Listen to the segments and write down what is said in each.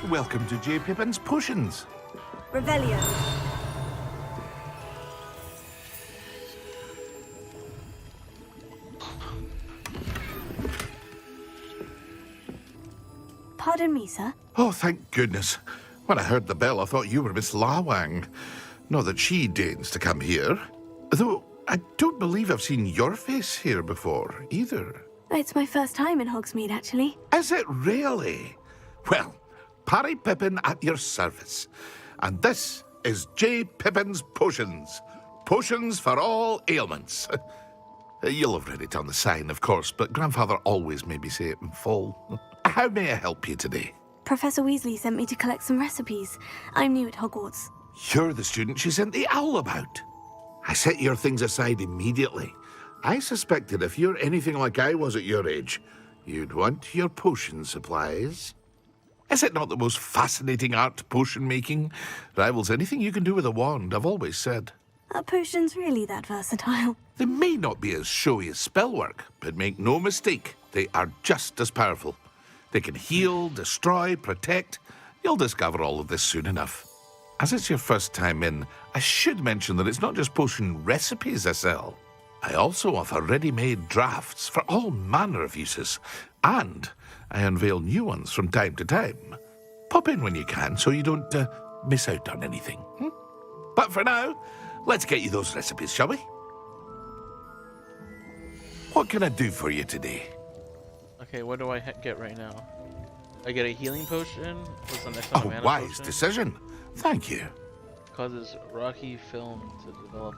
Welcome to J. Pippin's Potions. Revelio. Pardon me, sir. Oh, thank goodness. When I heard the bell, I thought you were Miss Lawang. Not that she deigns to come here. Though I don't believe I've seen your face here before, either. It's my first time in Hogsmeade, actually. Is it really? Well, Parry Pippin at your service. And this is J. Pippin's Potions. Potions for all ailments. You'll have read it on the sign, of course, but Grandfather always made me say it in full. How may I help you today? Professor Weasley sent me to collect some recipes. I'm new at Hogwarts. You're the student she sent the owl about. I set your things aside immediately. I suspected if you're anything like I was at your age, you'd want your potion supplies. Is it not the most fascinating art, potion making? Rivals anything you can do with a wand, I've always said. Are potions really that versatile? They may not be as showy as spellwork, but make no mistake, they are just as powerful. They can heal, destroy, protect. You'll discover all of this soon enough. As it's your first time in, I should mention that it's not just potion recipes I sell. I also offer ready-made drafts for all manner of uses, and I unveil new ones from time to time. Pop in when you can so you don't miss out on anything. But for now, let's get you those recipes, shall we? What can I do for you today? Okay, what do I get right now? I get a healing potion. What's the next A one? Mana wise potion. decision. Thank you. Causes rocky film to develop.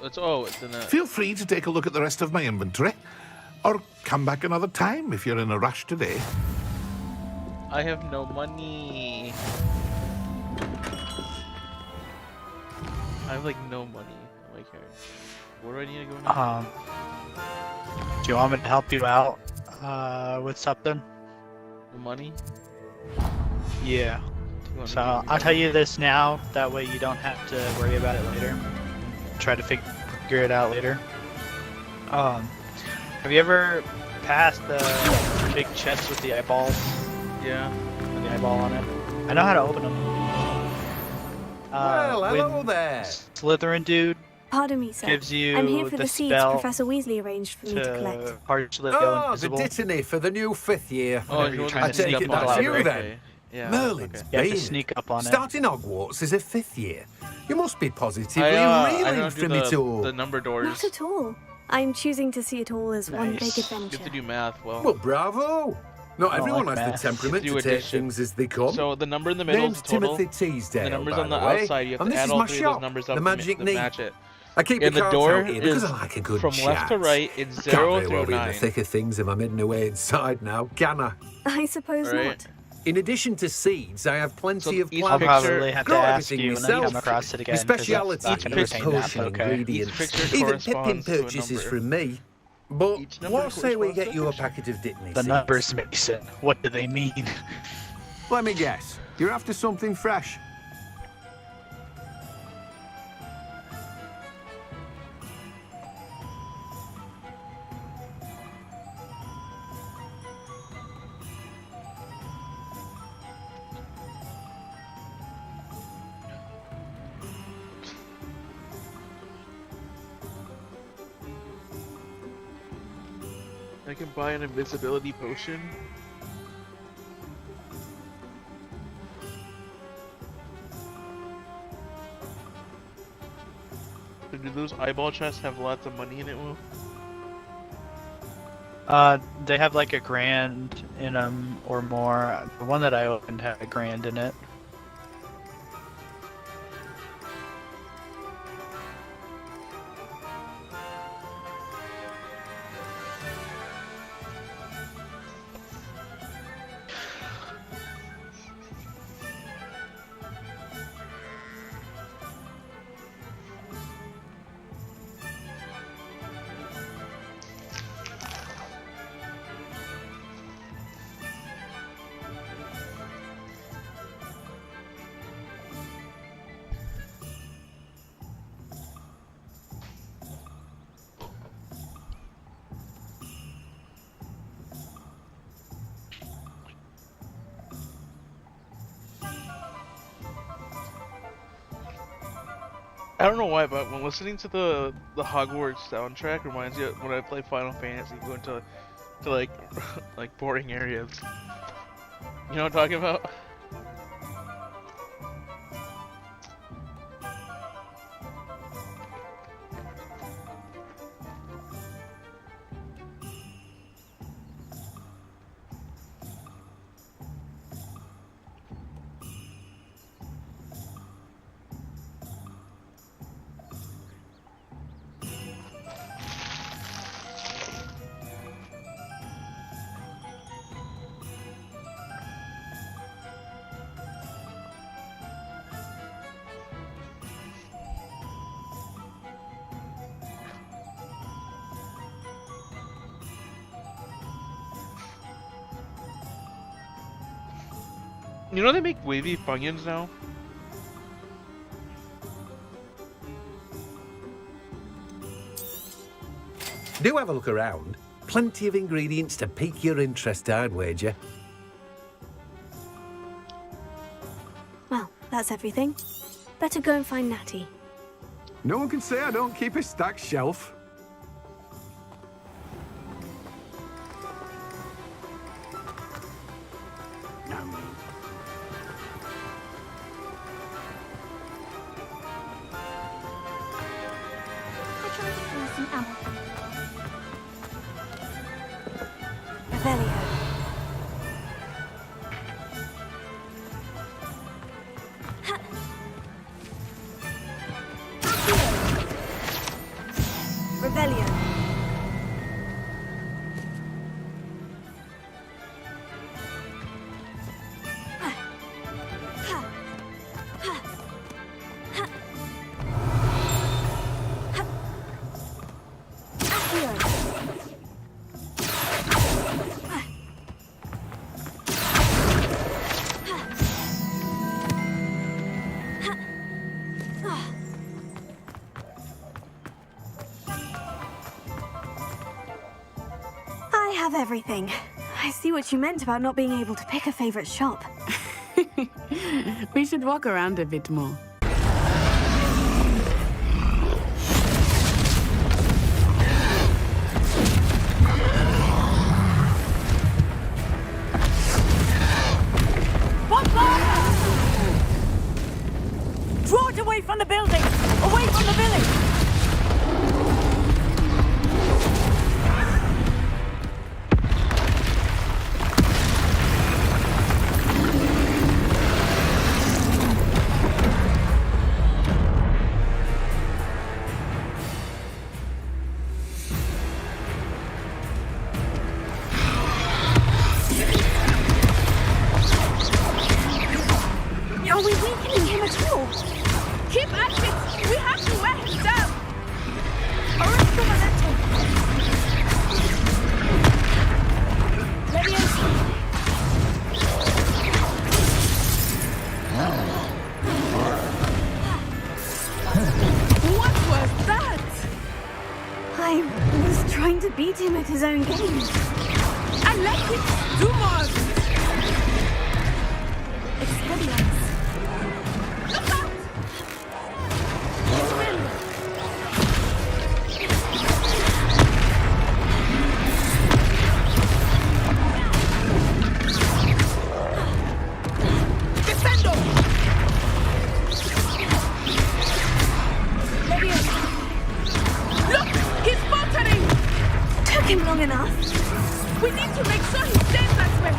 It's in a. Feel free to take a look at the rest of my inventory, or come back another time if you're in a rush today. I have no money. I have like no money. Like here. Where do I need to go now? Do you want me to help you out with something? Money? Yeah. You want me So to give I'll tell you this now. That way you don't have to worry about it later. Try to figure it out later. Have you ever passed the big chest with the eyeballs? Yeah. With the eyeball on it? I know how to open them. Well, hello when there. Slytherin dude Pardon me, sir. gives you I'm here for the the seeds spell Professor Weasley arranged for me to to collect. partially go Oh, the invisible. dittany for the new 5th year. Oh, Whenever you you're want trying me to to sneak take it up on that's it. you then. Yeah. Merlin's okay. You have to beard. sneak up on it. Starting Hogwarts is a 5th year. You must be positively I reeling don't from do it all. the number doors. Not at all. I'm choosing to see it all as one Nice. big You adventure. have to do math. Well, Well, bravo. Not I don't everyone like has math. the temperament Do to take addition. things as they come. so the number in the middle is Name's the total. Timothy Teasdale, The numbers by on the way. outside, you have And to this add is all my three of shop, those numbers up the Magic to Knee. match it. I keep And the the cards door out here because is I like a good from chat. left to right. It's Can't 0 very through well be in the 9. thick of things if I'm hidden away inside now, can I? I suppose Right. not. In addition to seeds, I have plenty So of each I'll plants. picture- probably have to Grow ask everything you when I myself. come across it again. My 'cause that's speciality not gonna is retain that, potion okay. ingredients. Each picture Even Pippin corresponds to a purchases number. from me. But Each number what say we corresponds get to a you a picture. packet of Dittany The seeds? numbers, Mason. What do they mean? Let me guess. You're after something fresh. I can buy an invisibility potion. So do those eyeball chests have lots of money in it, Will? They have like $1,000 in them or more. The one that I opened had $1,000 in it. I don't know why, but when listening to the Hogwarts soundtrack reminds me of when I play Final Fantasy, go into like like boring areas. You know what I'm talking about? You know they make wavy Funyuns now? Do have a look around. Plenty of ingredients to pique your interest, I'd wager. Well, that's everything. Better go and find Natty. No one can say I don't keep a stacked shelf. I tried to pull some ammo from Revelio. Revelio. I have everything. I see what you meant about not being able to pick a favorite shop. We should walk around a bit more. What fire? Draw it away from the building! Away from the village! Are we weakening him at all? Keep at it! We have to wear him down! Arrest the momentum! Leviosa! What was that? I was trying to beat him at his own game. And let him do more! Expelliarmus. Look out! Descendo! Leviosa. Look! He's faltering! Took him long enough. We need to make sure he stays that way!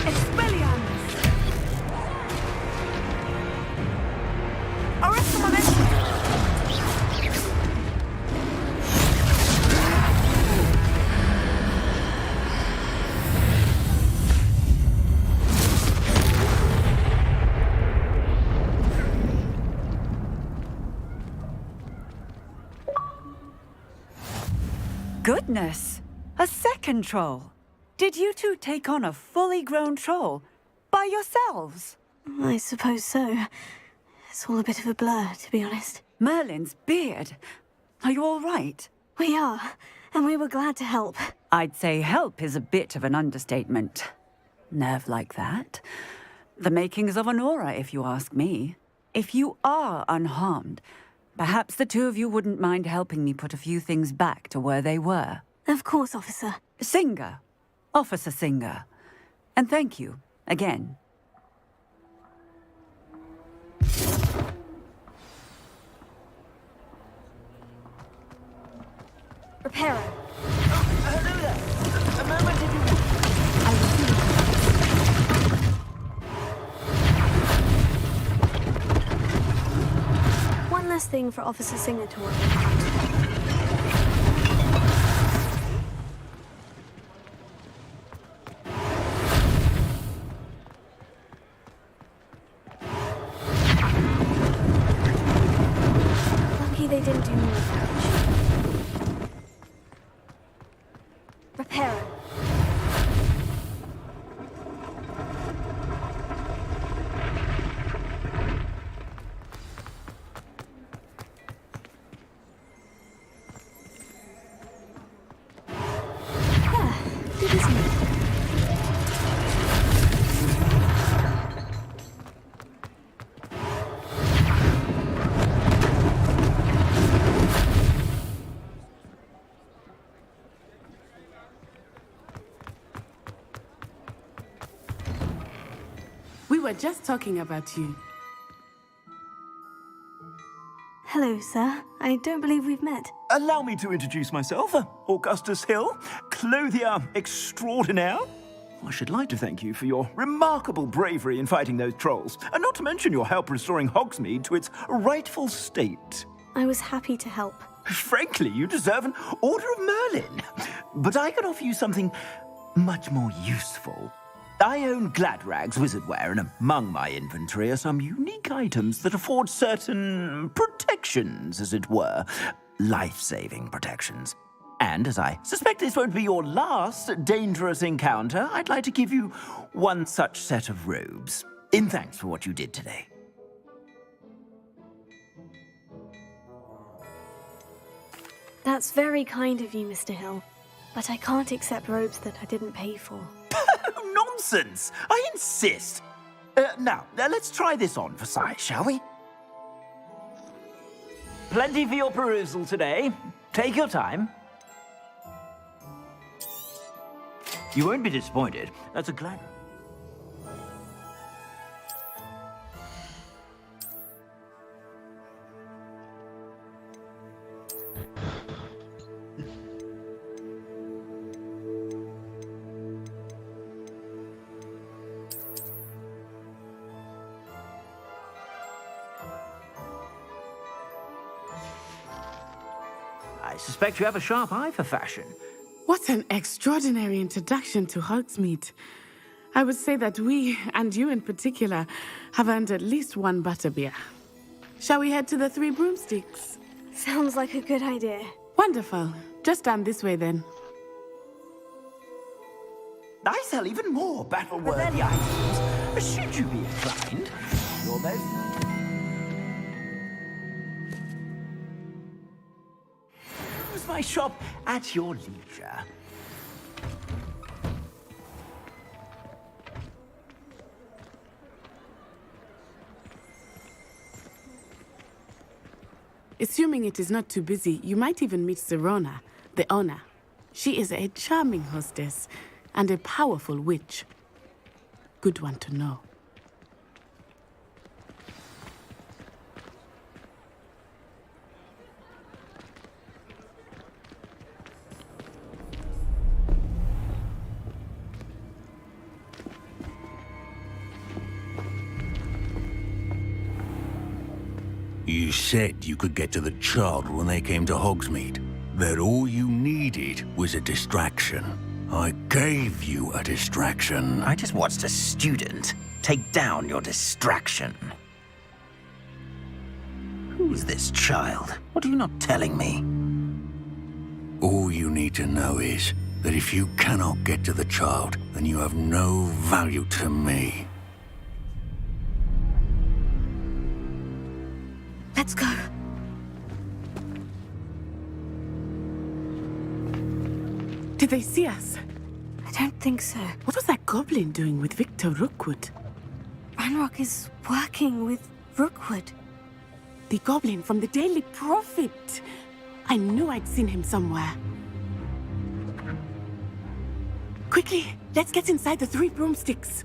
Expelliarmus! Arrest the momentum! Goodness! A second troll! Did you two take on a fully grown troll? By yourselves? I suppose so. It's all a bit of a blur, to be honest. Merlin's beard! Are you all right? We are, and we were glad to help. I'd say help is a bit of an understatement. Nerve like that? The makings of an aura, if you ask me. if you are unharmed, perhaps the two of you wouldn't mind helping me put a few things back to where they were. Of course, officer. Singer. Officer Singer. And thank you, again. Repairer. Hello there. A moment if you... One less thing for Officer Singer to worry about. Lucky they didn't do more damage. Repairer. We were just talking about you. Hello, sir. I don't believe we've met. Allow me to introduce myself, Augustus Hill, clothier extraordinaire. I should like to thank you for your remarkable bravery in fighting those trolls, and not to mention your help restoring Hogsmeade to its rightful state. I was happy to help. Frankly, you deserve an Order of Merlin. But I can offer you something much more useful. I own Gladrag's wizardware, and among my inventory are some unique items that afford certain protections, as it were. Life-saving protections. And as I suspect this won't be your last dangerous encounter, I'd like to give you one such set of robes, in thanks for what you did today. That's very kind of you, Mr. Hill. But I can't accept robes that I didn't pay for. Nonsense! I insist! Now, let's try this on for size, shall we? Plenty for your perusal today. Take your time. You won't be disappointed. That's a glad... I suspect you have a sharp eye for fashion. What an extraordinary introduction to Hogsmeade. I would say that we, and you in particular, have earned at least one butterbeer. Shall we head to the Three Broomsticks? Sounds like a good idea. Wonderful. Just down this way then. I sell even more battle-worthy items. Should you be inclined, you're most... Use my shop at your leisure. Assuming it is not too busy, you might even meet Serona, the owner. She is a charming hostess and a powerful witch. Good one to know. You said you could get to the child when they came to Hogsmeade. That all you needed was a distraction. I gave you a distraction. I just watched a student take down your distraction. Who's this child? What are you not telling me? All you need to know is that if you cannot get to the child, then you have no value to me. Let's go. Did they see us? I don't think so. What was that goblin doing with Victor Rookwood? Ranrock is working with Rookwood. The goblin from the Daily Prophet. I knew I'd seen him somewhere. Quickly, let's get inside the 3 broomsticks.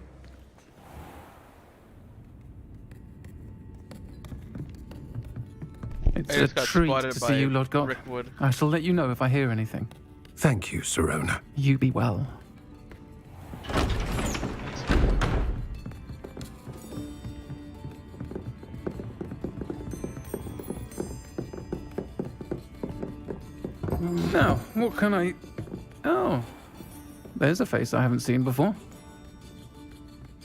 It's I a just got treat spotted to by see you, Lord God. Rickwood. I shall let you know if I hear anything. Thank you, Serona. You be well. Now, what can I... Oh, there's a face I haven't seen before.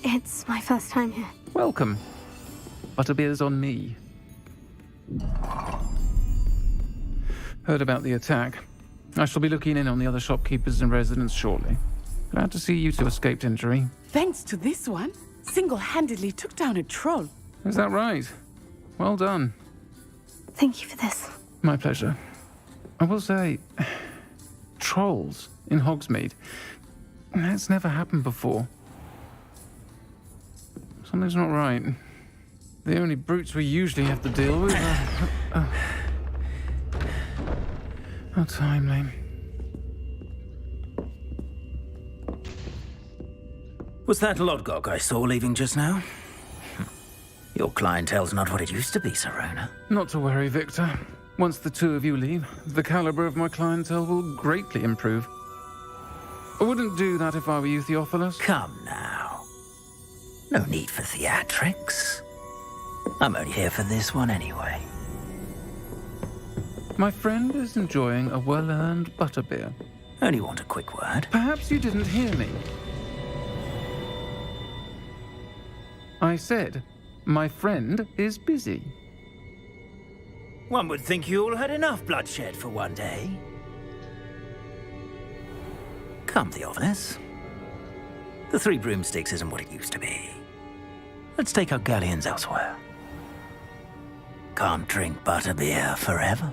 It's my first time here. Welcome. Butterbeer's on me. Heard about the attack. I shall be looking in on the other shopkeepers and residents shortly. Glad to see you two escaped injury. Thanks to this one, single-handedly took down a troll. Is that right? Well done. Thank you for this. My pleasure. I will say, trolls in Hogsmeade. That's never happened before. Something's not right. The only brutes we usually have to deal with are... How timely. Was that Lodgok I saw leaving just now? Your clientele's not what it used to be, Serona. Not to worry, Victor. Once the two of you leave, the caliber of my clientele will greatly improve. I wouldn't do that if I were you, Theophilus. Come now. No need for theatrics. I'm only here for this one anyway. My friend is enjoying a well-earned butterbeer. Only want a quick word. Perhaps you didn't hear me. I said, my friend is busy. One would think you all had enough bloodshed for one day. Come, Theophilus. The 3 broomsticks isn't what it used to be. Let's take our galleons elsewhere. Can't drink butterbeer forever.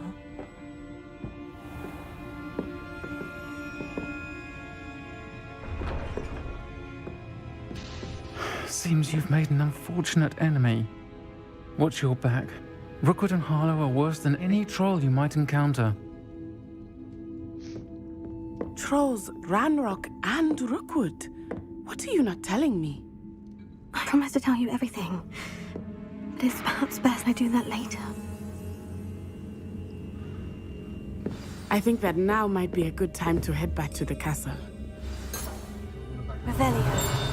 Seems you've made an unfortunate enemy. Watch your back. Rookwood and Harlow are worse than any troll you might encounter. Trolls, Ranrock, and Rookwood. What are you not telling me? I promise to tell you everything. But it's perhaps best I do that later. I think that now might be a good time to head back to the castle. Revelio.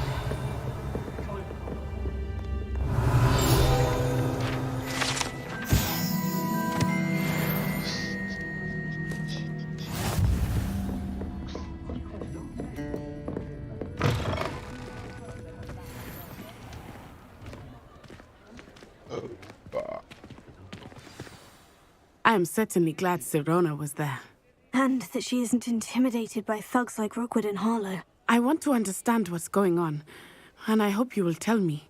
I am certainly glad Serona was there. And that she isn't intimidated by thugs like Rookwood and Harlow. I want to understand what's going on, and I hope you will tell me.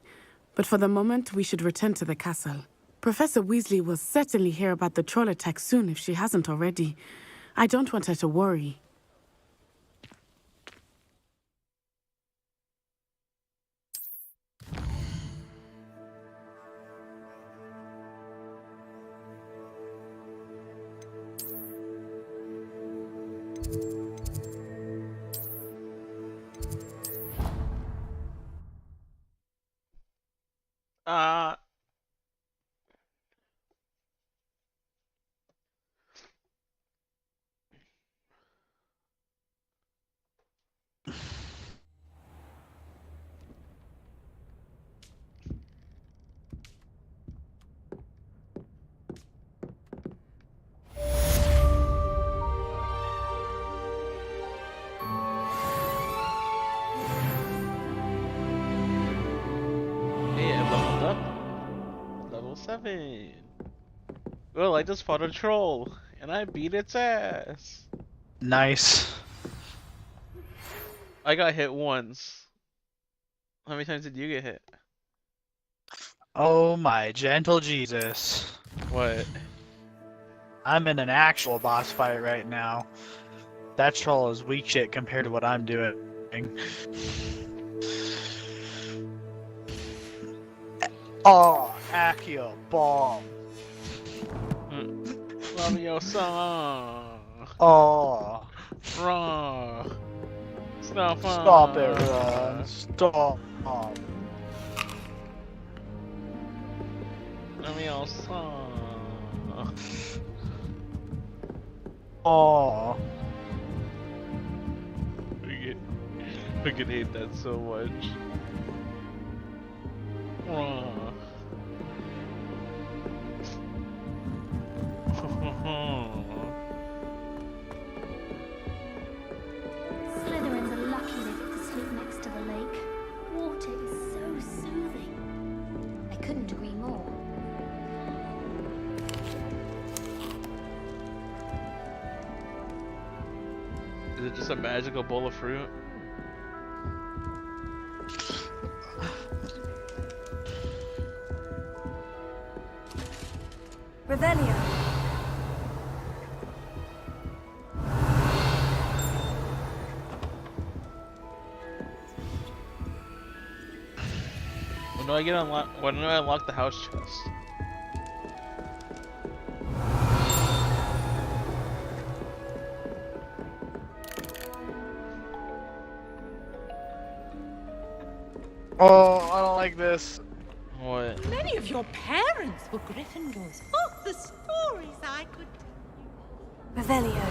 But for the moment, we should return to the castle. Professor Weasley will certainly hear about the troll attack soon if she hasn't already. I don't want her to worry. Level 7. Well, I just fought a troll, and I beat its ass. Nice. I got hit once. How many times did you get hit? Oh my gentle Jesus. What? I'm in an actual boss fight right now. That troll is weak shit compared to what I'm doing. Oh, Accio bomb. Leviosa. Oh. Run. Stop. Stop it, Ron. Stop. Leviosa. Oh. I could hate that so much. Slytherins are lucky they get to sleep next to the lake. Water is so soothing. I couldn't agree more. Is it just a magical bowl of fruit? Revelio. When do I unlock the house chest? Oh, I don't like this. What? Many of your parents were Gryffindors. Oh, the stories I could tell. Revelio.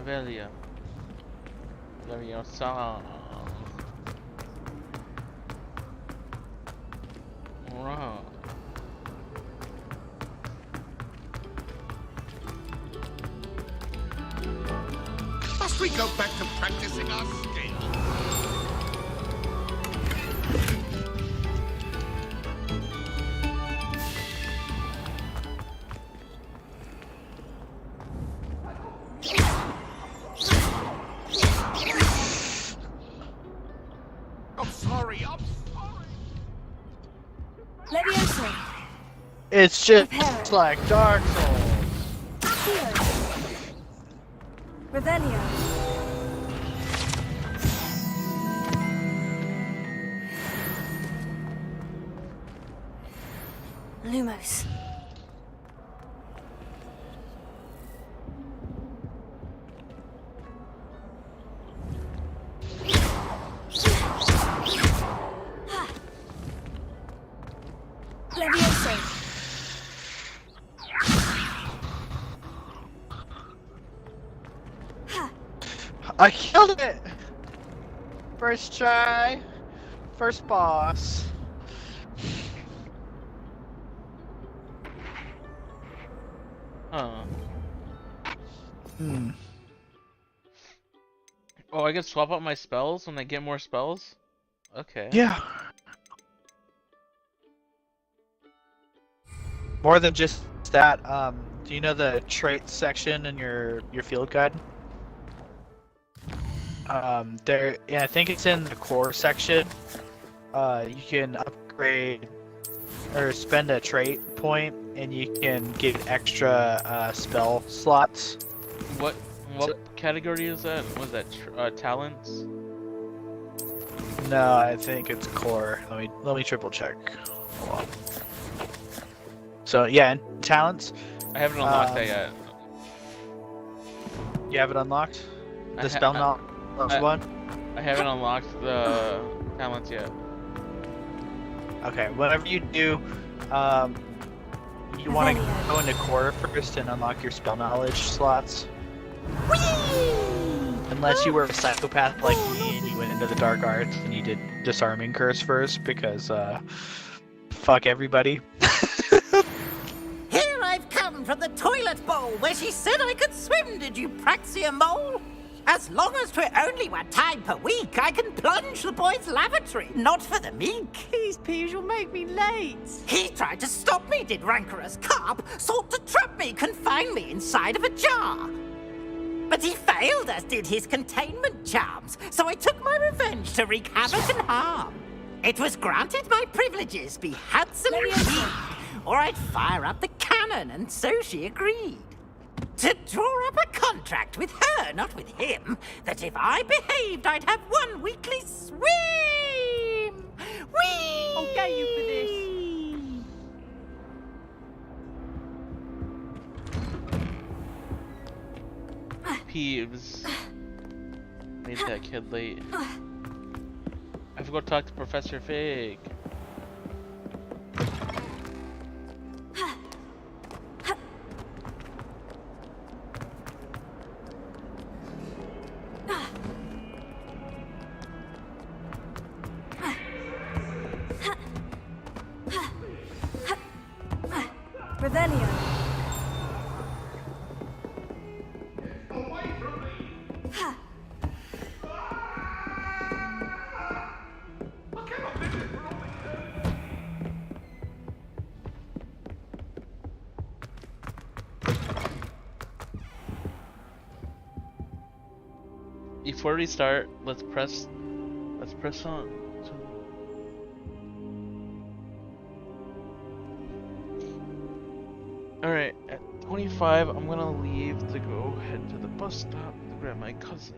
Revelio. Leviosa. Wow. Must we go back to practicing our skills? I'm sorry. Leviosa. It's just like Dark Souls. Revelio. Lumos. Leviosa. I killed it! First try. First boss. Huh. Hmm. Oh, I can swap out my spells when I get more spells? Okay. Yeah. More than just that, do you know the traits section in your field guide? There, yeah, I think it's in the core section. You can upgrade or spend a trait point, and you can get extra spell slots. What category is that? Was that talents? No, I think it's core. Let me triple check. Hold on. So yeah, and talents. I haven't unlocked that yet. You haven't unlocked the spell knowledge one? I haven't unlocked the talents yet. Okay, whatever you do, you want to go into core first and unlock your spell knowledge slots. Unless you were a psychopath like me and you went into the dark arts and you did disarming curse first, because fuck everybody. Here I've come from the toilet bowl where she said I could swim, did you Praxia mole? As long as 'twere only one time per week, I can plunge the boy's lavatory, not for the meek. Please, Piers, you'll make me late. He tried to stop me, did rancorous carp, sought to trap me, confine me inside of a jar. But he failed, as did his containment charms, so I took my revenge to wreak havoc and harm. It was granted my privileges be handsome and meek, or I'd fire up the cannon, and so she agreed. To draw up a contract with her, not with him, that if I behaved, I'd have 1 weekly swim! Whee! I'll get you for this. Peeves. Made that kid late. I have to go talk to Professor Fig. Revelio. Before we start, let's press on. Alright, at 25 I'm gonna leave to go head to the bus stop to grab my cousin.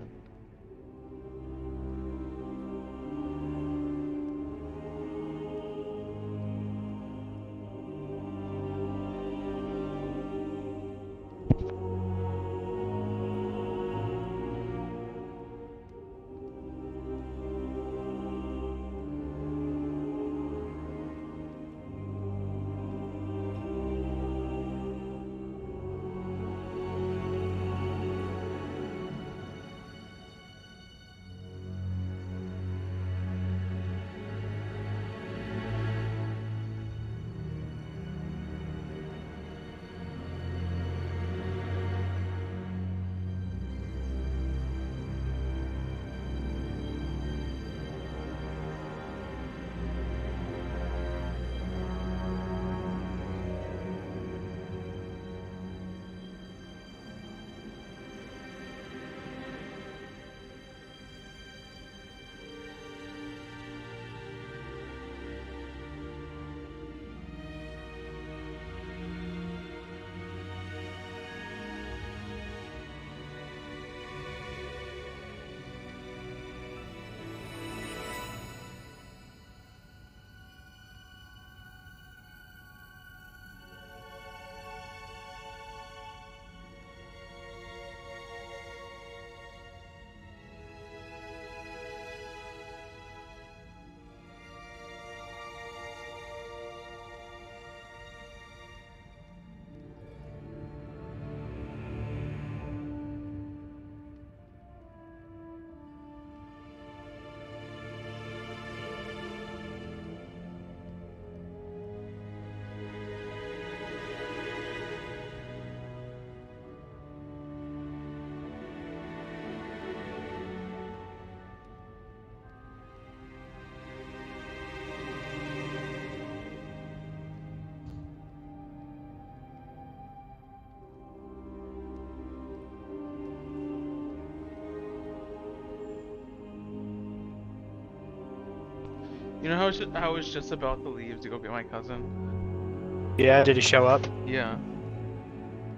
You know how I was just about to leave to go get my cousin? Yeah, did he show up? Yeah.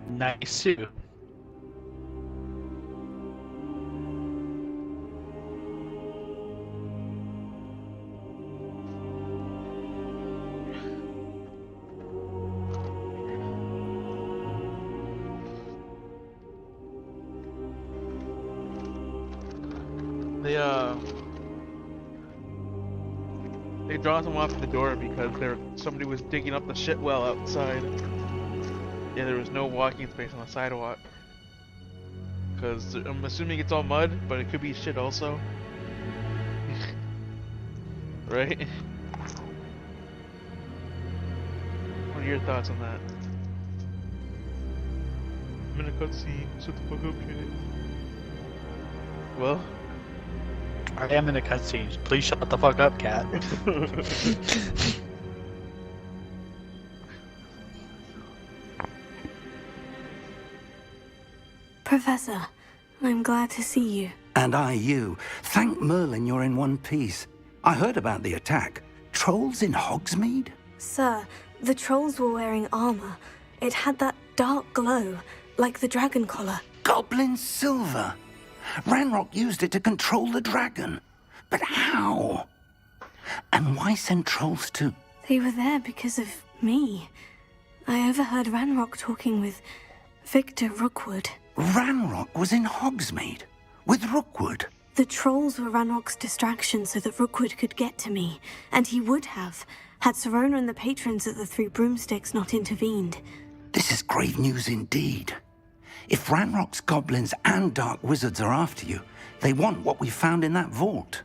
Nice too. They dropped him off at the door because somebody was digging up the shit well outside. Yeah, there was no walking space on the sidewalk. Because I'm assuming it's all mud, but it could be shit also. Right? What are your thoughts on that? I'm in a cutscene. Shut the fuck up, kid. Well? I am in a cutscene. Please shut the fuck up, cat. Professor, I'm glad to see you. And I you. Thank Merlin you're in one piece. I heard about the attack. Trolls in Hogsmeade? Sir, the trolls were wearing armor. It had that dark glow. like the dragon collar. Goblin silver. Ranrock used it to control the dragon. But how? And why send trolls to... They were there because of me. I overheard Ranrock talking with Victor Rookwood. Ranrock was in Hogsmeade with Rookwood. The trolls were Ranrock's distraction so that Rookwood could get to me, and he would have, had Serona and the patrons at the Three Broomsticks not intervened. This is grave news indeed. If Ranrock's goblins and dark wizards are after you, they want what we found in that vault.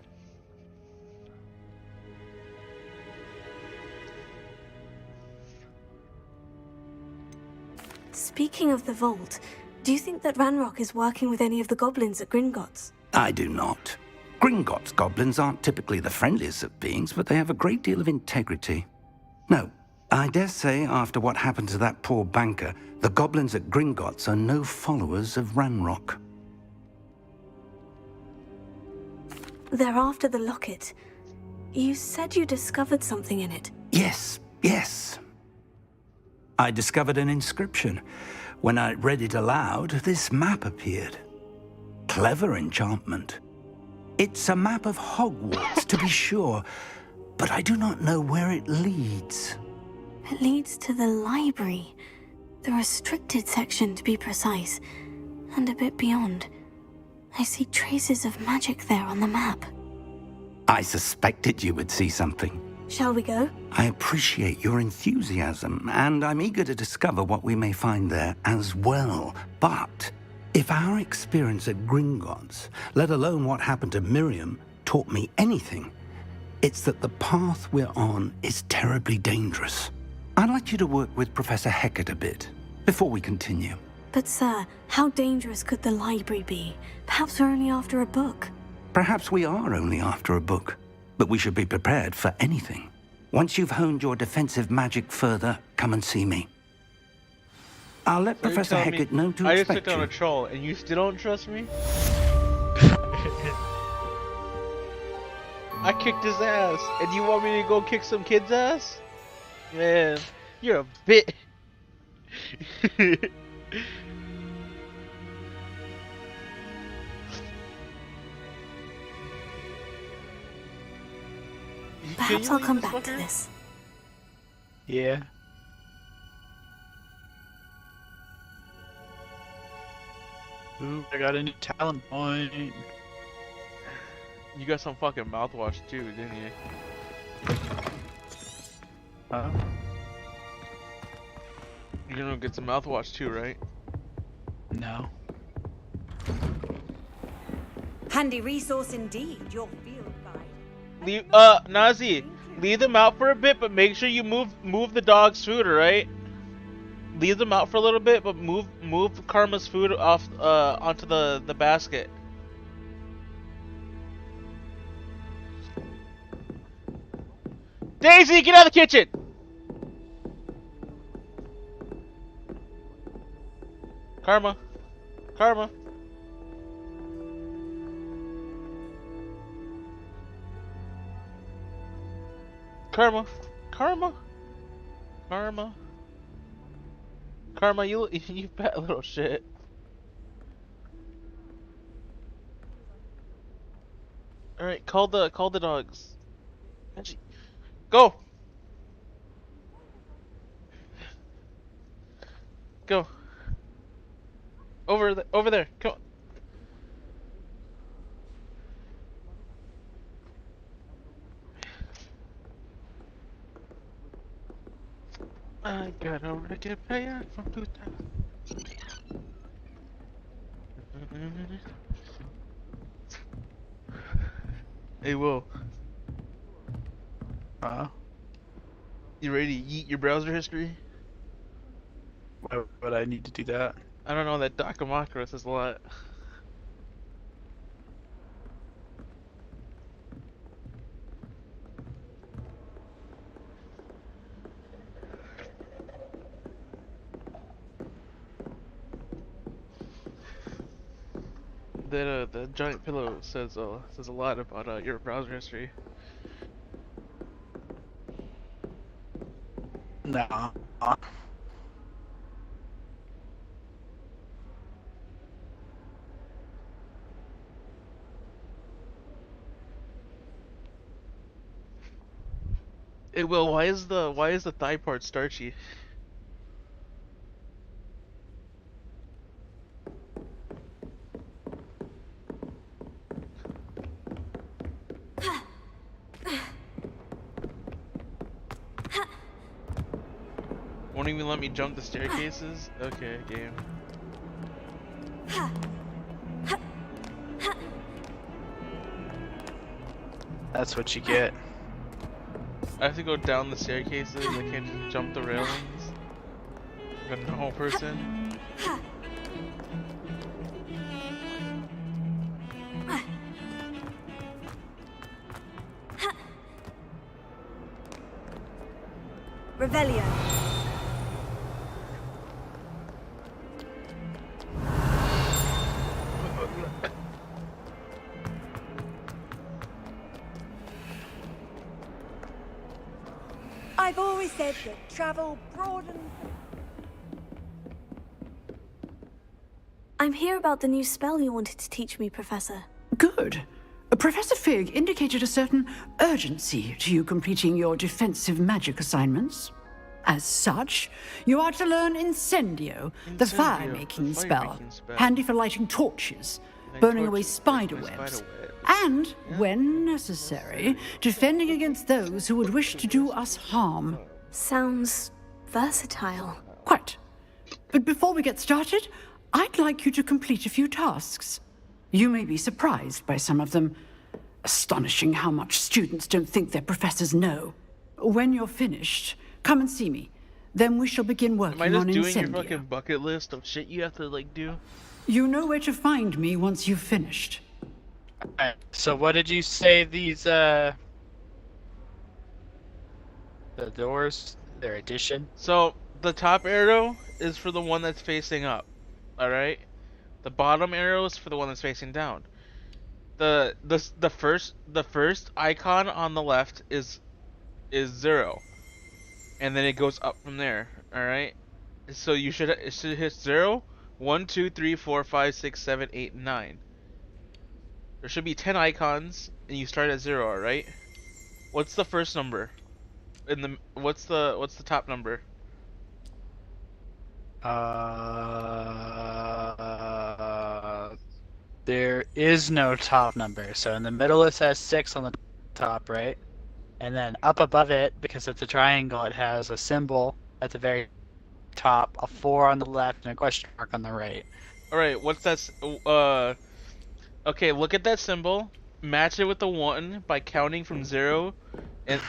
Speaking of the vault, do you think that Ranrock is working with any of the goblins at Gringotts? I do not. Gringotts goblins aren't typically the friendliest of beings, but they have a great deal of integrity. No, I dare say after what happened to that poor banker, the goblins at Gringotts are no followers of Ranrock. They're after the locket. You said you discovered something in it. Yes. I discovered an inscription. When I read it aloud, this map appeared. Clever enchantment. It's a map of Hogwarts, to be sure, but I do not know where it leads. It leads to the library. The restricted section, to be precise. And a bit beyond. I see traces of magic there on the map. I suspected you would see something. Shall we go? I appreciate your enthusiasm, and I'm eager to discover what we may find there as well. But if our experience at Gringotts, let alone what happened to Miriam, taught me anything, it's that the path we're on is terribly dangerous. I'd like you to work with Professor Hecat a bit before we continue. But sir, how dangerous could the library be? Perhaps we're only after a book. Perhaps we are only after a book, but we should be prepared for anything. Once you've honed your defensive magic further, come and see me. I'll let Professor Hecat know to I just expect took down you. a troll, and you still don't trust me? I kicked his ass, and you want me to go kick some kid's ass? Man, you're a bit. Perhaps I'll come back to this. Yeah. Ooh, I got a new talent point. You got some fucking mouthwash too, didn't you? Huh? You're gonna get some mouthwash too, right? No. Handy resource indeed, your field guide. Leave, Nazi, leave them out for a bit, but make sure you move the dog's food, alright? Leave them out for a little bit, but move Karma's food off onto the basket. Daisy, get out of the kitchen! Karma. Karma. Karma. Karma. Karma. Karma, you fat little shit. Alright, call the dogs. Go! Go. Over there. Come on. I got over to get paid from 2000. Hey, Will. You ready to yeet your browser history? Why would I need to do that? I don't know, that Dakamakara says a lot. That the giant pillow says a lot about your browser history. Nah. Will, why is the thigh part starchy? Won't even let me jump the staircases? Okay, game. That's what you get. I have to go down the staircases, I can't just jump the railings. Like a normal person. Revelio. I've always said that travel broadens. I'm here about the new spell you wanted to teach me, Professor. Good. Professor Fig indicated a certain urgency to you completing your defensive magic assignments. As such, you are to learn Incendio, the fire-making spell, handy for lighting torches, burning away spider webs, and, when necessary, defending against those who would wish to do us harm. Sounds versatile. Quite. But before we get started, I'd like you to complete a few tasks. You may be surprised by some of them. Astonishing how much students don't think their professors know. When you're finished, come and see me. Then we shall begin working on Incendio. Am I just doing your fucking bucket list of shit you have to, like, do? You know where to find me once you've finished. Alright, so what did you say these, the doors, their addition? So, the top arrow is for the one that's facing up, alright? The bottom arrow is for the one that's facing down. The first icon on the left is 0. And then it goes up from there, alright? So it should hit 0, 1, 2, 3, 4, 5, 6, 7, 8, 9. There should be 10 icons, and you start at 0, alright? What's the first number? What's the top number? There is no top number. So in the middle it says 6 on the top, right? And then up above it, because it's a triangle, it has a symbol at the very top, a 4 on the left, and a question mark on the right. Alright, what's that? Okay, look at that symbol. Match it with the 1 by counting from 0, and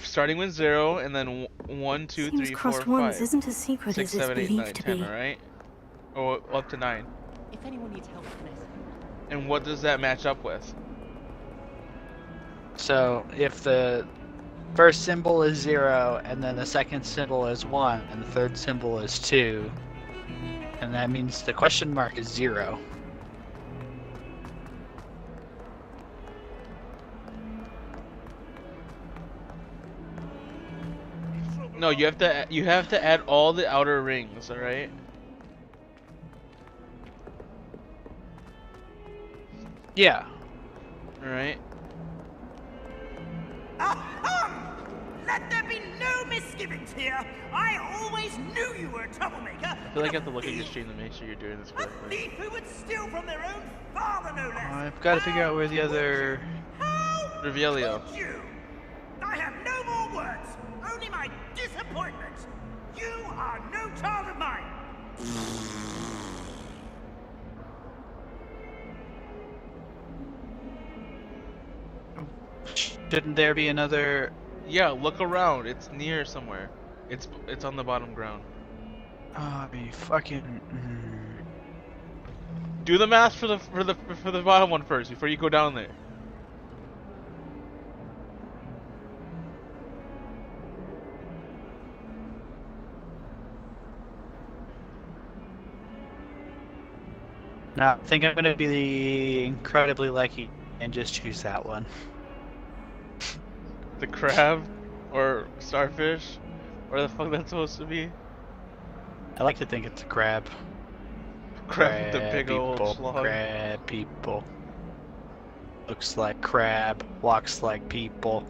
starting with 0, and then 1, 2, 3, 4, 5, isn't as secret 6, as 7, 8, it's 9, believed to 10. be. Alright, or up to 9. If anyone needs help, And what does that match up with? So if the first symbol is 0, and then the second symbol is 1, and the third symbol is 2, and that means the question mark is 0. No, you have to add all the outer rings, alright? Yeah. Alright. Let there be no misgivings here. I always knew you were a troublemaker. I feel like I have to look at your stream to make sure you're doing this correctly. Thief who would steal from their own father, no less. I've got to figure out where the other... Revelio. You! I have no more words. Only my disappointment. You are no child of mine. Shouldn't there be another... Yeah, look around. It's near somewhere. It's on the bottom ground. Oh, I mean, fucking... Do the math for the bottom one first before you go down there. No, I think I'm gonna be incredibly lucky and just choose that one. The crab or starfish, where the fuck that's supposed to be? I like to think it's a crab. Crab with the big old people, slug. Crab people. Looks like crab, walks like people.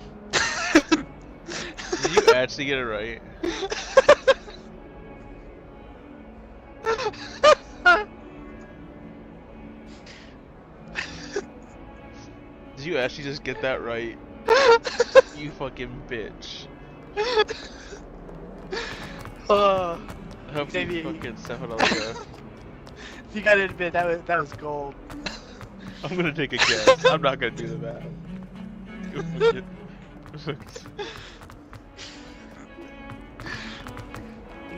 Did you actually get it right? Did you actually just get that right? You fucking bitch. I hope you fucking step it on the You gotta admit, that was gold. I'm gonna take a guess. I'm not gonna do the math.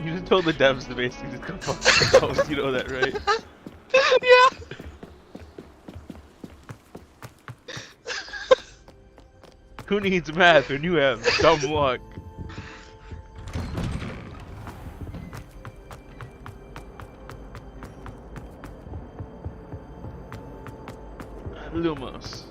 You just told the devs to basically just go fuck themselves, you know that, right? Yeah! Who needs math when you have dumb luck? Lumos.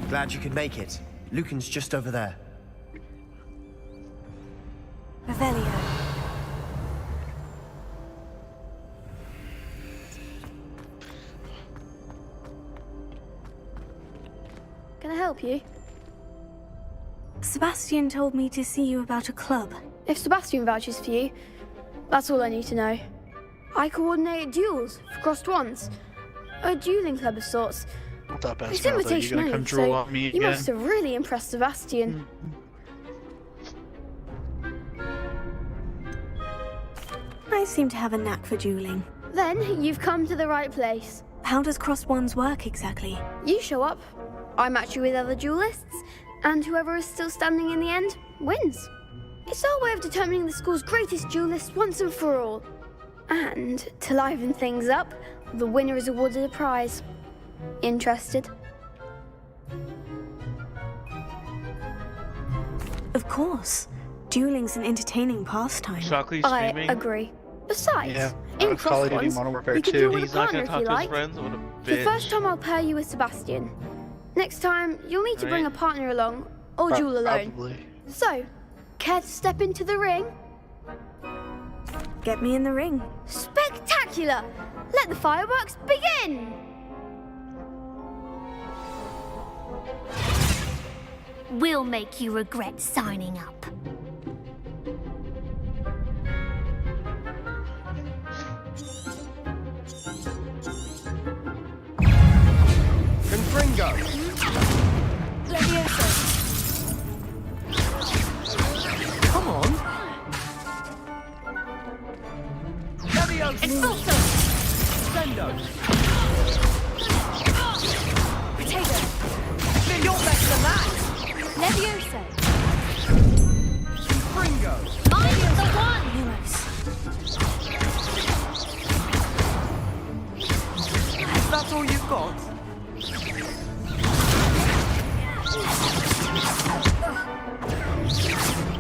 Glad you could make it. Lucan's just over there. Revelio. Can I help you? Sebastian told me to see you about a club. If Sebastian vouches for you, that's all I need to know. I coordinate duels for crossed ones. A dueling club of sorts. It's invitation only, so you must have really impressed Sebastian. I seem to have a knack for dueling. Then you've come to the right place. How does crossed ones work exactly? You show up, I match you with other duelists, and whoever is still standing in the end wins. It's our way of determining the school's greatest duelist once and for all. And to liven things up, the winner is awarded a prize. Interested? Of course. Dueling's an entertaining pastime. I agree. Besides, in crossed ones, you can duel with a partner if you like. The first time I'll pair you with Sebastian. Next time, you'll need to bring a partner along, or duel alone. Probably. So, care to step into the ring? Get me in the ring. Spectacular! Let the fireworks begin! We'll make you regret signing up. Confringo! Levioso. Come on! Levioso! Expulso. Sendo! Potato. You're better than that! Levioso. Confringo! Mine is the one. That's all you've got?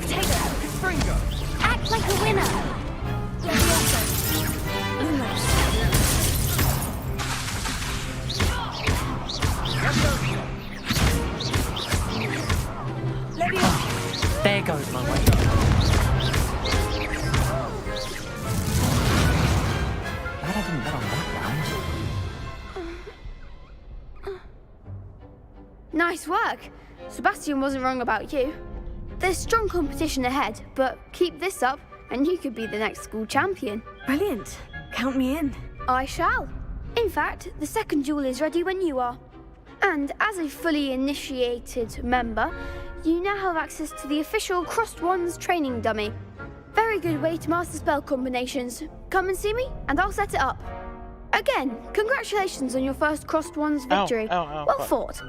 Potato. Confringo! Act like a winner. Levioso. Lumos. Levioso. There goes my way. Glad I didn't bet on that round. Nice work. Sebastian wasn't wrong about you. There's strong competition ahead, but keep this up and you could be the next school champion. Brilliant. Count me in. I shall. In fact, the second duel is ready when you are. And as a fully initiated member, you now have access to the official Crossed Wands training dummy. Very good way to master spell combinations. Come and see me, and I'll set it up. Again, congratulations on your first Crossed Wands victory. Well fought.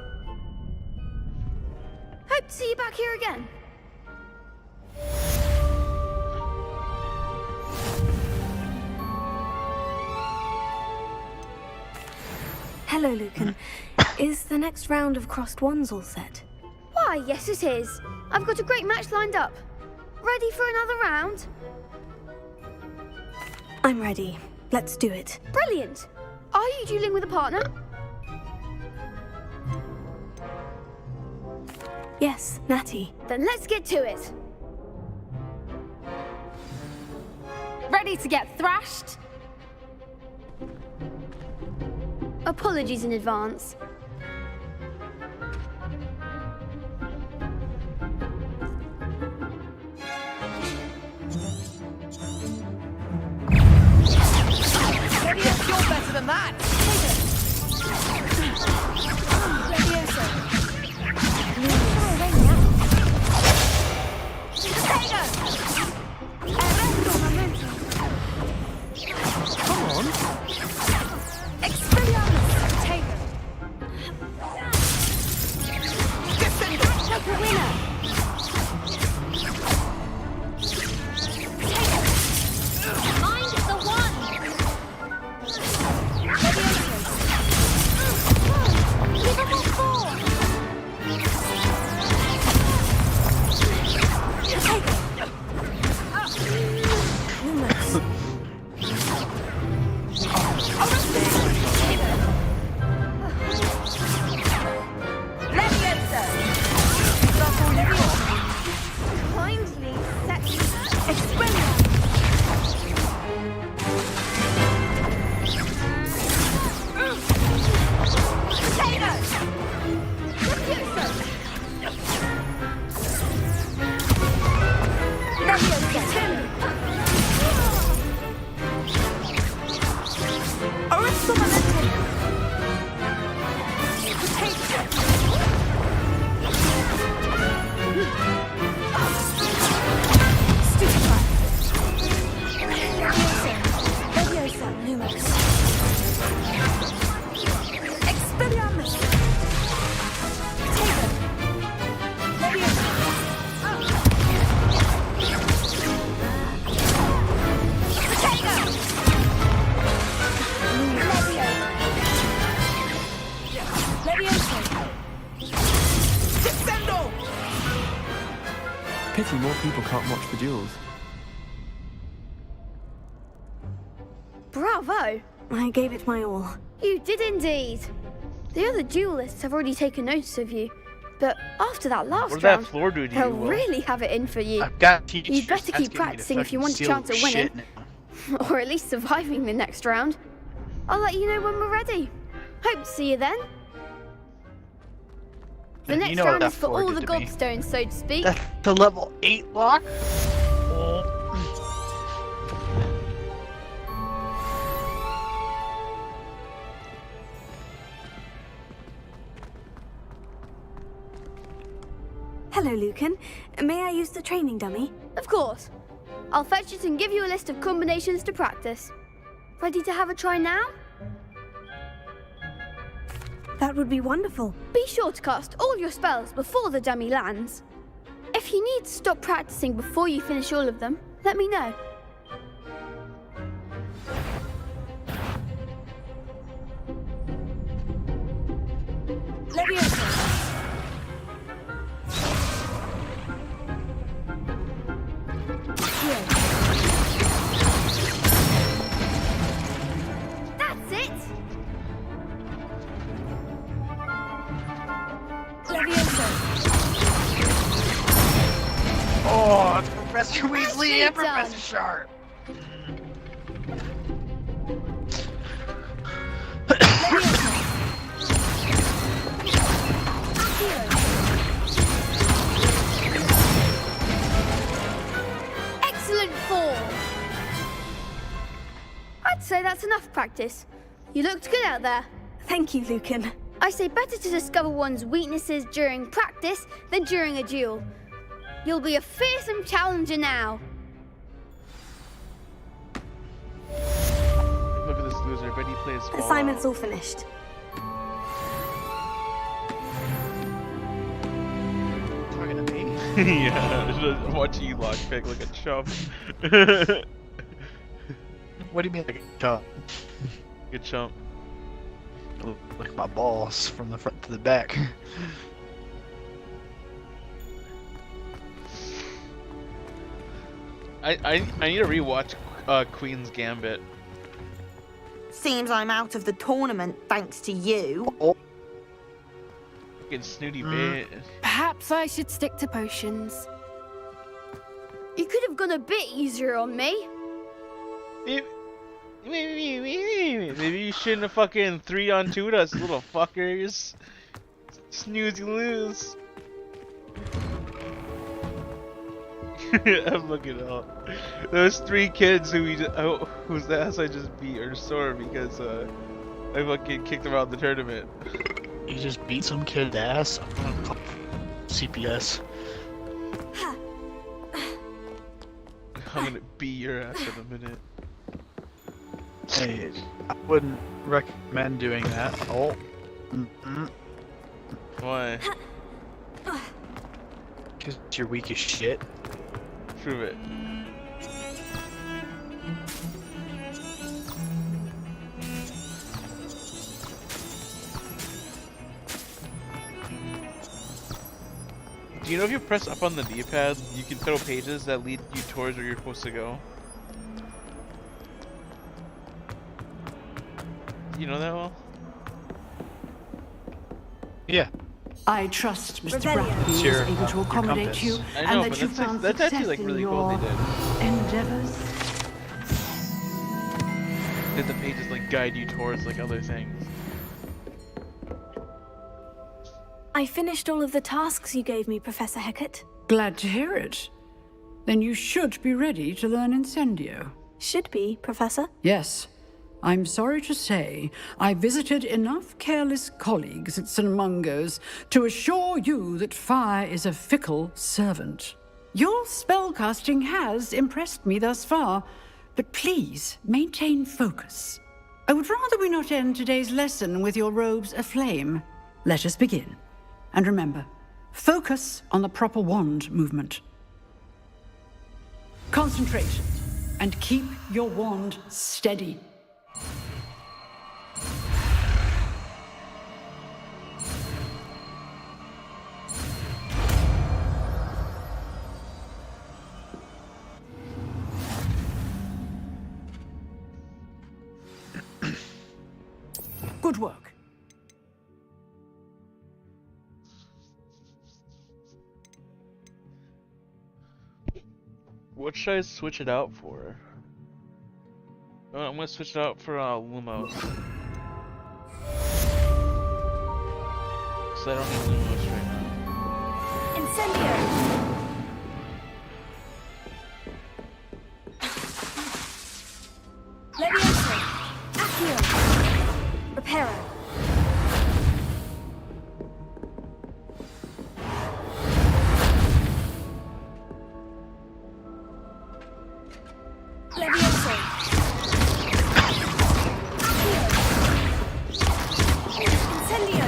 Hope to see you back here again. Hello, Lucan. Is the next round of crossed wands all set? Why, yes it is. I've got a great match lined up. Ready for another round? I'm ready. Let's do it. Brilliant. Are you dueling with a partner? Yes, Natty. Then let's get to it. Ready to get thrashed? Apologies in advance. You're better than that! Come on. Expelliarmus! Potato! Take the winner! Mind the one! Level 4! Kindly set Pity more people can't watch the duels. Bravo! I gave it my all. You did indeed. The other duelists have already taken notice of you, but after that last What did that round, floor do to you, they'll Will? really have it in for you. I've got teachers. You'd better That's keep giving me the practicing if you fucking want a chance at seal winning, shit now. or at least surviving the next round. I'll let you know when we're ready. Hope to see you then. The You next know what round that is for floor all did the to me. gobstones, so to speak. That's the level 8 lock? Oh. Hello, Lucan. May I use the training dummy? Of course. I'll fetch it and give you a list of combinations to practice. Ready to have a try now? That would be wonderful. Be sure to cast all your spells before the dummy lands. If you need to stop practicing before you finish all of them, let me know. That's it! Oh, it's Professor Weasley Nicely and done. Professor Sharp. Excellent form! I'd say that's enough practice. You looked good out there. Thank you, Lucan. I say better to discover one's weaknesses during practice than during a duel. You'll be a fearsome challenger now. Look at this loser. I bet he plays Fallout. Assignment's all finished. Talking to me? Yeah, just watch you lockpick like a chump. What do you mean like a chump? Good chump. Look at my balls from the front to the back. I need to rewatch Queen's Gambit. Seems I'm out of the tournament thanks to you. Fucking snooty bit. Perhaps I should stick to potions. You could have gone a bit easier on me. Maybe you shouldn't have fucking 3-on-2'd us, little fuckers. Snooze, you lose. I'm looking up. Those 3 kids whose ass I just beat are sore because I fucking kicked them out of the tournament. You just beat some kid's ass? I'm gonna call CPS. I'm gonna beat your ass in a minute. Hey, I wouldn't recommend doing that. Oh. Why? Because you're weak as shit. Prove it. Do you know if you press up on the D-pad, you can throw pages that lead you towards where you're supposed to go? Do you know that well? Yeah. I trust Mr. Rebellion. Brackby is Your, able to accommodate compass. you, I and know, that but you that's, found that's success actually like really in cool your they did. endeavors. Did the pages like guide you towards like other things? I finished all of the tasks you gave me, Professor Hecat. Glad to hear it. Then you should be ready to learn Incendio. Should be, Professor. Yes. I'm sorry to say, I visited enough careless colleagues at St. Mungo's to assure you that fire is a fickle servant. Your spellcasting has impressed me thus far, but please maintain focus. I would rather we not end today's lesson with your robes aflame. Let us begin. And remember, focus on the proper wand movement. Concentrate and keep your wand steady. Good work. What should I switch it out for? Oh, I'm gonna switch it out for Lumos. So I don't need Lumos right now. Incendio! Levioso! Accio! Reparo! Levioso! Incendio!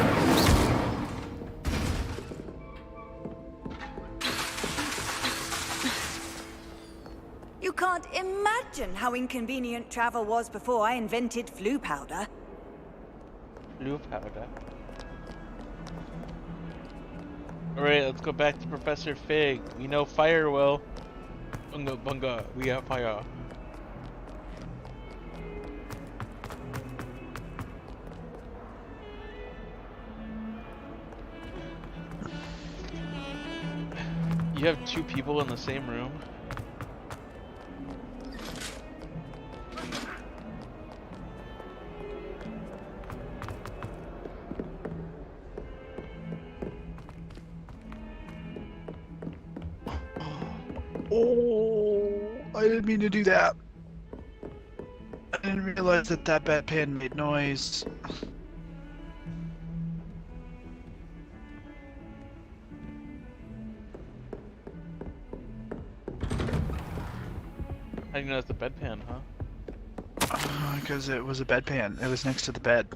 You can't imagine how inconvenient travel was before I invented flu powder. Blue powder. Alright, let's go back to Professor Fig. We know fire well. Bunga bunga, we have fire. You have 2 people in the same room? Oh, I didn't mean to do that. I didn't realize that that bedpan made noise. How do you know it's a bedpan, huh? Because it was a bedpan. It was next to the bed.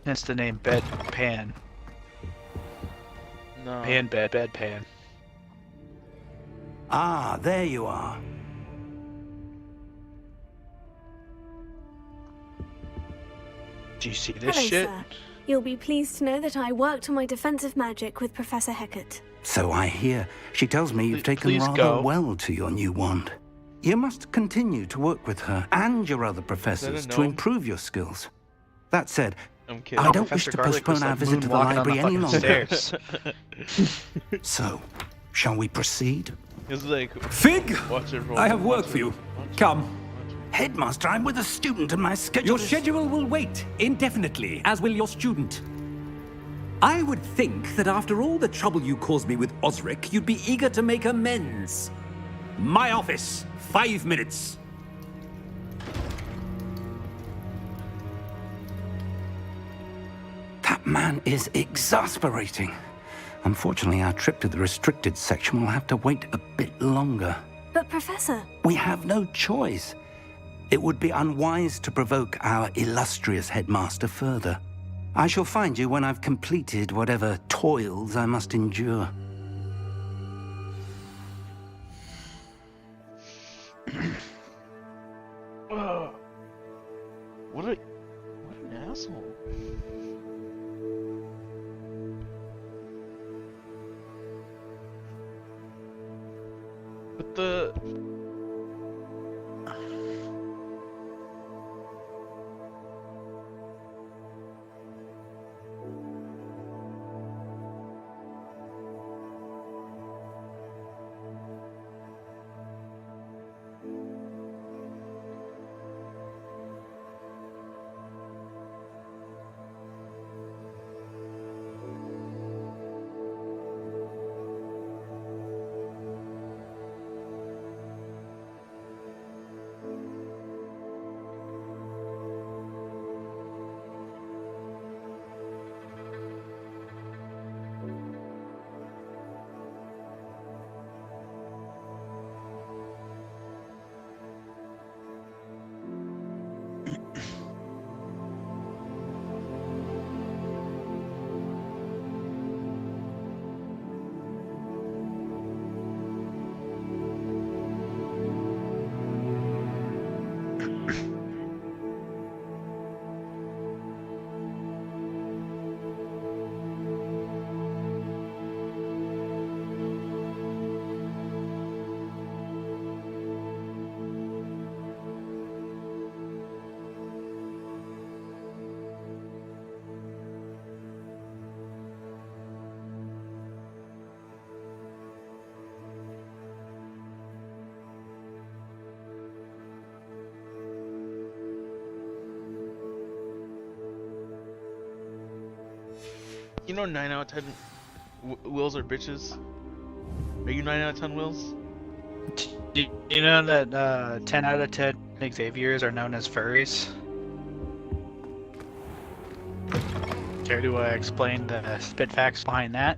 Hence the name bedpan. No. Pan, bed, bedpan. Ah, there you are. Do you see this Hello, shit? sir. You'll be pleased to know that I worked on my defensive magic with Professor Hecat. So I hear. She tells me you've taken Please rather go. well to your new wand. You must continue to work with her and your other professors to no? improve your skills. That said, I'm kidding. I don't wish Professor to Garlic was postpone our like visit to the moonwalking on the library any fucking longer. stairs. So, shall we proceed? It's like Fig! watch it roll. I have work watch for it, you. watch it, Come. watch it. Headmaster, I'm with a student and my schedule Your is... schedule will wait indefinitely, as will your student. I would think that after all the trouble you caused me with Osric, you'd be eager to make amends. My office, 5 minutes. That man is exasperating. Unfortunately, our trip to the restricted section will have to wait a bit longer. But Professor... We have no choice. It would be unwise to provoke our illustrious headmaster further. I shall find you when I've completed whatever toils I must endure. What an asshole. But the... You know 9 out of 10 Wills are bitches? Are you 9 out of 10 Wills? Do you know that 10 out of 10 Xaviers are known as furries? Care to explain the spit facts behind that?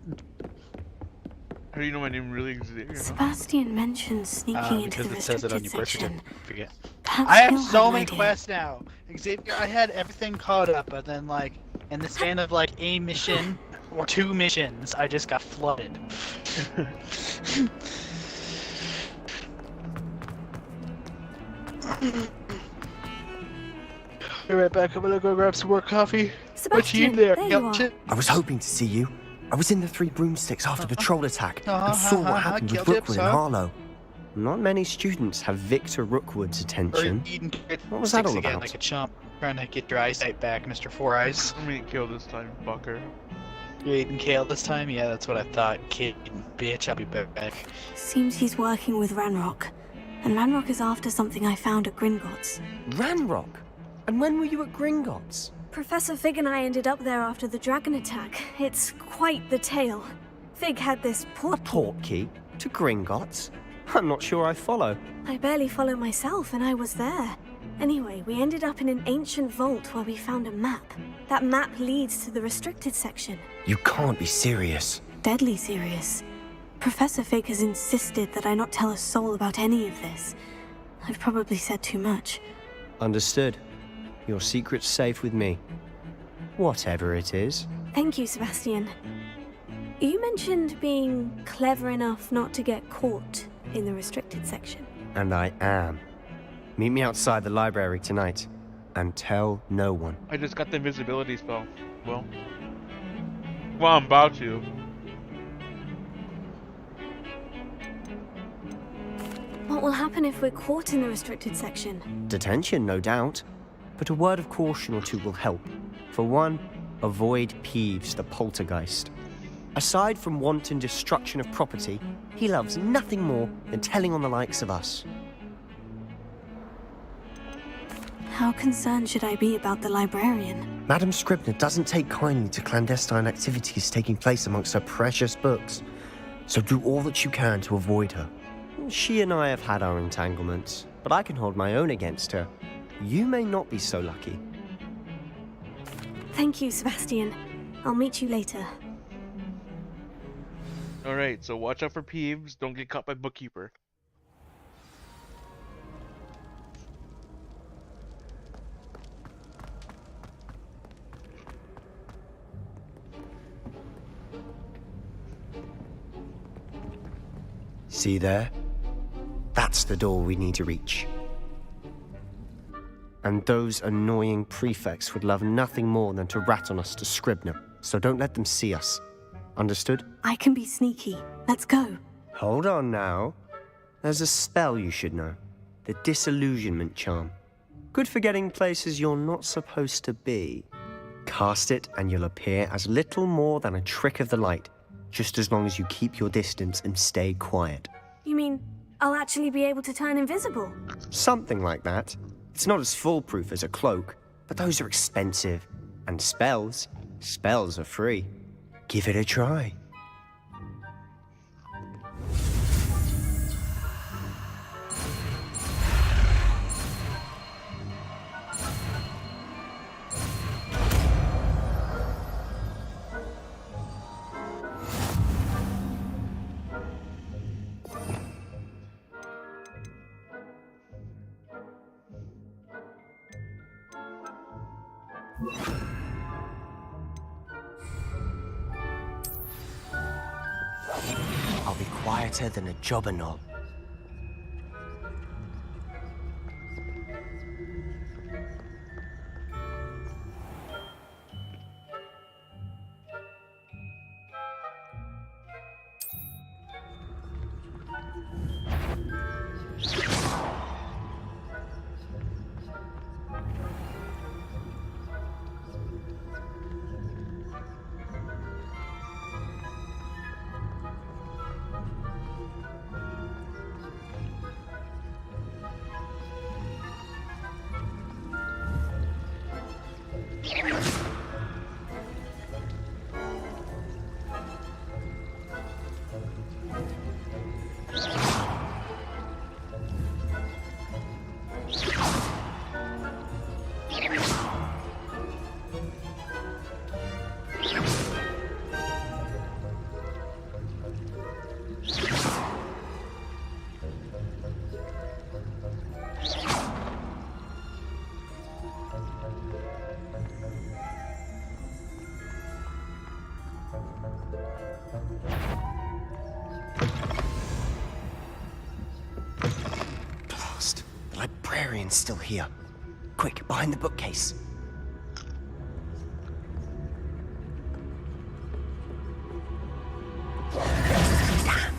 How do you know my name really is Xavier? Sebastian mentioned sneaking into the Because it says it on restricted your birth section. certificate. Perhaps I have he'll so have many an idea. quests now. Xavier, I had everything caught up, but then like in the span of like a mission or 2 missions, I just got flooded. Be right back. I'm gonna go grab some more coffee. Sebastian, there? there you are. I was hoping to see you. I was in the 3 broomsticks after the troll attack and saw what happened with Rookwood and Harlow. Not many students have Victor Rookwood's attention. What was that all Again, about? like a chump, trying to get your eyesight back, Mr. Four Eyes. I'm gonna kill this time, fucker. You're eating kale this time? Yeah, that's what I thought. Kid, bitch, I'll be back. Seems he's working with Ranrock. And Ranrock is after something I found at Gringotts. Ranrock? And when were you at Gringotts? Professor Fig and I ended up there after the dragon attack. It's quite the tale. Fig had this Portkey? To Gringotts? I'm not sure I follow. I barely follow myself, and I was there. Anyway, we ended up in an ancient vault where we found a map. That map leads to the restricted section. You can't be serious. Deadly serious. Professor Fig has insisted that I not tell a soul about any of this. I've probably said too much. Understood. Your secret's safe with me. Whatever it is. Thank you, Sebastian. You mentioned being clever enough not to get caught in the restricted section. And I am. Meet me outside the library tonight. And tell no one. I just got the invisibility spell. Well, I'm about to. What will happen if we're caught in the restricted section? Detention, no doubt. But a word of caution or two will help. For one, avoid Peeves, the poltergeist. Aside from wanton destruction of property, he loves nothing more than telling on the likes of us. How concerned should I be about the librarian? Madam Scribner doesn't take kindly to clandestine activities taking place amongst her precious books, so do all that you can to avoid her. She and I have had our entanglements, but I can hold my own against her. You may not be so lucky. Thank you, Sebastian. I'll meet you later. Alright, so watch out for Peeves. Don't get caught by Bookkeeper. See there? That's the door we need to reach. And those annoying prefects would love nothing more than to rat on us to Scribner, so don't let them see us. Understood? I can be sneaky. Let's go. Hold on now. There's a spell you should know. The Disillusionment Charm. Good for getting places you're not supposed to be. Cast it and you'll appear as little more than a trick of the light, just as long as you keep your distance and stay quiet. You mean I'll actually be able to turn invisible? Something like that. It's not as foolproof as a cloak, but those are expensive. And spells are free. Give it a try. I'll be quieter than a jobberknoll. Librarian's still here. Quick, behind the bookcase. Damn!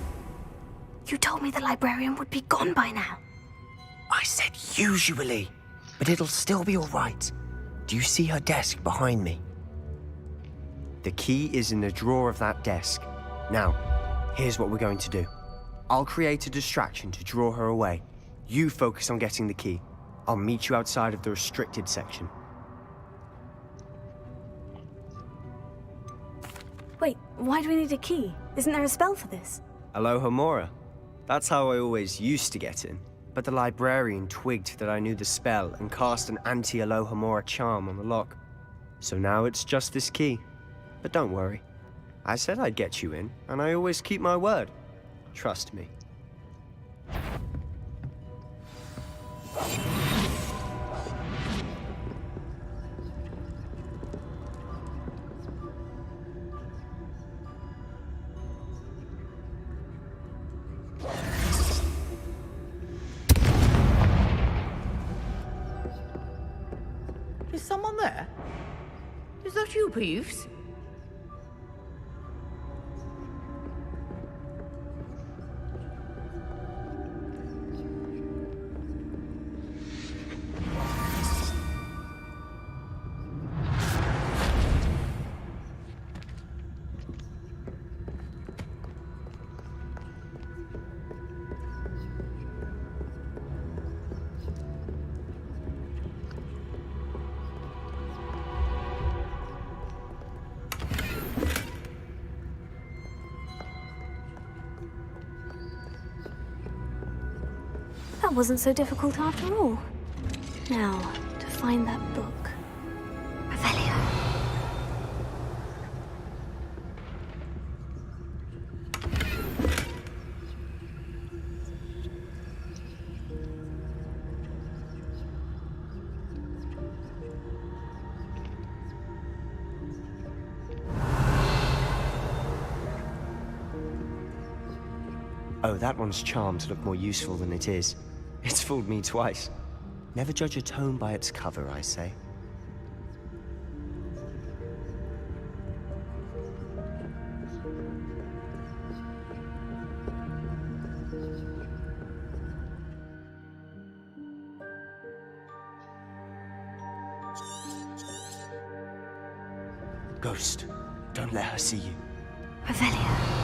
You told me the librarian would be gone by now. I said usually, but it'll still be all right. Do you see her desk behind me? The key is in the drawer of that desk. Now, here's what we're going to do. I'll create a distraction to draw her away. You focus on getting the key. I'll meet you outside of the restricted section. Wait, why do we need a key? Isn't there a spell for this? Alohomora. That's how I always used to get in. But the librarian twigged that I knew the spell and cast an anti-Alohomora charm on the lock. So now it's just this key. But don't worry. I said I'd get you in, and I always keep my word. Trust me. Is someone there? Is that you, Peeves? That wasn't so difficult after all. Now, to find that book. Revelio. Oh, that one's charmed to look more useful than it is. It's fooled me twice. Never judge a tome by its cover, I say. Ghost, don't let her see you. Revelio.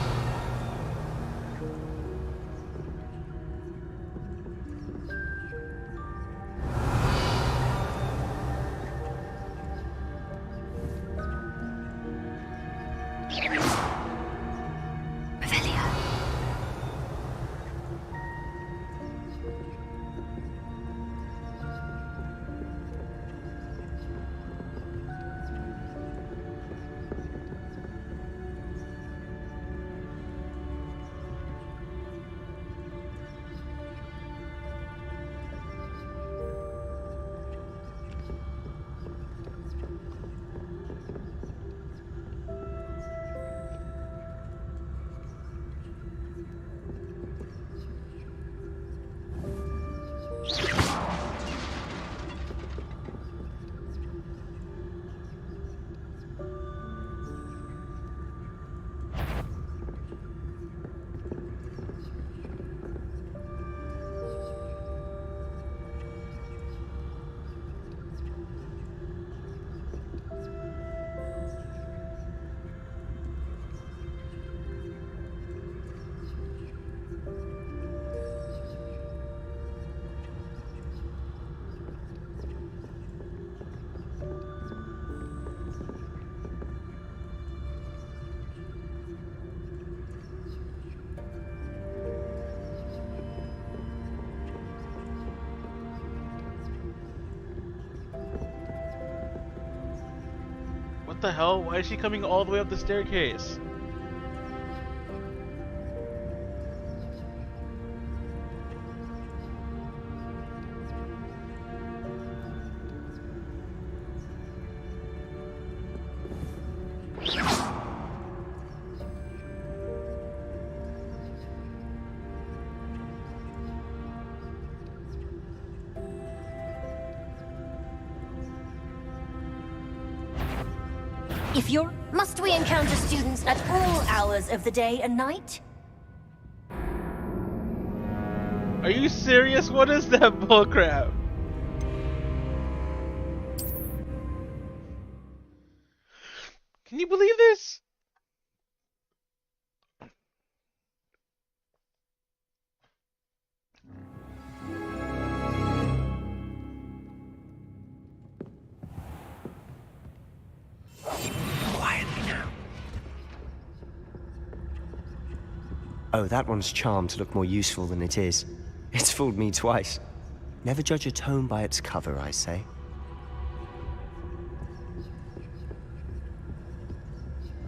What the hell? Why is she coming all the way up the staircase? Must we encounter students at all hours of the day and night? Are you serious? What is that bullcrap? Can you believe this? Oh, that one's charmed to look more useful than it is. It's fooled me twice. Never judge a tome by its cover, I say.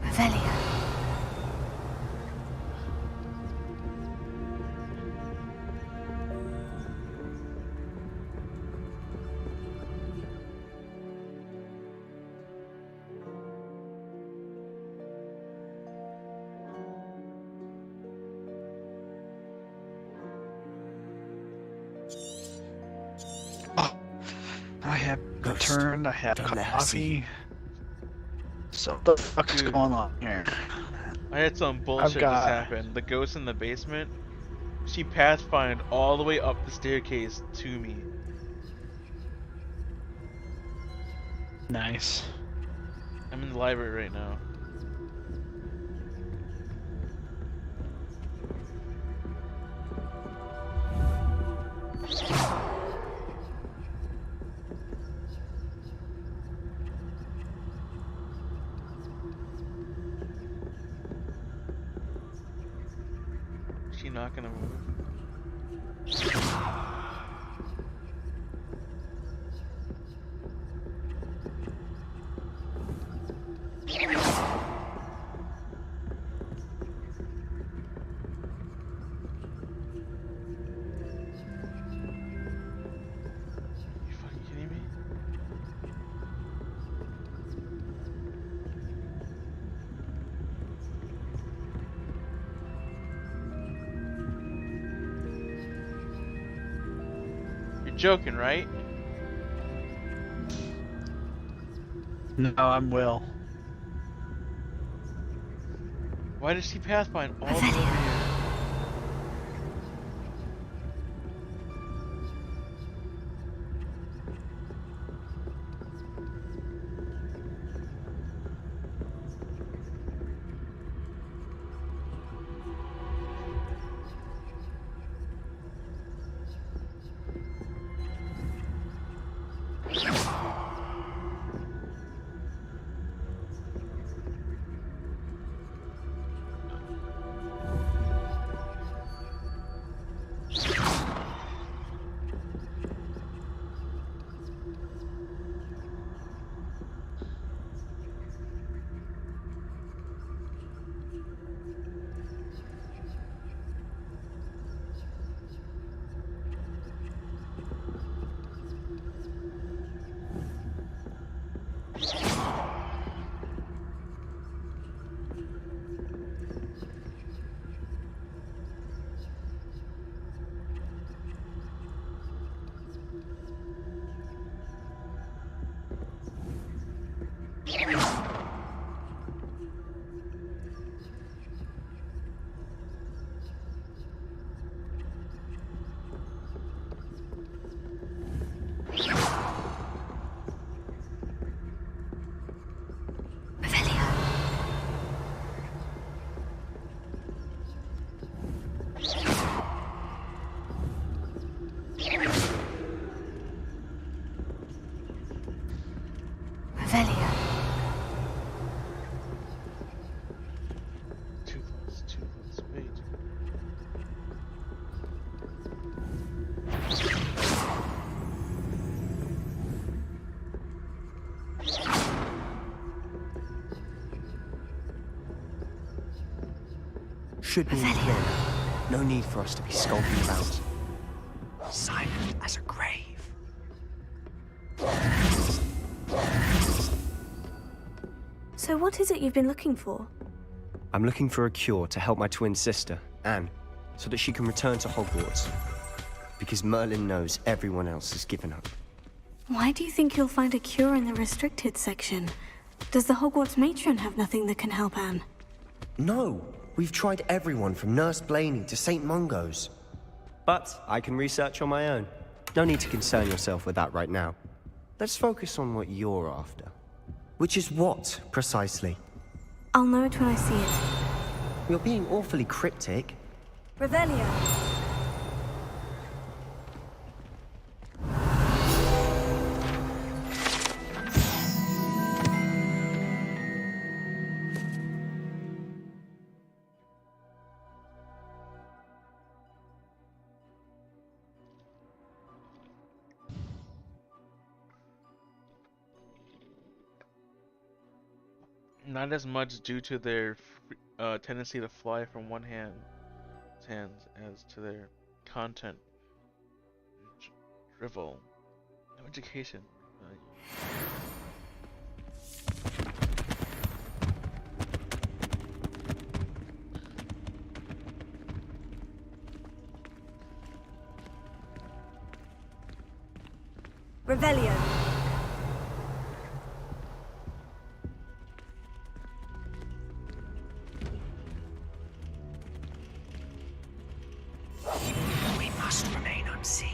Revelio. I have returned, I have coffee. So what the fuck is going on here? I had some bullshit just happen. The ghost in the basement, she pathfined all the way up the staircase to me. Nice. I'm in the library right now. Is she not gonna move? joking, right? No, I'm Will. Why does she pathfind all the way over here? Revelia. 2 plus 2 plus wait. Should be clear. No need for us to be skulking about. Silent as a grave. So what is it you've been looking for? I'm looking for a cure to help my twin sister, Anne, so that she can return to Hogwarts. Because Merlin knows everyone else has given up. Why do you think you'll find a cure in the restricted section? Does the Hogwarts matron have nothing that can help Anne? No, we've tried everyone from Nurse Blaney to St. Mungo's. But I can research on my own. No need to concern yourself with that right now. Let's focus on what you're after. Which is what, precisely? I'll know it when I see it. You're being awfully cryptic. Revelia. Not as much due to their tendency to fly from one hands as to their content. Drivel. No education. Revelio. We must remain unseen.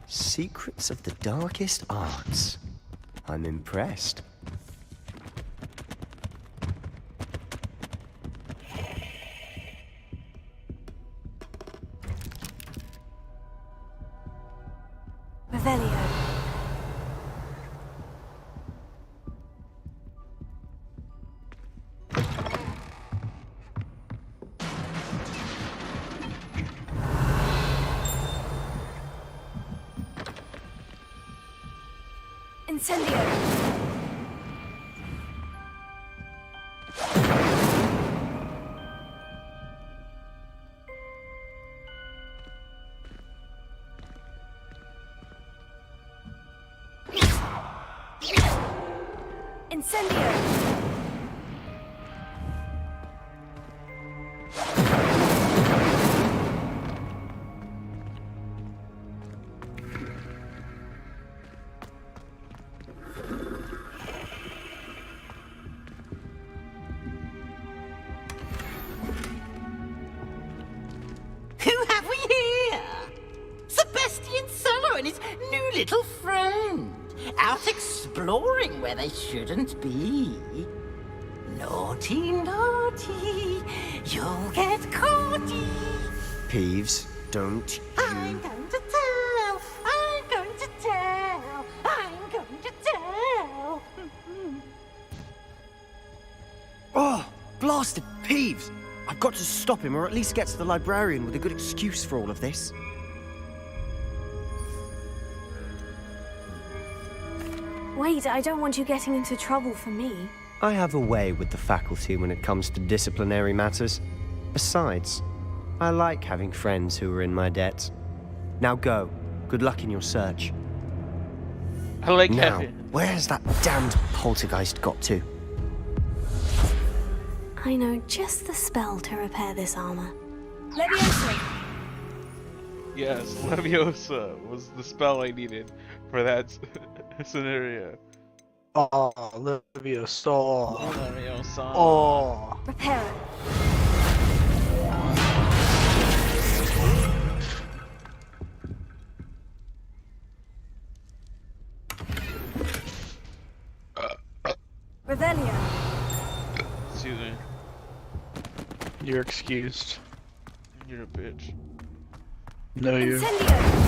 Secrets of the darkest arts. I'm impressed. Revelio. Incendio! Incendio! Who have we here? Sebastian Solo and his new little friend. Out exploring where they shouldn't be. Naughty, naughty, you'll get caughty. Peeves, don't you... I'm going to tell, I'm going to tell, I'm going to tell. Oh, blasted Peeves! I've got to stop him, or at least get to the librarian with a good excuse for all of this. Wait, I don't want you getting into trouble for me. I have a way with the faculty when it comes to disciplinary matters. Besides, I like having friends who are in my debt. Now go. Good luck in your search. I like now, having... where's that damned poltergeist got to? I know just the spell to repair this armor. Leviosa! Yes, Leviosa was the spell I needed for that scenario. Oh, Leviosa. Leviosa. Oh. Repair it. Revelio. Excuse me. You're excused. You're a bitch. No, you. Incendio!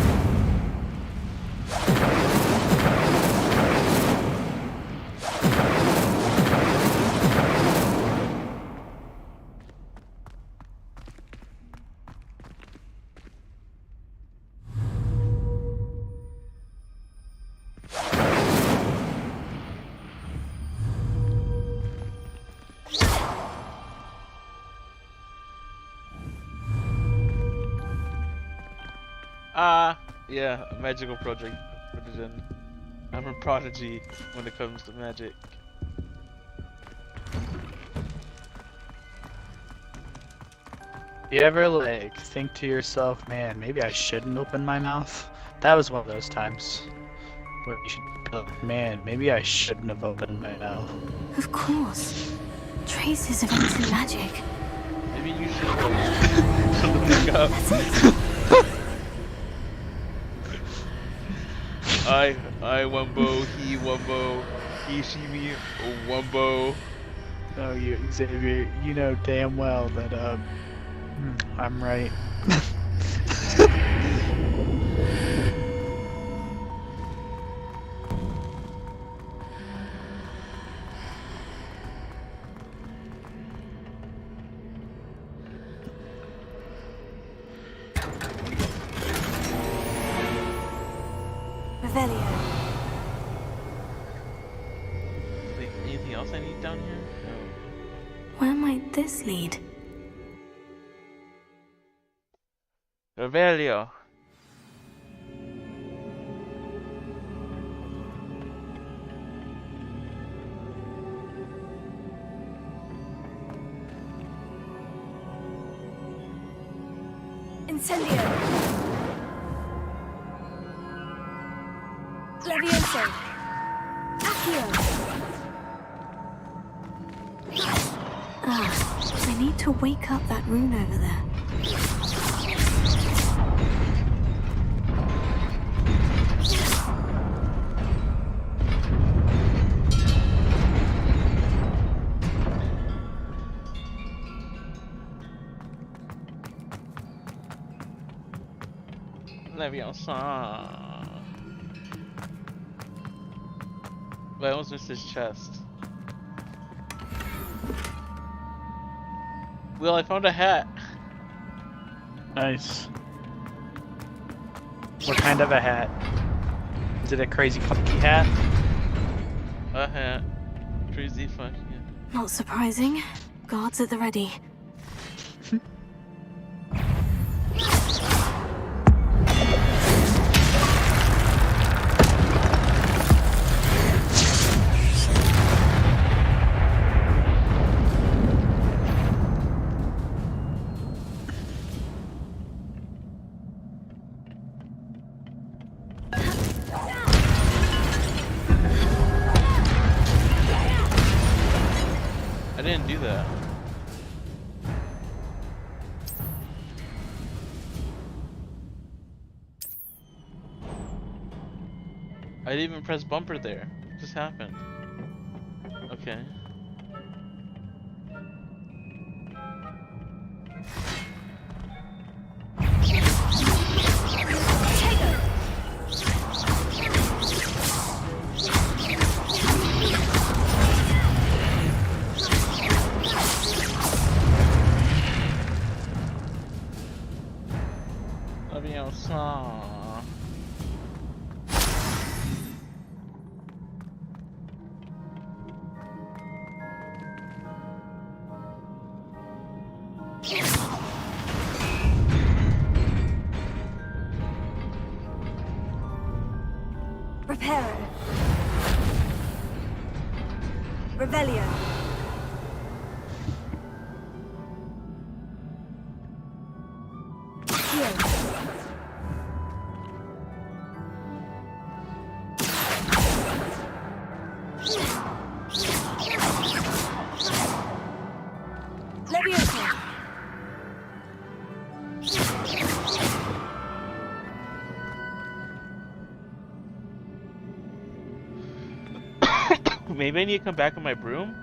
Yeah, a magical project. Protogen. I'm a prodigy when it comes to magic. You ever like think to yourself, man, maybe I shouldn't open my mouth? That was one of those times where you should be like, man, maybe I shouldn't have opened my mouth. Of course. Traces of ancient magic. Maybe you should look up. I Wumbo, he Wumbo, he she me Wumbo. Oh, you Xavier, you know damn well that I'm right. Revelio. Anything else I need down here? No. Where might this lead? Revelio. Incendio! Levioso! Accio! Ah, I need to wake up that rune over there. Leviosa. But I almost missed his chest. Well, I found a hat. Nice. What kind of a hat? Is it a crazy funky hat? Crazy fucking. Not surprising. Guards at the ready. I didn't do that. I didn't even press bumper there. What just happened? Okay. Reparo. Revelio. Leviosa. Maybe I need to come back with my broom?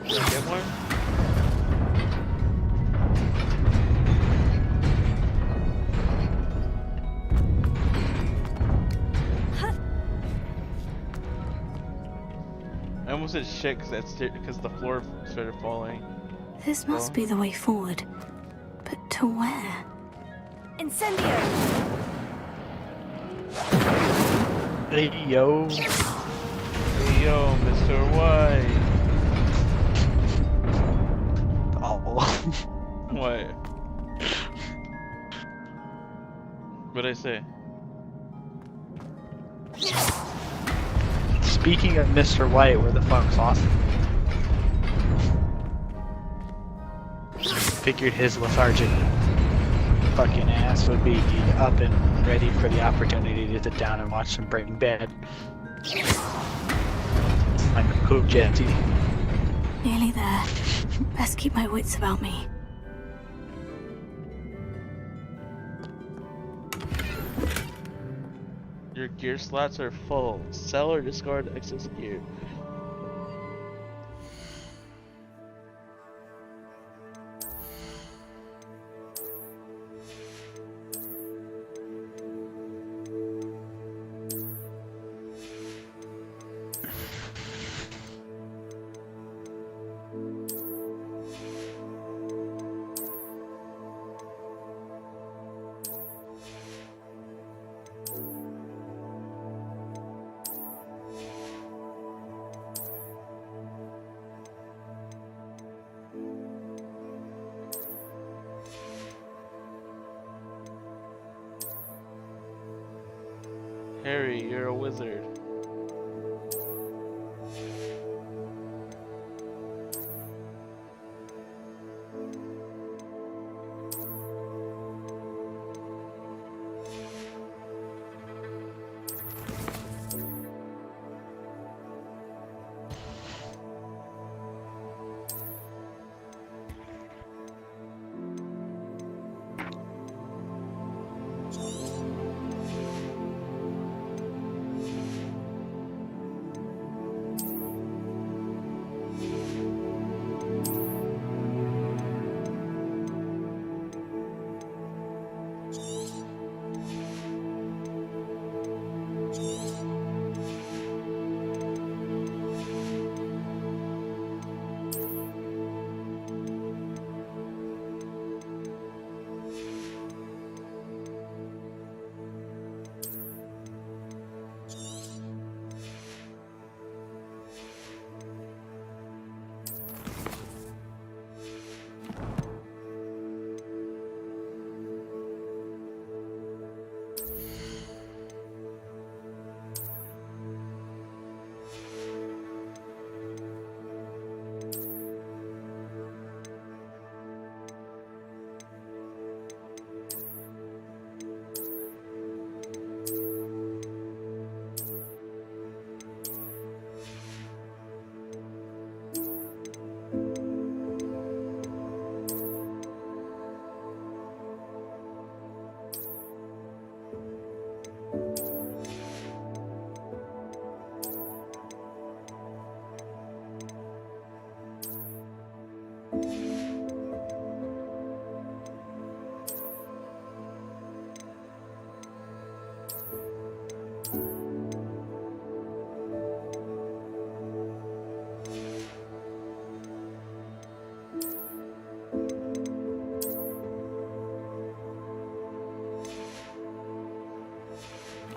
Did I get one? I almost said shit because the floor started falling. This must be the way forward. But to where? Incendio. Hey yo. Hey yo, Mr. White. Oh. What? What'd I say? Speaking of Mr. White, where the fuck's Austin? Figured his lethargic fucking ass would be up and ready for the opportunity to sit down and watch some Breaking Bad. I'm a cook jetty. Nearly there. Best keep my wits about me. Your gear slots are full. Sell or discard excess gear. Harry, you're a wizard.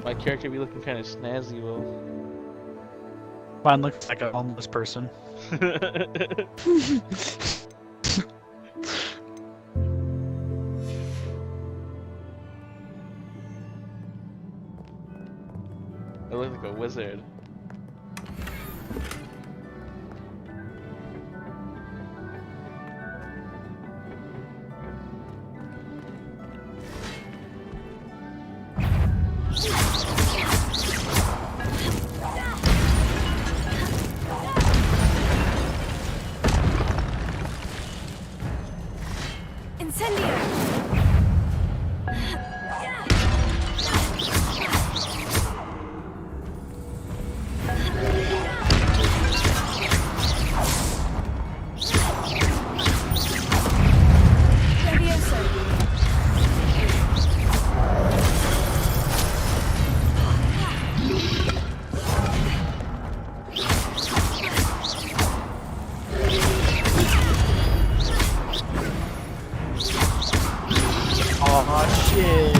My character be looking kind of snazzy, Will. Mine looks like a homeless person. I look like a wizard. Oh shit.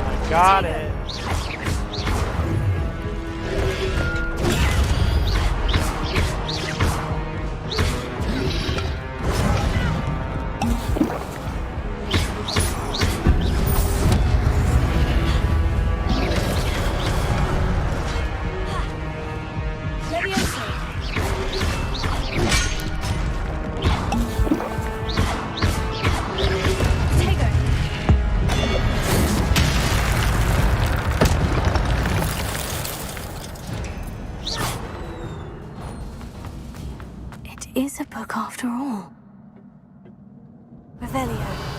I got it. Is a book after all. Revelio.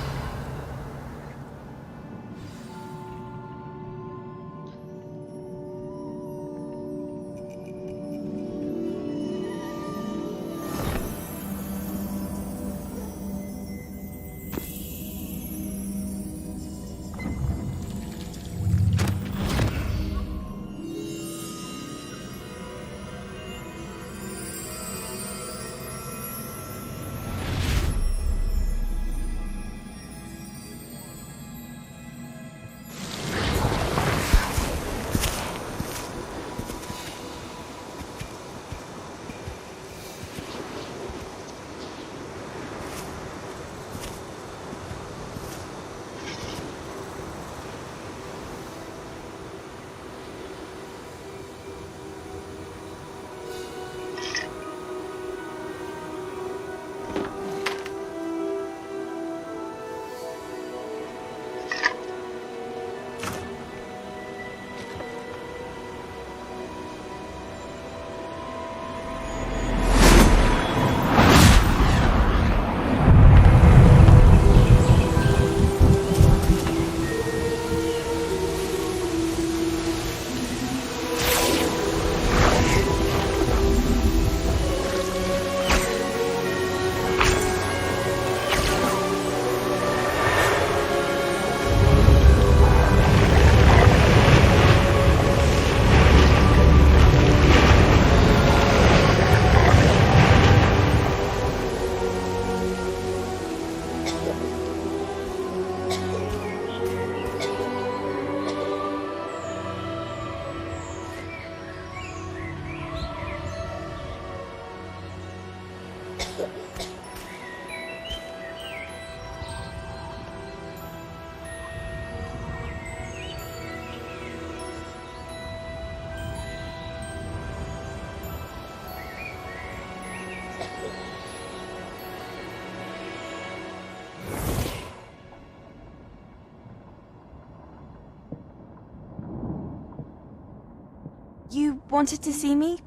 You wanted to see me?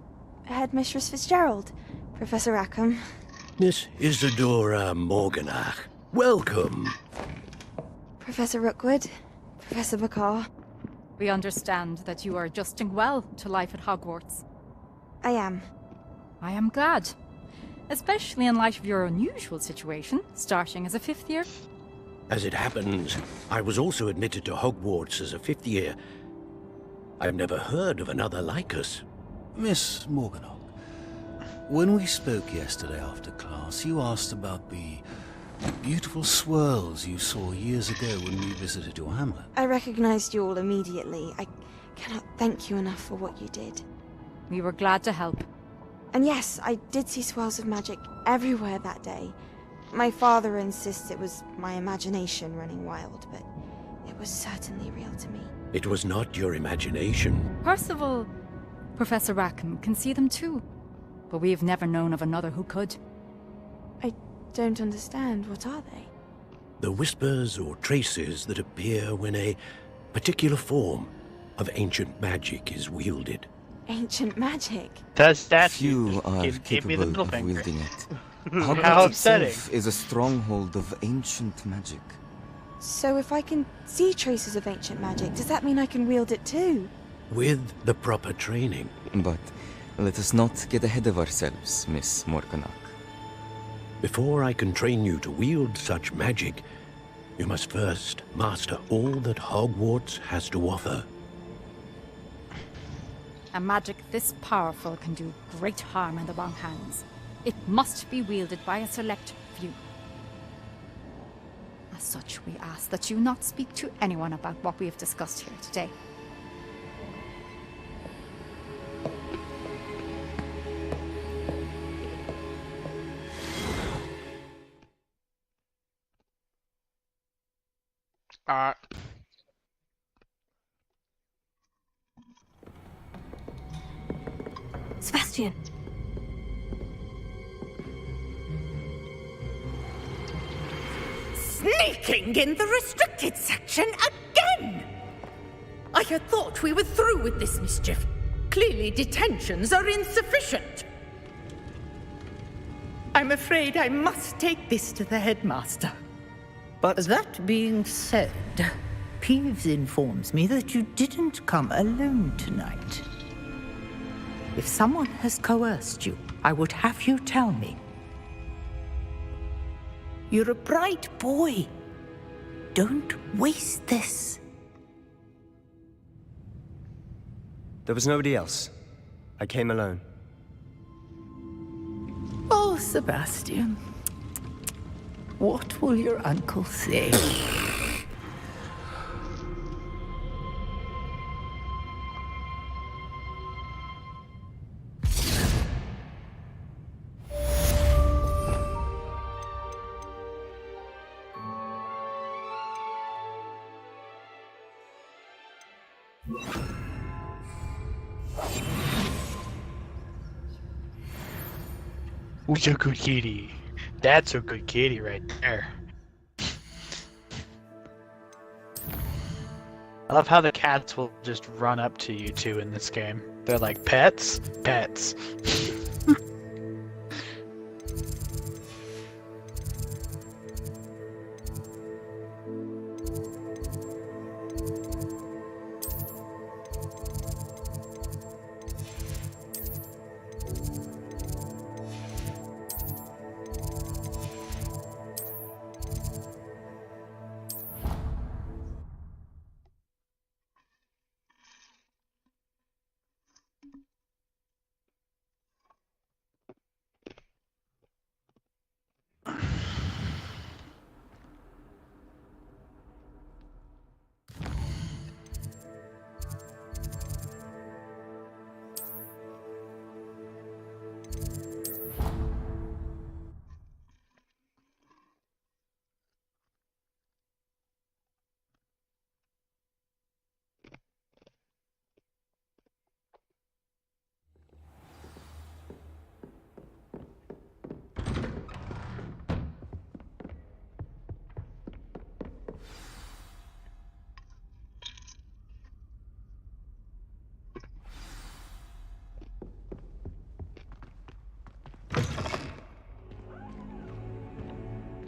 Headmistress Fitzgerald, Professor Rackham. Miss Isadora Morganach. Welcome. Professor Rookwood, Professor Bakar. We understand that you are adjusting well to life at Hogwarts. I am. I am glad. Especially in light of your unusual situation, starting as a 5th year. As it happens, I was also admitted to Hogwarts as a 5th year. I've never heard of another like us. Miss Morganach, when we spoke yesterday after class, you asked about the Beautiful swirls you saw years ago when we visited your hamlet. I recognized you all immediately. I cannot thank you enough for what you did. We were glad to help. And yes, I did see swirls of magic everywhere that day. My father insists it was my imagination running wild, but it was certainly real to me. It was not your imagination. Percival, Professor Rackham can see them too. But we have never known of another who could. I don't understand. What are they? The whispers or traces that appear when a particular form of ancient magic is wielded. Ancient magic? You are capable of wielding it. Hogwarts How upsetting. itself is a stronghold of ancient magic. So if I can see traces of ancient magic, does that mean I can wield it too? With the proper training. But let us not get ahead of ourselves, Miss Morganach. Before I can train you to wield such magic, you must first master all that Hogwarts has to offer. A magic this powerful can do great harm in the wrong hands. It must be wielded by a select few. As such, we ask that you not speak to anyone about what we have discussed here today. Sebastian. Sneaking in the restricted section again! I had thought we were through with this mischief. Clearly detentions are insufficient. I'm afraid I must take this to the headmaster. But that being said, Peeves informs me that you didn't come alone tonight. If someone has coerced you, I would have you tell me. You're a bright boy. Don't waste this. there was nobody else. I came alone. Oh, Sebastian. What will your uncle say? Who's a good kitty? That's a good kitty right there. I love how the cats will just run up to you two in this game. They're like pets? Pets.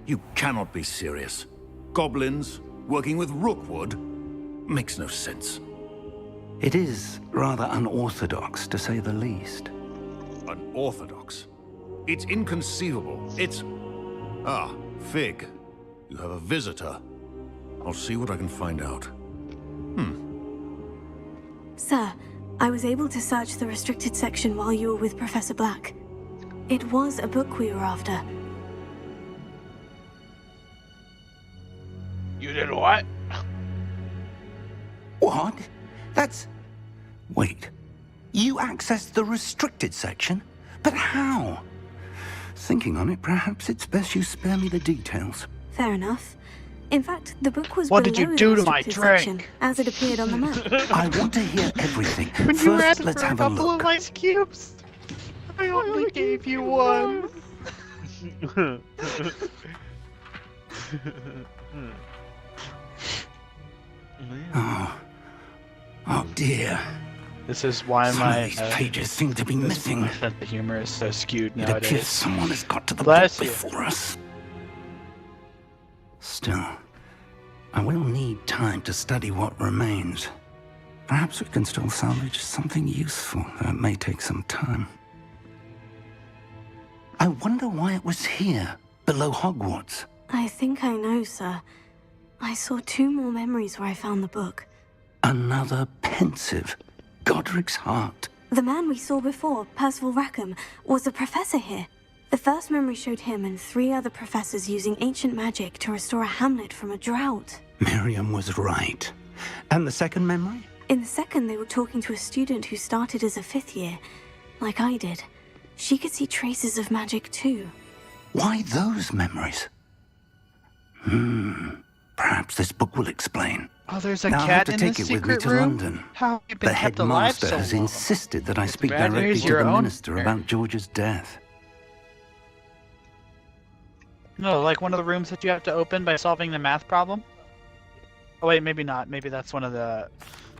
You cannot be serious. Goblins working with Rookwood makes no sense. It is rather unorthodox, to say the least. Unorthodox? It's inconceivable. It's... Ah, Fig. You have a visitor. I'll see what I can find out. Sir, I was able to search the restricted section while you were with Professor Black. It was a book we were after. That's... Wait. You accessed the restricted section? But how? Thinking on it, perhaps it's best you spare me the details. Fair enough. In fact, the book was What below did you the do to my restricted drink? section, as it appeared on the map. I want to hear everything. When you were First, asking let's for a have a couple look. of ice cubes, I only gave you one. Oh dear. This is why Some my of these pages seem to be missing. My sense of humor is so skewed It appears nowadays. someone has got to the Bless book you. before us. Still, I will need time to study what remains. Perhaps we can still salvage something useful, though it may take some time. I wonder why it was here, below Hogwarts. I think I know, sir. I saw 2 more memories where I found the book. Another pensive. Godric's heart. The man we saw before, Percival Rackham, was a professor here. The first memory showed him and 3 other professors using ancient magic to restore a hamlet from a drought. Miriam was right. And the second memory? In the second, they were talking to a student who started as a 5th year, like I did. She could see traces of magic too. Why those memories? Perhaps this book will explain. Oh, there's a now I have cat to in take this it with me secret to room? London. How have you been The kept alive headmaster so has long? insisted that I speak bad directly news, to your the own minister there. about George's death. No, like one of the rooms that you have to open by solving the math problem? Oh wait, maybe not. Maybe that's one of the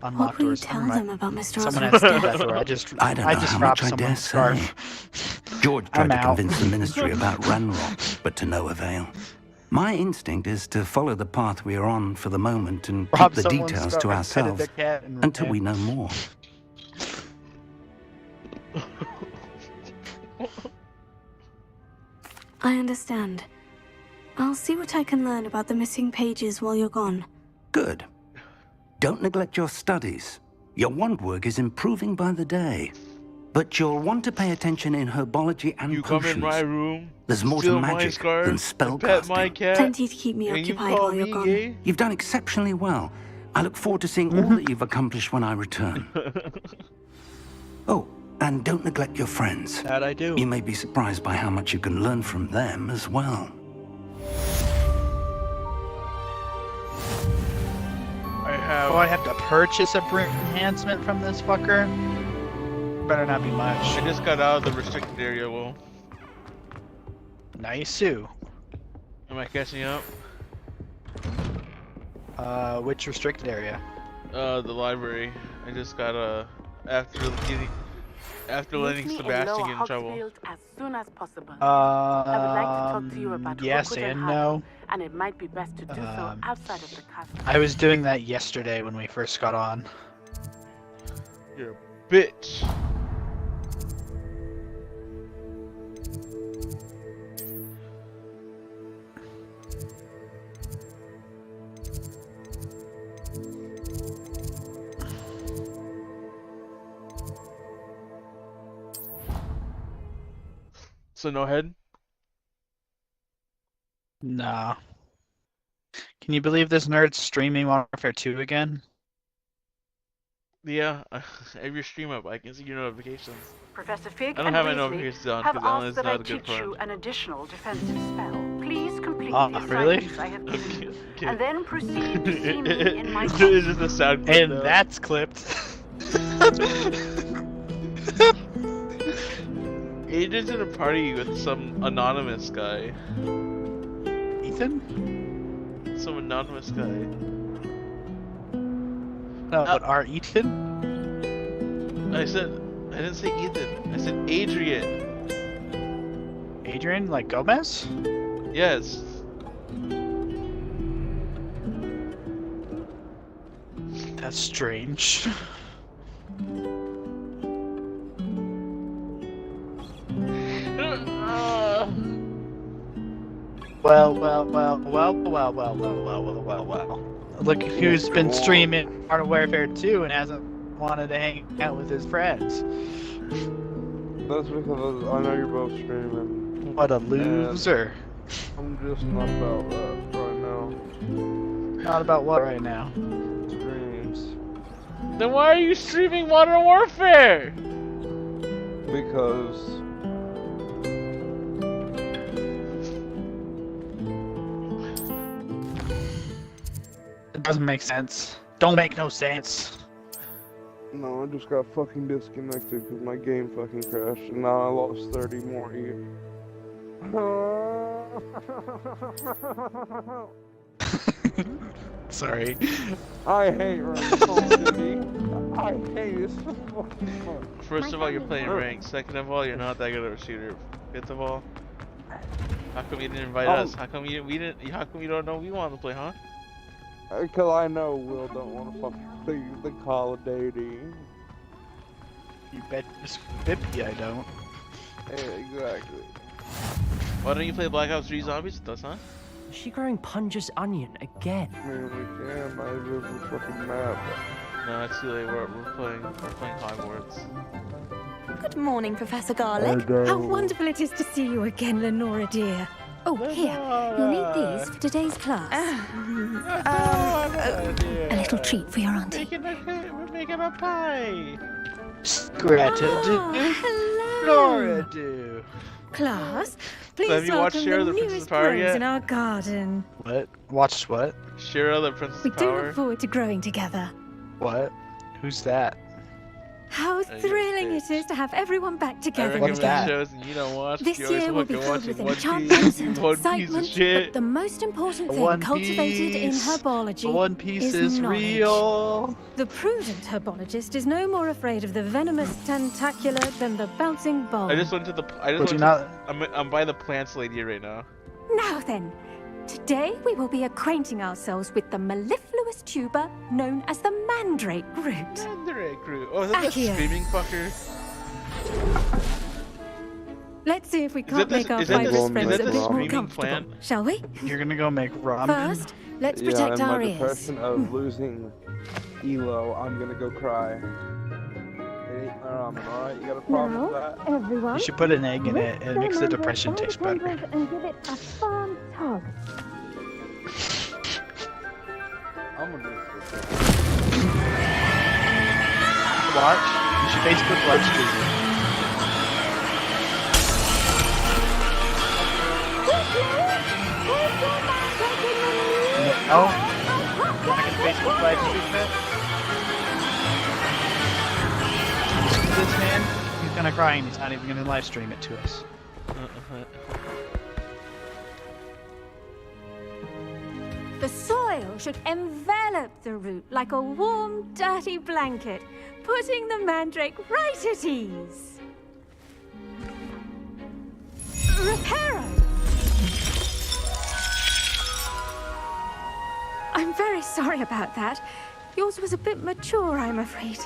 What unlocked will you doors. tell Never mind. them about Mr. Someone Osborne's has to do death? that door. I don't know how robbed much I dare someone's say. scarf. George tried I'm to out. convince the ministry about Ranrock, but to no avail. My instinct is to follow the path we are on for the moment and Rob keep the someone's details to scarf, petted ourselves the cat, and until ran. we know more. I understand. I'll see what I can learn about the missing pages while you're gone. Good. Don't neglect your studies. Your wand work is improving by the day. But you'll want to pay attention in herbology and You potions. come in my room, There's more to steal my magic scarf, than and pet my spellcasting. cat, Plenty to keep me and you occupied call while you're me gone. gay? You've done exceptionally well. I look forward to seeing all that you've accomplished when I return. Oh, and don't neglect your friends. That I do. You may be surprised by how much you can learn from them as well. Oh, I have to purchase a brute enhancement from this fucker? Better not be much. I just got out of the restricted area, Will. Nice, Sue. Am I catching up? Which restricted area? The library. I just got after letting Sebastian get in trouble. As soon as possible. I would like to talk to you about yes Rookwood and Harlow, no. and it might be best to do so outside of the castle. I was doing that yesterday when we first got on. You're a bitch. So no head? Nah. Can you believe this nerd's streaming Warfare 2 again? Yeah, I have your stream up. I can see your notifications. Professor Fig I don't and have my Weasley notifications on have because Alan asked is that I not a good teach you friend. an additional defensive spell. Please complete Ah, the really? assignments I have given you, Okay. and then proceed to see me in my It's course. just a sound clip And now. that's clipped. Adrian's in a party with some anonymous guy. Ethan? Some anonymous guy. No, but our Ethan? I didn't say Ethan. I said Adrian. Adrian, like Gomez? Yes. That's strange. Well. Look who's been streaming Modern Warfare 2 and hasn't wanted to hang out with his friends. That's because I know you're both streaming. What a loser. I'm just not about that right now. Not about what right now? Streams. Then why are you streaming Modern Warfare? Because it doesn't make sense. Don't make no sense. no, I just got fucking disconnected because my game fucking crashed, and now I lost 30 more here. Sorry. I hate running Call of Duty. I hate this fucking fun. First of all, you're playing ranked. Second of all, you're not that good of a shooter. Fifth of all, how come you didn't invite us? How come you How come you don't know we want to play, huh? Because I know Will don't want to fucking play the Call of Duty. You bet Bippy I don't. Yeah, exactly. Why don't you play Black Ops 3 Zombies with us, huh? Is she growing Punja's onion again? Man, we can. I live the fucking map. No, it's too late. We're playing Hogwarts. Good morning, Professor Garlick. How wonderful it is to see you again, Lenora dear. Oh, here. You'll need these for today's class. A little treat for your auntie. We're making a pie. Laura do. Class, So please have you watched welcome Share the the Princess newest Power rose yet? in our garden. What? Watched what? Share the Princess We do Power. look forward to growing together. What? Who's that? How thrilling it is to have everyone back I together recommend again. shows and you don't watch. This You always year will be fucking filled with watching One enchantments Piece, and you one piece of excitement, shit. but the most important thing One cultivated in Piece. herbology One Piece is knowledge. real. The prudent herbologist is no more afraid of the venomous tentacular than the bouncing bulb. I just went to the. I'm by the plants lady right now. Now then, today we will be acquainting ourselves with the mellifluous tuber known as the mandrake root. Mandrake root. Oh, is that the Accio. screaming fucker? Let's see if we that can't the- make our is that the- fibrous is friends that a the bit more screaming comfortable, plant? shall we? You're gonna go make ramen? First, let's Yeah, protect in our my ears. depression of losing Elo, I'm gonna go cry. It ain't ramen, alright? You got a problem with that? Everyone, You should put an egg in it and it makes the depression taste better. and give it a firm tug. I'm gonna do this. Watch. You should Facebook watch Disney. No? You wanna get Facebook live treatment? This man, he's gonna cry and he's not even gonna live stream it to us. The soil should envelop the root like a warm, dirty blanket, putting the mandrake right at ease. Reparo! I'm very sorry about that. Yours was a bit mature, I'm afraid.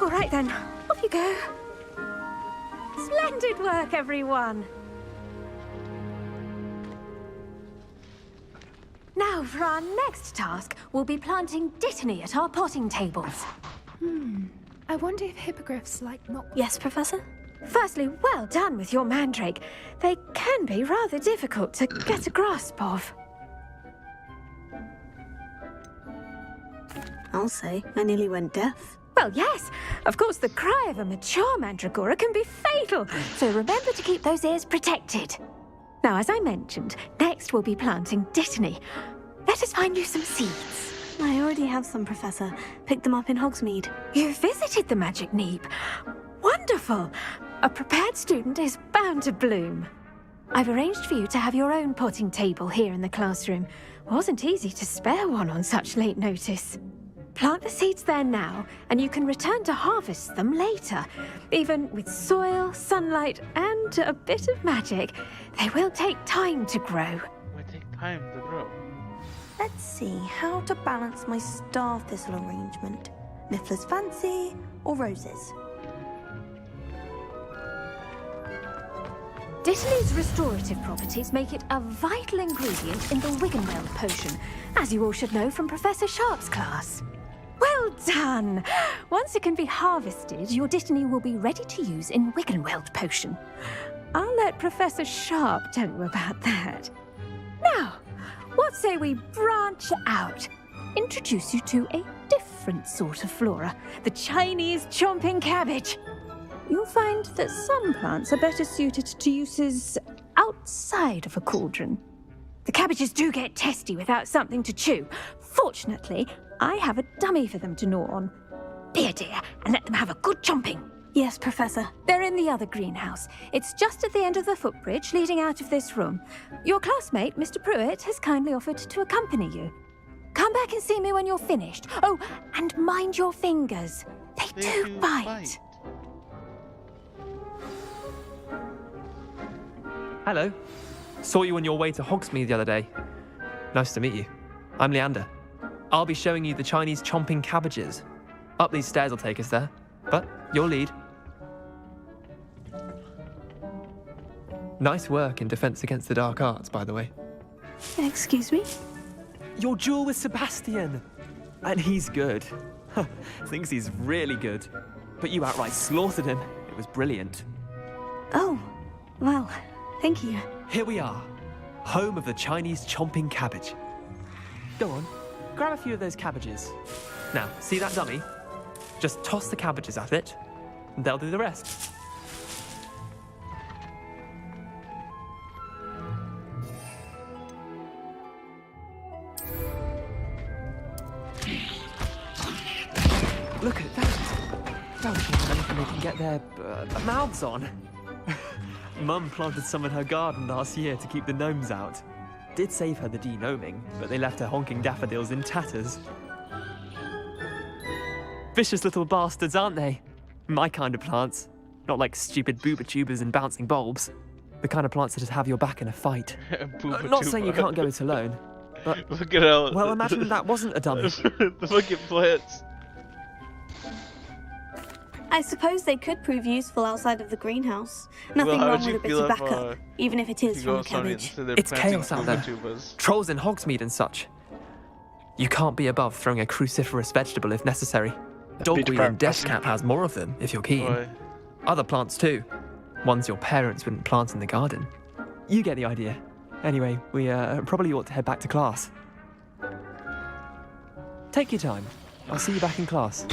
All right then, off you go. Splendid work, everyone. Now, for our next task, we'll be planting dittany at our potting tables. I wonder if hippogriffs like not. Yes, Professor? Firstly, well done with your mandrake. They can be rather difficult to get a grasp of. I'll say, I nearly went deaf. Well, yes. Of course, the cry of a mature mandragora can be fatal, so remember to keep those ears protected. Now, as I mentioned, next we'll be planting dittany. Let us find you some seeds. I already have some, Professor. Picked them up in Hogsmeade. You visited the Magic Neep. Wonderful! A prepared student is bound to bloom. I've arranged for you to have your own potting table here in the classroom. Wasn't easy to spare one on such late notice. Plant the seeds there now, and you can return to harvest them later. Even with soil, sunlight, and a bit of magic, they will take time to grow. It might take time to grow. Let's see how to balance my star thistle arrangement. Miffler's Fancy or roses? Dittany's restorative properties make it a vital ingredient in the Wiggenweld potion, as you all should know from Professor Sharp's class. Well done! Once it can be harvested, your dittany will be ready to use in Wiggenweld potion. I'll let Professor Sharp tell you about that. Now, what say we branch out? introduce you to a different sort of flora, the Chinese chomping cabbage. You'll find that some plants are better suited to uses outside of a cauldron. The cabbages do get testy without something to chew. Fortunately, I have a dummy for them to gnaw on. Dear, and let them have a good chomping. Yes, Professor. They're in the other greenhouse. It's just at the end of the footbridge leading out of this room. Your classmate, Mr. Pruitt, has kindly offered to accompany you. Come back and see me when you're finished. Oh, and mind your fingers. They do bite. Hello. Saw you on your way to Hogsmeade the other day. Nice to meet you. I'm Leander. I'll be showing you the Chinese chomping cabbages. Up these stairs will take us there, but your lead. Nice work in Defense Against the Dark Arts, by the way. Excuse me? Your duel with Sebastian. And he's good. Thinks he's really good. But you outright slaughtered him. It was brilliant. Oh, well, thank you. Here we are, home of the Chinese chomping cabbage. Go on, grab a few of those cabbages. Now, see that dummy? Just toss the cabbages at it, and they'll do the rest. Look at that! Don't think anything they can get their mouths on. Mum planted some in her garden last year to keep the gnomes out. Did save her the de-gnoming, but they left her honking daffodils in tatters. Vicious little bastards, aren't they? My kind of plants. Not like stupid booba tubers and bouncing bulbs. The kind of plants that just have your back in a fight. Not saying you can't go it alone, but... Look at how... Well, imagine that wasn't a dummy. The fucking plants. I suppose they could prove useful outside of the greenhouse. Nothing wrong with a bit of backup, even if it is from a cabbage. It's chaos out there. Trolls in Hogsmeade and such. You can't be above throwing a cruciferous vegetable if necessary. Dogweed and deathcap has more of them, if you're keen. Boy. Other plants too. Ones your parents wouldn't plant in the garden. You get the idea. Anyway, we probably ought to head back to class. Take your time. I'll see you back in class.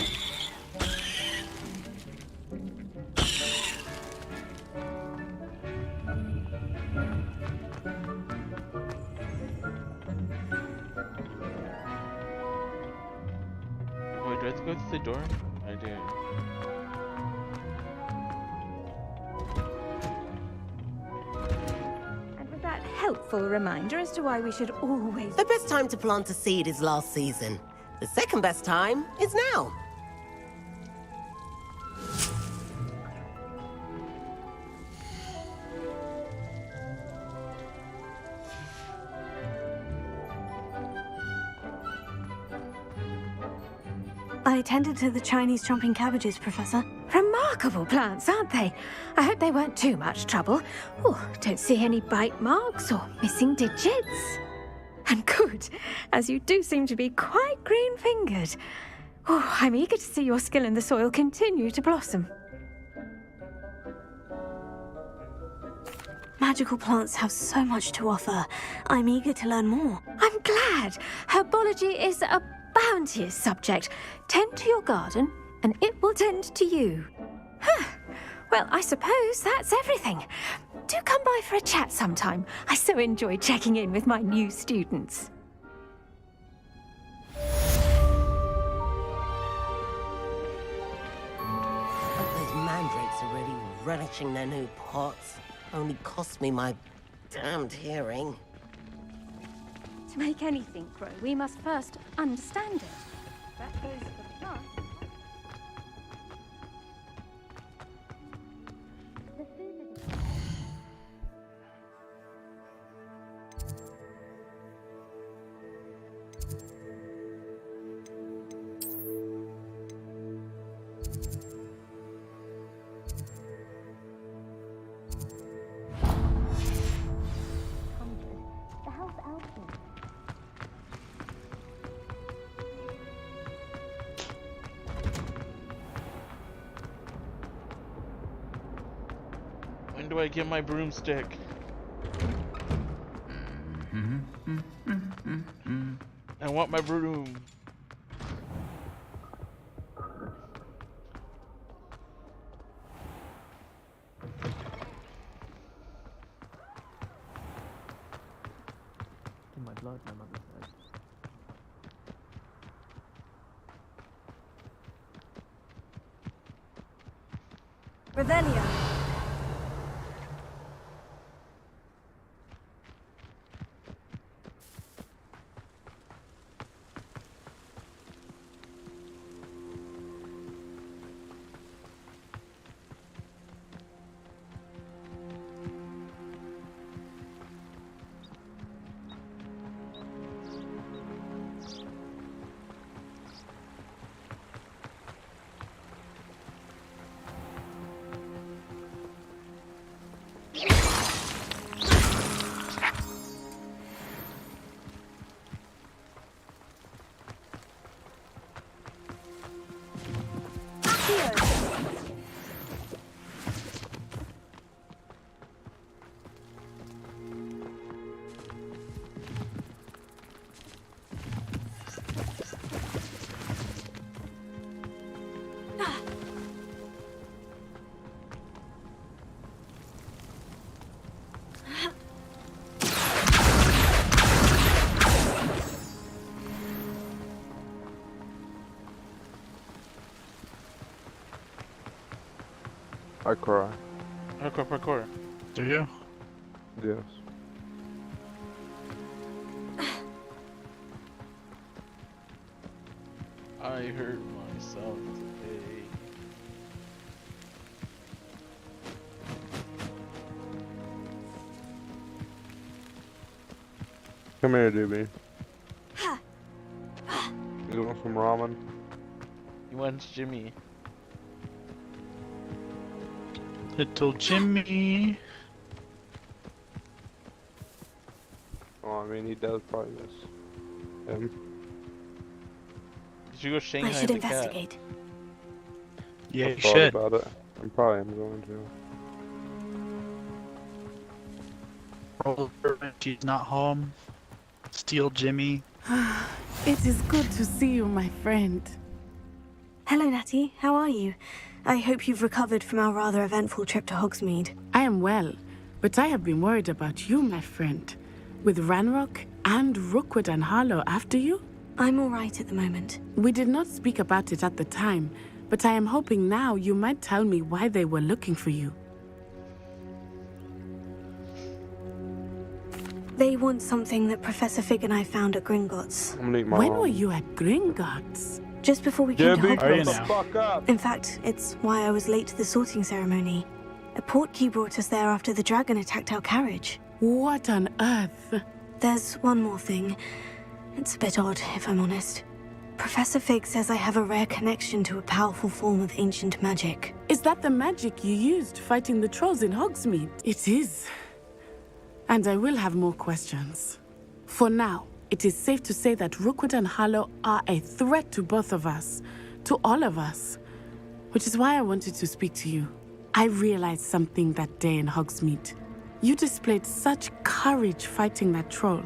Wait, do I have to go through the door? I do. And with that helpful reminder as to why we should always... The best time to plant a seed is last season. The second best time is now. I attended to the Chinese chomping cabbages, Professor. Remarkable plants, aren't they? I hope they weren't too much trouble. Oh, don't see any bite marks or missing digits. And good, as you do seem to be quite green-fingered. Oh, I'm eager to see your skill in the soil continue to blossom. Magical plants have so much to offer. I'm eager to learn more. I'm glad. Herbology is a bounteous subject. Tend to your garden, and it will tend to you. Huh. Well, I suppose that's everything. Do come by for a chat sometime. I so enjoy checking in with my new students. Those mandrakes are really relishing their new pots. Only cost me my damned hearing. To make anything grow, we must first understand it. That goes for the plant. The house outfit. When do I get my broomstick? I want my broom. what my mother said. Revelio. I cry. Parkour. Do you? Yes. I hurt myself today. Come here, doobie. You want some ramen? He wants Jimmy. Little Jimmy. Oh, I mean, he does probably miss him. You should go Shanghai I should the cat. investigate. Yeah, I you thought should. about it. I probably am going to. Roll her when she's not home. Steal Jimmy. It is good to see you, my friend. Hello, Natty. How are you? I hope you've recovered from our rather eventful trip to Hogsmeade. I am well, but I have been worried about you, my friend. With Ranrock and Rookwood and Harlow after you? I'm all right at the moment. We did not speak about it at the time, but I am hoping now you might tell me why they were looking for you. They want something that Professor Fig and I found at Gringotts. When were you at Gringotts? Just before we came to Debbie, Hogwarts. shut the fuck up! In fact, it's why I was late to the sorting ceremony. A portkey brought us there after the dragon attacked our carriage. What on earth? There's one more thing. It's a bit odd, if I'm honest. Professor Fig says I have a rare connection to a powerful form of ancient magic. Is that the magic you used fighting the trolls in Hogsmeade? It is. And I will have more questions. For now, it is safe to say that Rookwood and Harlow are a threat to both of us, to all of us. Which is why I wanted to speak to you. I realized something that day in Hogsmeade. You displayed such courage fighting that troll,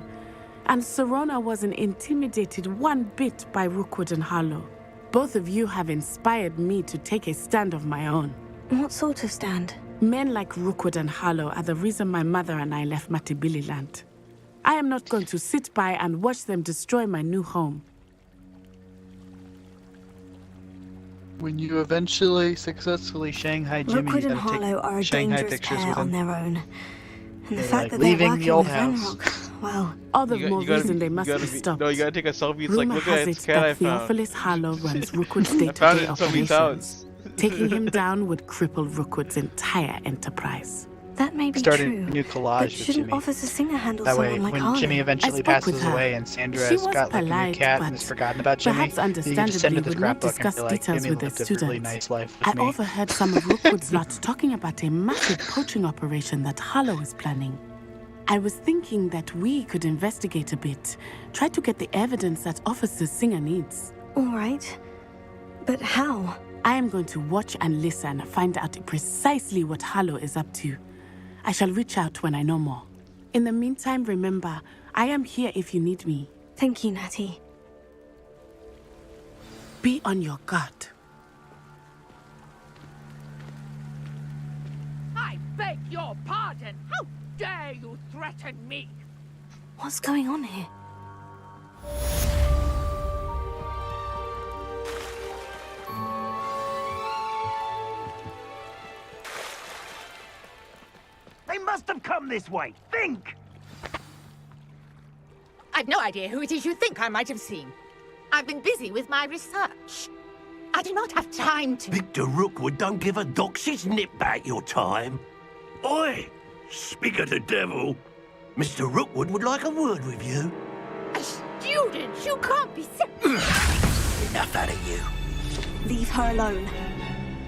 and Serona wasn't intimidated one bit by Rookwood and Harlow. Both of you have inspired me to take a stand of my own. What sort of stand? Men like Rookwood and Harlow are the reason my mother and I left Matabeleland. I am not going to sit by and watch them destroy my new home. When you eventually successfully Shanghai Jimmy, Rookwood you and gotta Harlow are a take Shanghai dangerous pictures pair with on him. their own. And the They're fact like that they're leaving working the old with house. Ranrock, well... All the more reason they must be gotta stopped. No, you gotta take a selfie. It's like, Rumor look has at it this cat I that found. Theophilus Harlow runs Rookwood's I found it day-to-day in somebody's operations. house. Taking him down would cripple Rookwood's entire enterprise. That may be Starting true. a new But collage with shouldn't Jimmy. Officer Singer handle That way, someone like when Harlow? Jimmy I eventually spoke passes with her. away and Sandra She has was got like a new polite, cat and but has forgotten about Jimmy, perhaps you can just send understandably her the would not scrapbook and discuss be like, details Jimmy with their lived a really students. nice life I with me. overheard some of Rookwood's lot talking about a massive poaching operation that Harlow is planning. I was thinking that we could investigate a bit, try to get the evidence that Officer Singer needs. All right. But how? I am going to watch and listen, find out precisely what Harlow is up to. I shall reach out when I know more. In the meantime, remember, I am here if you need me. Thank you, Natty. Be on your guard. I beg your pardon. How dare you threaten me? What's going on here? They must have come this way. Think! I've no idea who it is you think I might have seen. I've been busy with my research. I do not have time to... Victor Rookwood don't give a doxy's nip back your time. Oi! Speak of the devil. Mr. Rookwood would like a word with you. A student? You can't be sick. Enough out of you. Leave her alone.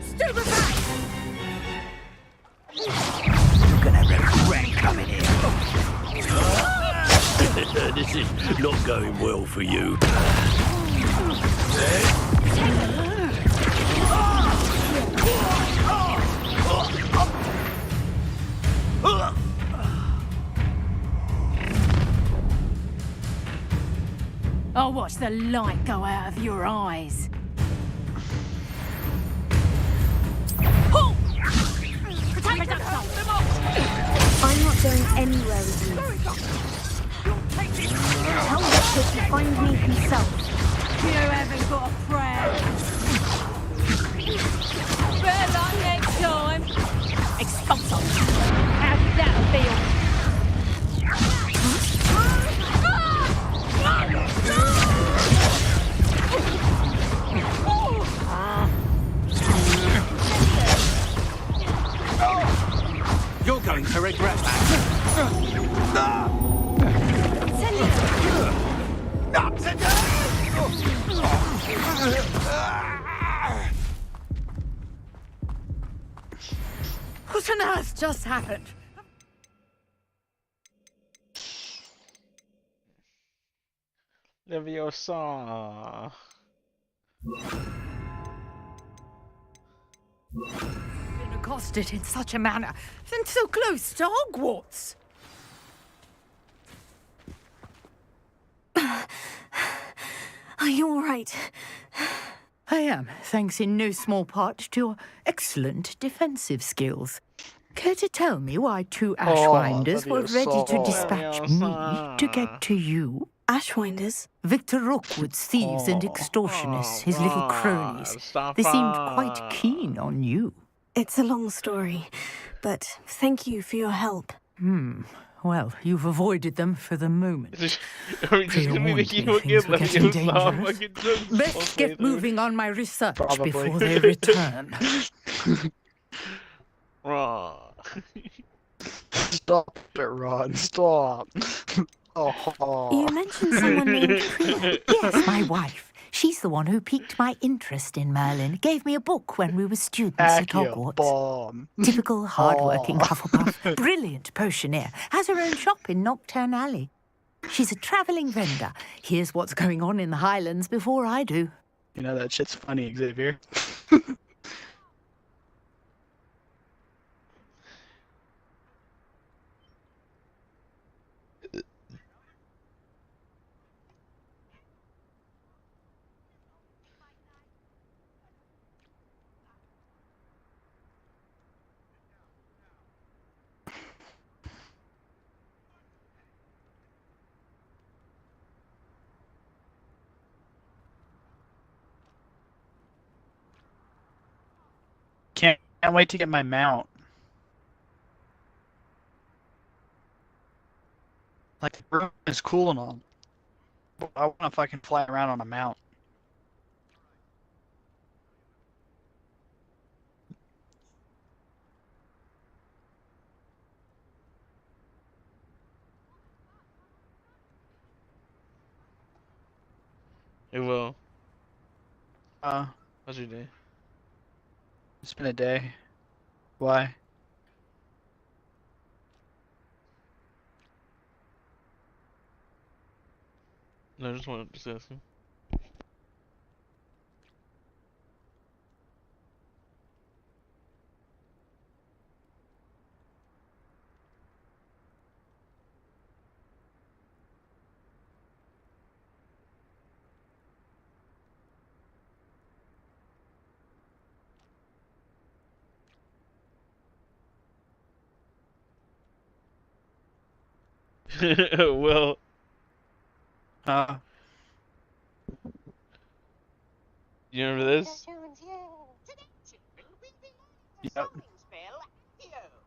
Stand aside! You're gonna regret coming here. This is not going well for you. I'll watch the light go out of your eyes. Oh! I'm not going anywhere with you. Tell Richard to find me himself. You haven't got a prayer. Better luck next time. Expulso. How did that feel? You're going to regret that. Not What on earth just happened? Leviosa. Been accosted in such a manner, and so close to Hogwarts. Are you all right? I am, thanks in no small part to your excellent defensive skills. Care to tell me why two Ashwinders were ready to dispatch me to get to you? Ashwinders? Victor Rookwood's thieves and extortionists, his little cronies. They seemed quite keen on you. It's a long story, but thank you for your help. Well, you've avoided them for the moment. Are we just gonna be making you again Leviosa? Best get moving on my research before they return. Ron. Stop it, Ron. Stop. You mentioned someone named Priya. Yes, my wife. She's the one who piqued my interest in Merlin. Gave me a book when we were students at Hogwarts. Bomb. Typical hard-working Hufflepuff. Brilliant potioneer. Has her own shop in Knockturn Alley. She's a travelling vendor. Hears what's going on in the Highlands before I do. You know that shit's funny, Xavier. Can't wait to get my mount. Like, the room is cool and all. But I want to fucking fly around on a mount. It will. How's your day? It's been a day. Why? No, I just wanted to ask him. Well. You remember this? Yep.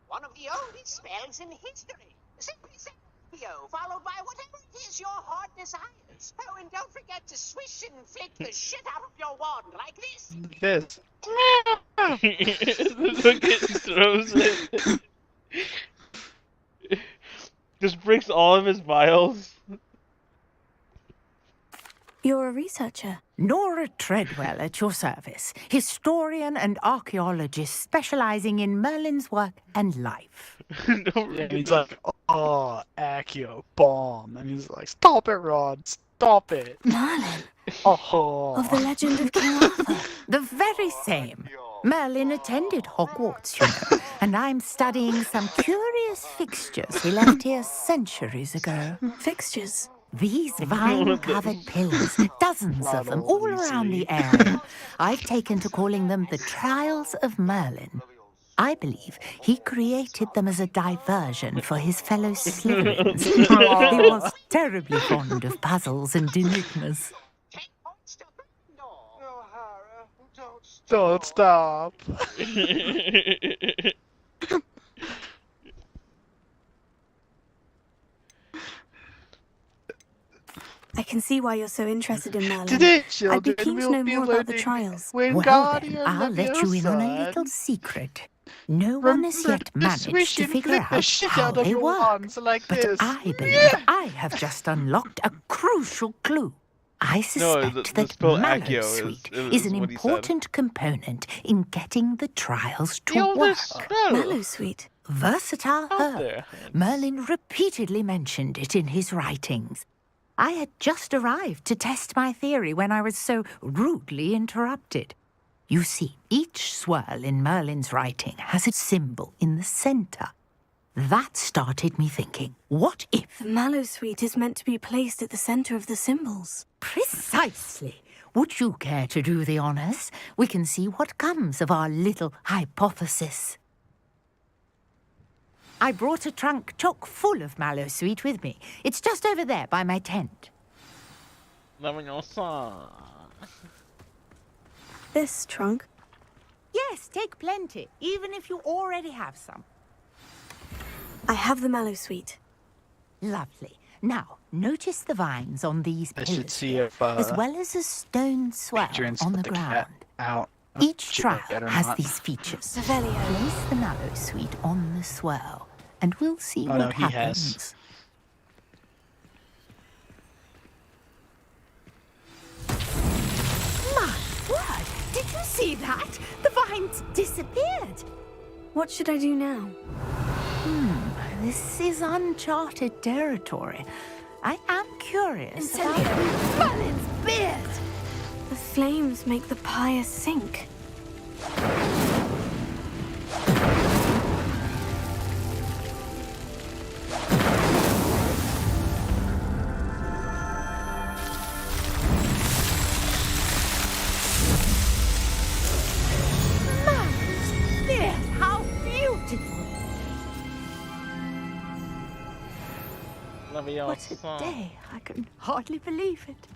One of the oldest spells in history. Simply say Accio, followed by whatever it is your heart desires. Oh, and don't forget to swish and flick the shit out of your wand like this. This. Look at throws it. Just breaks all of his vials. You're a researcher. Nora Treadwell at your service, historian and archaeologist specializing in Merlin's work and life. Yeah, he's like, oh, Accio, bomb. And he's like, stop it, Rod, stop it. Merlin? Oh. Of the legend of King Arthur? The very same. Merlin attended Hogwarts, you know, and I'm studying some curious fixtures he left here centuries ago. Fixtures? These vine-covered pillars, dozens of them, all around the area. I've taken to calling them the Trials of Merlin. I believe he created them as a diversion for his fellow Slytherins. He was terribly fond of puzzles and enigmas. Don't stop. I can see why you're so interested in Merlin. Today, I'd be keen to know more about the trials. Well then, I'll let you in on a little secret. No one has yet managed to figure out how they work. But I believe I have just unlocked a crucial clue. I suspect that Mallowsweet is an important component in getting the trials to work. Mallowsweet? Versatile herb. Merlin repeatedly mentioned it in his writings. I had just arrived to test my theory when I was so rudely interrupted. You see, each swirl in Merlin's writing has a symbol in the center. That started me thinking, what if... The Mallowsweet is meant to be placed at the center of the symbols. Precisely. Would you care to do the honors? We can see what comes of our little hypothesis. I brought a trunk chock full of Mallowsweet with me. It's just over there by my tent. This trunk? Yes, take plenty, even if you already have some. I have the Mallowsweet. Lovely. Now, notice the vines on these I pillars, should see if, as well as a stone swell on the ground. Out. Each trial has these features. Revelio. Place the Mallowsweet on the swirl, and we'll see what happens. My word! Did you see that? The vines disappeared. What should I do now? This is uncharted territory. I am curious about Merlin's beard. The flames make the pyre sink. Merlin's beard, how beautiful! What a day! I can hardly believe it.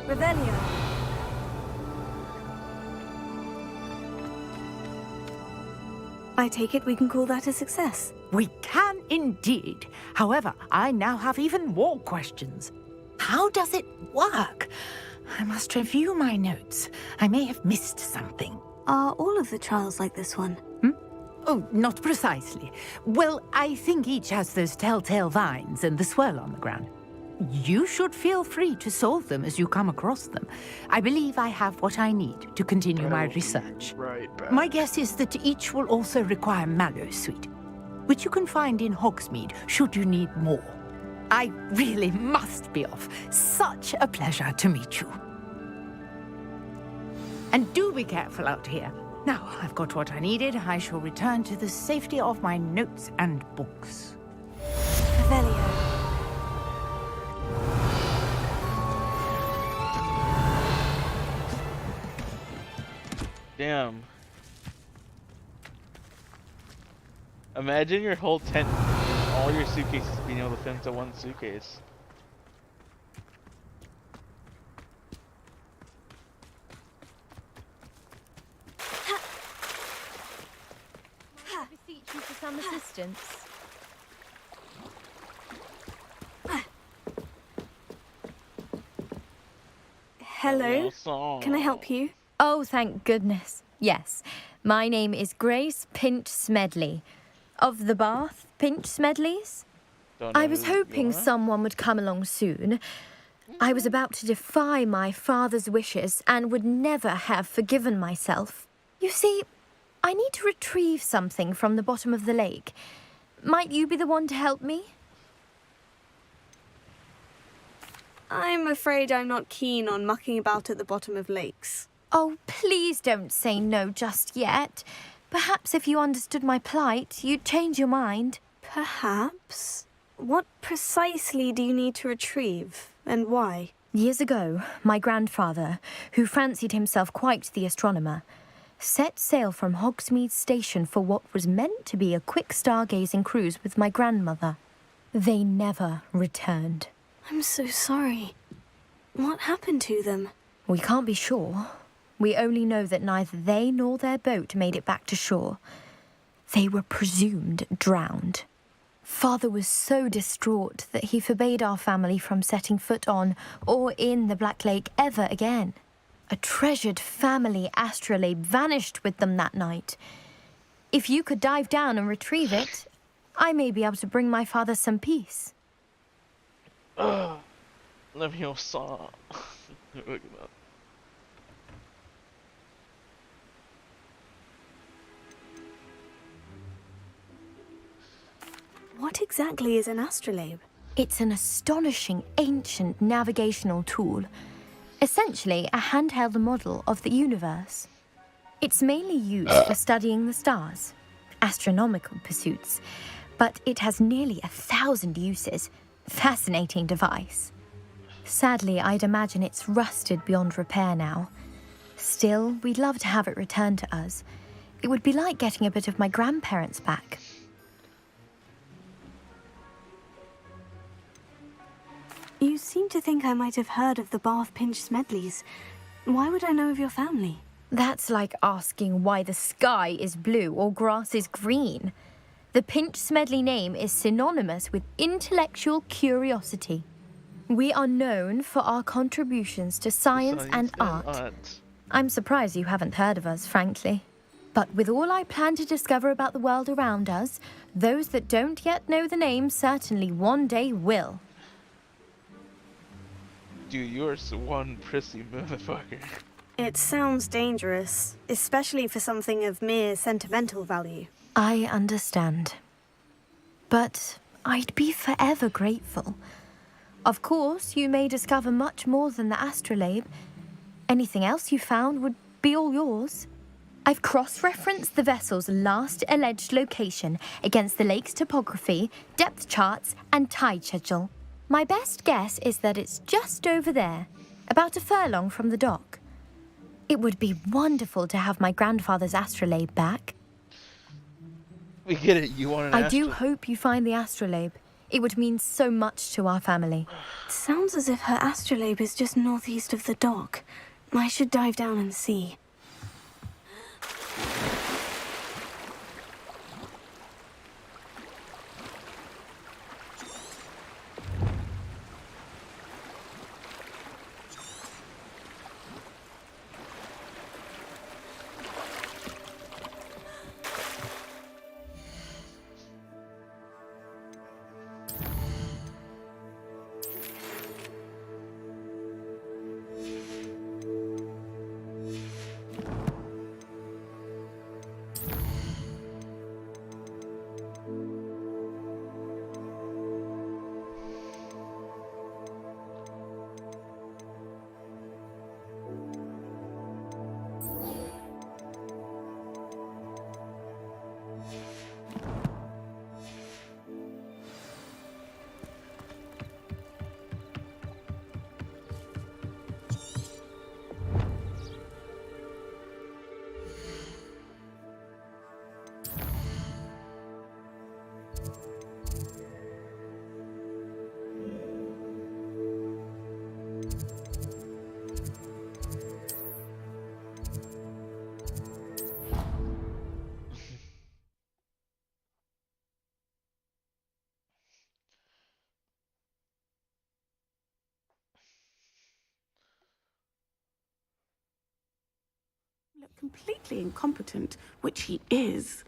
Revelio. I take it we can call that a success. We can indeed. However, I now have even more questions. How does it work? I must review my notes. I may have missed something. Are all of the trials like this one? Oh, not precisely. Well, I think each has those telltale vines and the swirl on the ground. You should feel free to solve them as you come across them. I believe I have what I need to continue my research. My guess is that each will also require Mallowsweet, which you can find in Hogsmeade should you need more. I really must be off. Such a pleasure to meet you. And do be careful out here. Now I've got what I needed, I shall return to the safety of my notes and books. Revelio. Damn. Imagine your whole tent, all your suitcases being able to fit into one suitcase. some assistance? Hello. Can I help you? Oh, thank goodness. Yes. My name is Grace Pinch Smedley. Of the Bath Pinch Smedleys? I was hoping someone would come along soon. I was about to defy my father's wishes and would never have forgiven myself. You see, I need to retrieve something from the bottom of the lake. Might you be the one to help me? I'm afraid I'm not keen on mucking about at the bottom of lakes. Oh, please don't say no just yet. Perhaps if you understood my plight, you'd change your mind. Perhaps? What precisely do you need to retrieve, and why? Years ago, my grandfather, who fancied himself quite the astronomer, set sail from Hogsmeade Station for what was meant to be a quick stargazing cruise with my grandmother. They never returned. I'm so sorry. What happened to them? We can't be sure. We only know that neither they nor their boat made it back to shore. They were presumed drowned. Father was so distraught that he forbade our family from setting foot on or in the Black Lake ever again. A treasured family astrolabe vanished with them that night. If you could dive down and retrieve it, I may be able to bring my father some peace. Leviosa. Look at that. What exactly is an astrolabe? It's an astonishing ancient navigational tool. Essentially, a handheld model of the universe. It's mainly used for studying the stars, astronomical pursuits, but it has nearly 1,000 uses. Fascinating device. Sadly, I'd imagine it's rusted beyond repair now. Still, we'd love to have it returned to us. It would be like getting a bit of my grandparents back. You seem to think I might have heard of the Bath Pinch Smedleys. Why would I know of your family? That's like asking why the sky is blue or grass is green. The Pinch Smedley name is synonymous with intellectual curiosity. We are known for our contributions to science and art. I'm surprised you haven't heard of us, frankly. But with all I plan to discover about the world around us, those that don't yet know the name certainly one day will. Dude, you're one prissy motherfucker. It sounds dangerous, especially for something of mere sentimental value. I understand. But I'd be forever grateful. Of course, you may discover much more than the astrolabe. Anything else you found would be all yours. I've cross-referenced the vessel's last alleged location against the lake's topography, depth charts, and tide schedule. My best guess is that it's just over there, about a furlong from the dock. It would be wonderful to have my grandfather's astrolabe back. We get it, you want an I do hope you find the astrolabe. It would mean so much to our family. It sounds as if her astrolabe is just northeast of the dock. I should dive down and see. look completely incompetent, which he is.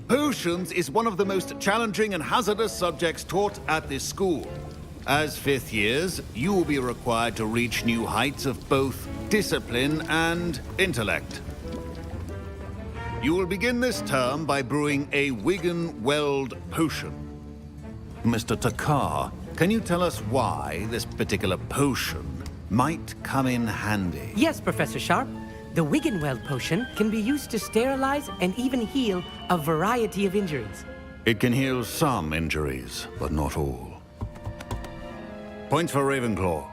Potions is one of the most challenging and hazardous subjects taught at this school. As fifth years, you will be required to reach new heights of both discipline and intellect. You will begin this term by brewing a Wigan-Weld potion. Mr. Takar, can you tell us why this particular potion might come in handy? Yes, Professor Sharp. The Wigan-Weld potion can be used to sterilize and even heal a variety of injuries. It can heal some injuries, but not all. Points for Ravenclaw.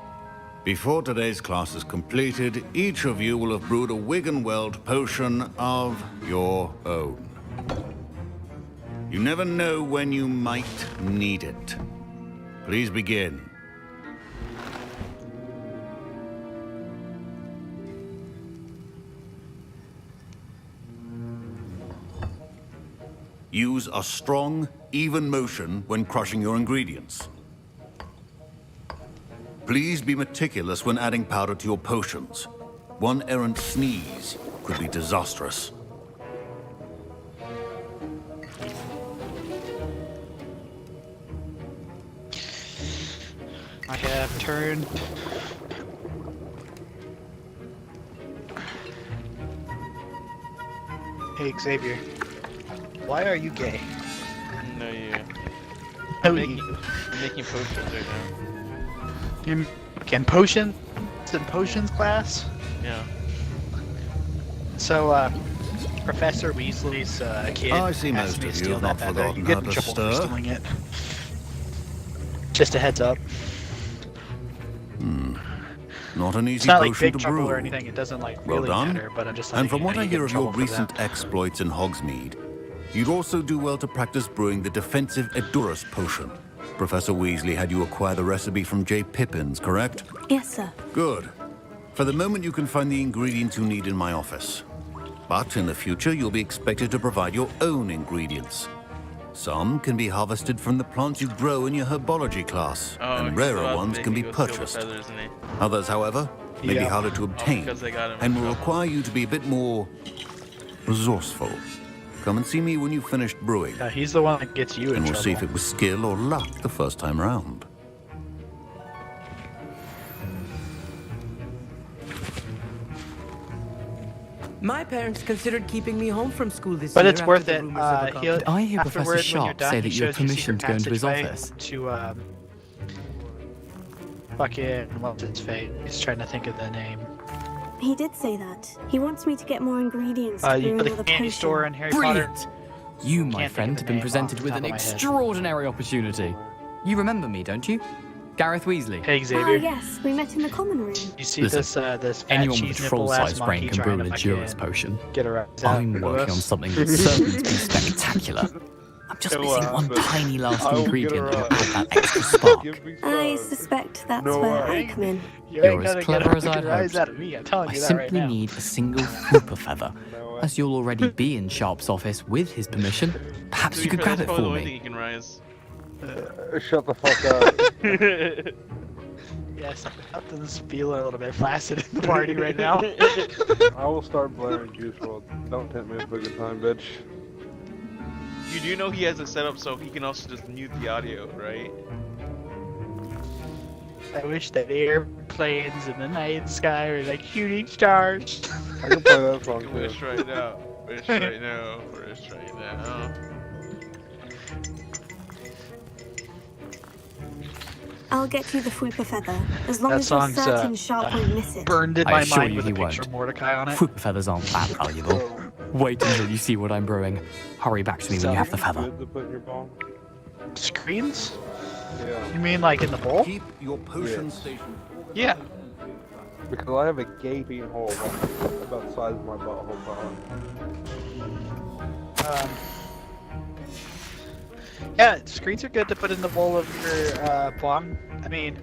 Before today's class is completed, each of you will have brewed a Wigan-Weld potion of your own. You never know when you might need it. Please begin. Use a strong, even motion when crushing your ingredients. Please be meticulous when adding powder to your potions. One errant sneeze could be disastrous. I have turned. Hey, Xavier. Why are you gay? No, you. Oh, making potions right now. You're making potions in potions class? Yeah. So, Professor Weasley's kid. I see asked most me to of you steal have that not feather. forgotten You get how in to trouble for stir. stealing it. Just a heads up. Not an easy It's not like potion big to trouble brew. or anything. It doesn't like Well really done. matter. But I'm just. And from what you I get hear in of your trouble for recent that. exploits in Hogsmeade, you'd also do well to practice brewing the defensive Edurus potion. Professor Weasley had you acquire the recipe from J. Pippin's, correct? Yes, sir. Good. For the moment, you can find the ingredients you need in my office. But in the future, you'll be expected to provide your own ingredients. Some can be harvested from the plants you grow in your herbology class, and rarer ones can be purchased. Others, however, may be harder to obtain, because they got him and in will trouble. require you to be a bit more resourceful. Come and see me when you've finished brewing. He's the one that gets you in And we'll trouble. see if it was skill or luck the first time round. My parents considered keeping me home from school this But year. it's after worth the it. rumors of a He'll, cult. I hear Professor afterward, when you're Sharp done, say he that you have shows you permission to go into his passageway office. To fucking what's his face? He's trying to think of the name. He did say that. He wants me to get more ingredients to You brew go to another the candy potion. store in Harry Brilliant! Potter. You, my Can't think friend, of the have been name presented off with the an top of my head. extraordinary opportunity. You remember me, don't you? Gareth Weasley. Hey, Ah, Xavier. yes, we met in the common room. You see Listen, this fat anyone with cheese a troll-sized nipple-ass brain monkey can brew trying an to Edurus fucking potion. get around. I'm working on something that's certain to be spectacular. I'm just missing one tiny last ingredient that will add that extra spark. I suspect that's No where way. I come in. You're as clever as I'd rise hoped. out of me. I'm telling I you that right simply now. need a single Hooper feather. As you'll already be in Sharp's office with his permission, perhaps you could grab it That's probably for the only thing me. you can rise. Shut the fuck up. Yes, Upton's feeling a little bit flaccid in the party right now. I will start blaring Juice WRLD. Don't tempt me for a good time, bitch. You do know he has it set up so he can also just mute the audio, right? I wish that airplanes in the night sky were like shooting stars. I can play that song too. Wish right now. Wish right now. Wish right now. I'll get you the Fwooper feather, as long That as you're song's, certain Sharp won't miss it. Burned in I my assure mind you with he a picture won't. of Mordecai on it. Hooper feathers aren't that valuable. Wait until you see what I'm brewing. Hurry back to me when you have the feather. Good to put in your bong? Screens? Yeah. You mean like in the bowl? Keep your potion Yes. station. Yeah. Because I have a gaping hole about the size of my butthole. Yeah, screens are good to put in the bowl of your Bwang. I mean,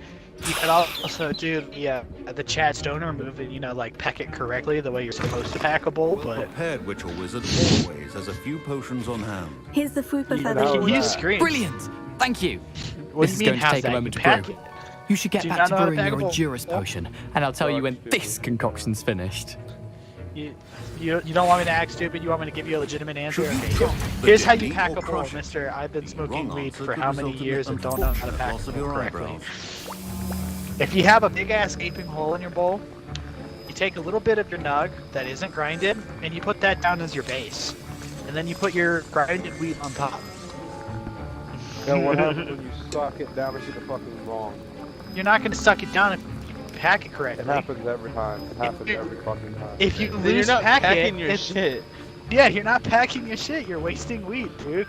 you could also do the Chad Stoner move and, you know, like pack it correctly the way you're supposed to pack a bowl, but... Prepared witch or wizard always has a few potions on hand. Here's the Fupa You feather. can use screens. Brilliant! Thank you. What This do is you mean, going to how's take a that? moment You to pack brew. it? You should get Do you back not to know how to brewing your pack a bowl? Endurus potion, and I'll tell you when this concoction's finished. You don't want me to act stupid? You want me to give you a legitimate answer? Okay. Here's how you pack a bowl, mister. I've been smoking weed for how many years and don't know how to pack a bowl correctly. If you have a big-ass gaping hole in your bowl, you take a little bit of your nug that isn't grinded, and you put that down as your base. And then you put your grinded wheat on top. Yeah, what happens when you suck it down and get it fucking wrong? You're not going to suck it down if you pack it correctly. It happens every time. It happens every fucking time. If you Then lose you're not packing your it's- shit. Yeah, you're not packing your shit. You're wasting wheat, dude.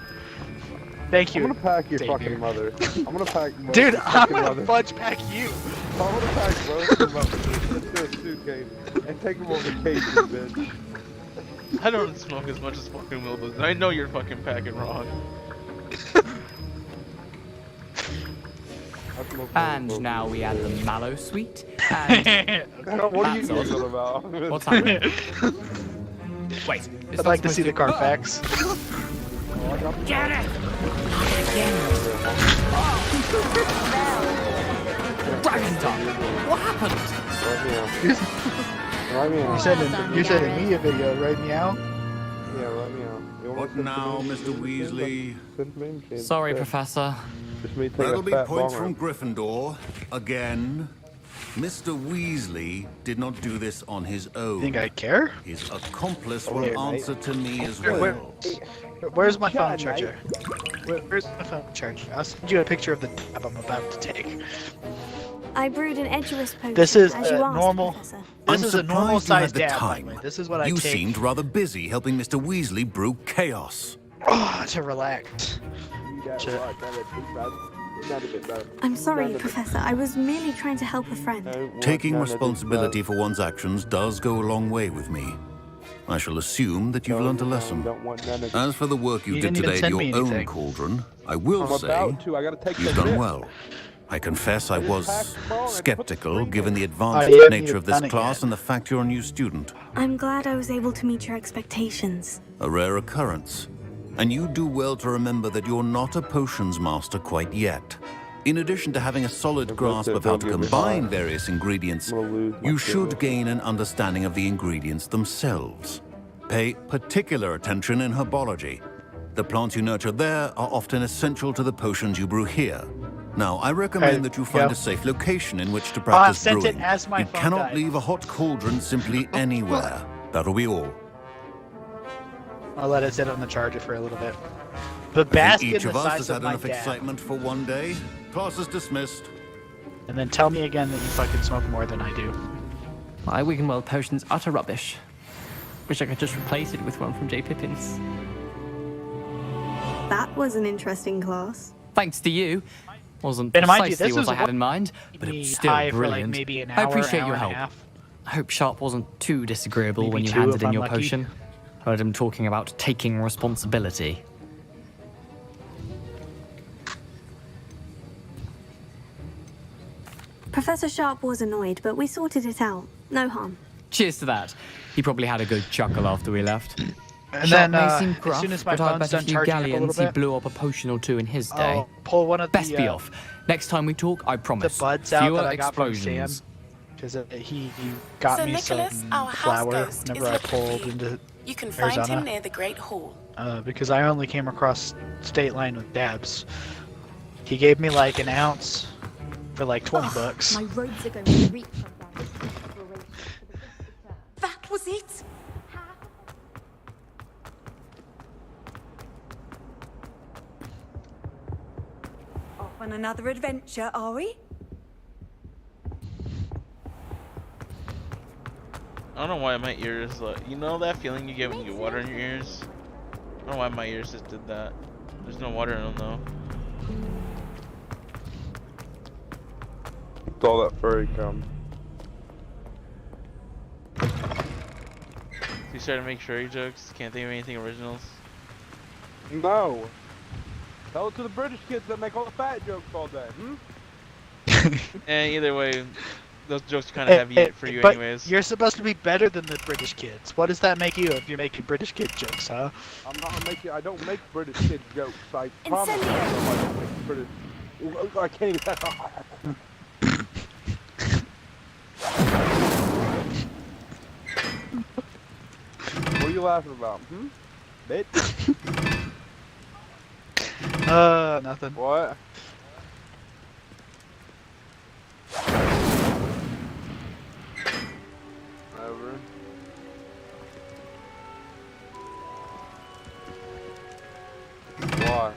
Thank you. I'm gonna pack your Xavier. fucking mother. I'm gonna pack both Dude, your I'm fucking gonna mother. fudge pack you. I'm gonna pack both your mothers into a suitcase and take them on vacation, bitch. I don't smoke as much as fucking Will does. I know you're fucking packing wrong. And now we add the mallow sweet. And What are you that's talking all. about? What's happening? Wait, I'd like to see the Carfax. Get it! Dragon Tongue! What happened? Right meow. You said in me a video, right, meow? Yeah, right meow. What now, Mr. Weasley? Sorry, Professor. That'll be points from Gryffindor. Again. Mr. Weasley did not do this on his own. Think I care? His accomplice will Okay, mate. answer to me as Where- well. Where's my phone charger? Where's my phone charger? I'll send you a picture of the tab I'm about to take. I brewed an Edgerus potion, This is as you a asked, normal. Professor. This I'm is a normal surprised you had sized the dab. by time. the way. This is what I You take seemed rather busy helping Mr. Weasley brew chaos. to relax. I'm sorry, Professor. I was merely trying to help a friend. Taking responsibility for one's actions does go a long way with me. I shall assume that you've learnt a lesson. As for the work you You did didn't even today in send your me own anything. cauldron, I will I'm say about to. I gotta take you've the done bit. well. I confess I was skeptical given the Oh, advanced yeah, nature you've of this done it class yet. and the fact you're a new student. I'm glad I was able to meet your expectations. A rare occurrence. And you do well to remember that you're not a potions master quite yet. In addition to having a solid grasp of how to combine various ingredients, you should gain an understanding of the ingredients themselves. Pay particular attention in herbology. The plants you nurture there are often essential to the potions you brew here. Now, I recommend that you find go. a safe location in which to practice sent it brewing. as my You phone cannot died. leave a hot cauldron simply anywhere. That'll be all. I'll let it sit on the charger for a little bit. The I think basket each the of us size has of had my enough dad. excitement for one day. Class is dismissed. And then tell me again that you fucking smoke more than I do. My Wiggenweld potion's utter rubbish. Wish I could just replace it with one from J. Pippin's. That was an interesting class. Thanks to you. Wasn't And mind you, precisely this what is I had what in mind, but it me was still high for, like, brilliant. maybe an I hour, appreciate hour your and a help. half. I hope Sharp wasn't too disagreeable Maybe when you two handed if in I'm your lucky. potion. Heard him talking about taking responsibility. Professor Sharp was annoyed, but we sorted it out. No harm. Cheers to that. He probably had a good chuckle after we left. And Sharp then, may seem as gruff, soon as my but I phone's bet done a few charging up a little galleons he bit, blew up a potion or two in his day. I'll pull one of Best the, be off. Next time we talk, I promise. the buds out fewer that I got from explosions. Sam. Because he got Sir me Nicholas, some our house flour ghost, whenever is I looking for pulled you. into You can find Arizona. him near the Great Hall. Because I only came across state line with dabs. He gave me like an ounce for like 20 bucks. My robes are going to reek from That was it? Off on another adventure, are we? I don't know why my ears, you know that feeling you get when you get water in your ears? I don't know why my ears just did that. There's no water in them though. It's all that furry cum. You started to make Shuri jokes? Can't think of anything originals? No. Tell it to the British kids that make all the fat jokes all day, And either way, those jokes kind of heavy for you but anyways. you're supposed to be better than the British kids. What does that make you if you're making British kid jokes, huh? I don't make British kids jokes. I promise myself I don't make British. I can't even. What are you laughing about? Bitch? Nothing. What? Whatever. Why?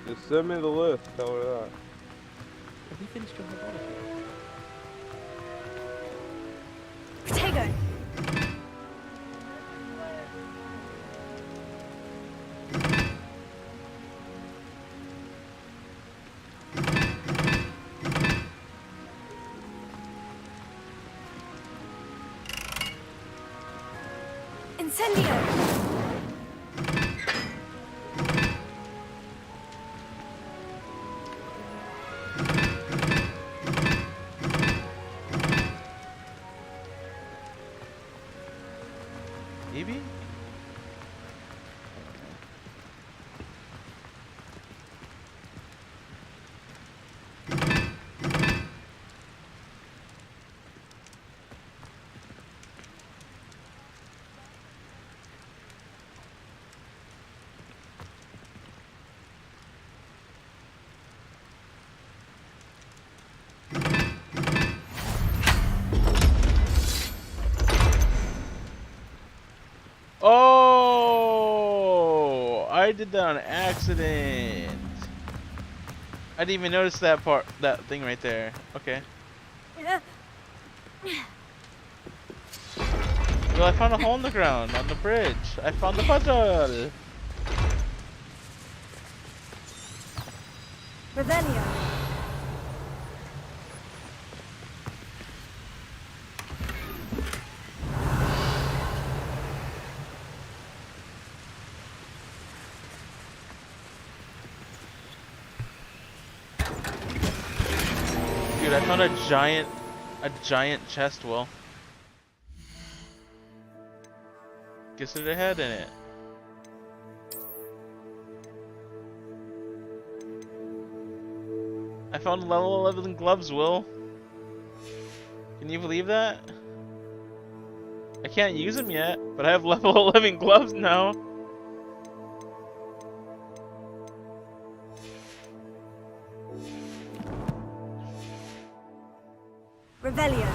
Just send me the list, tell her that. Have you finished your herbology? Potato! Incendio! Maybe? Oh, I did that on accident. I didn't even notice that part, that thing right there. Okay. Well, I found a hole in the ground on the bridge. I found the puzzle. Revelio. Dude, I found a giant chest well. Guess it had a head in it. I found level 11 gloves, Will. Can you believe that? I can't use them yet, but I have level 11 gloves now. Revelio.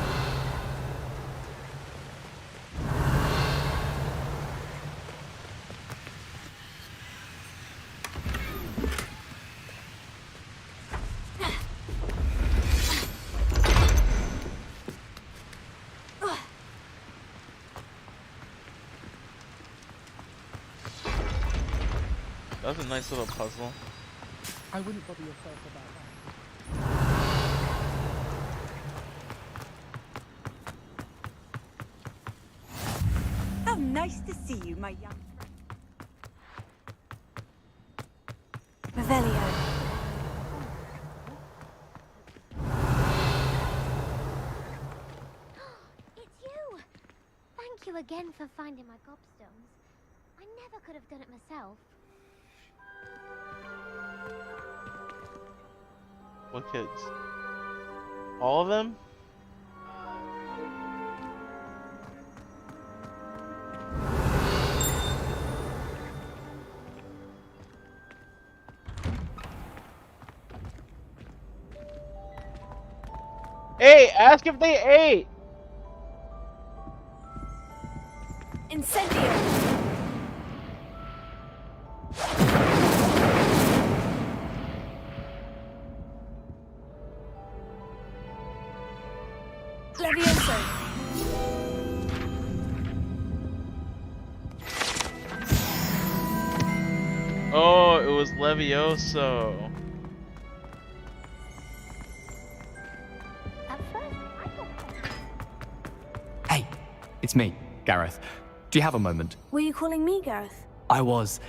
That was a nice little puzzle. I wouldn't bother yourself about that. How nice to see you, my young friend. Revelio. It's you! Thank you again for finding my gobstones. I never could have done it myself. What kids? All of them? Hey, ask if they ate! Incendio. Levioso. Oh, it was Levioso. At first, I thought... Hey, it's me. Gareth. Do you have a moment? Were you calling me Gareth? I was.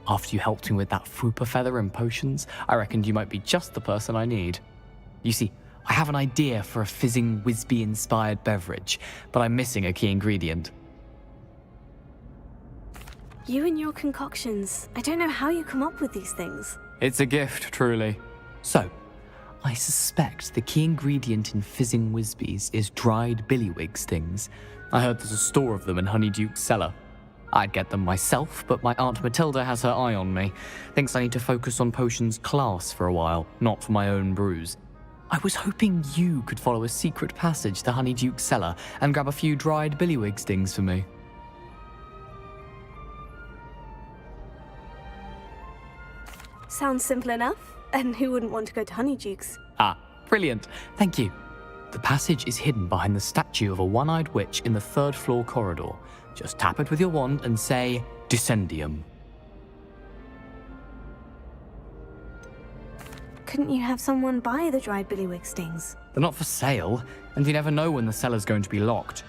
After you helped me with that Fupa feather and potions, I reckoned you might be just the person I need. You see, I have an idea for a fizzing Whizbee-inspired beverage, but I'm missing a key ingredient. You and your concoctions. I don't know how you come up with these things. It's a gift, truly. So, I suspect the key ingredient in fizzing Whizbees is dried billywig stings. I heard there's a store of them in Honeyduke's cellar. I'd get them myself, but my Aunt Matilda has her eye on me. Thinks I need to focus on potions class for a while, not for my own brews. I was hoping you could follow a secret passage to Honeyduke's cellar and grab a few dried billywig stings for me. Sounds simple enough. And who wouldn't want to go to Honeyduke's? Ah, brilliant. Thank you. The passage is hidden behind the statue of a one-eyed witch in the 3rd floor corridor. Just tap it with your wand and say, Descendium. Couldn't you have someone buy the dried billywig stings? They're not for sale, and you never know when the cellar's going to be locked.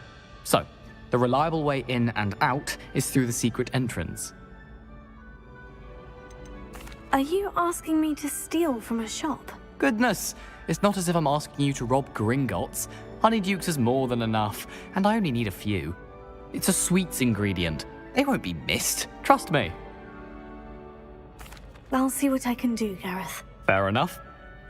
So, the reliable way in and out is through the secret entrance. Are you asking me to steal from a shop? Goodness, it's not as if I'm asking you to rob Gringotts. Honeyduke's is more than enough, and I only need a few. It's a sweets ingredient. They won't be missed, trust me. I'll see what I can do, Gareth. Fair enough.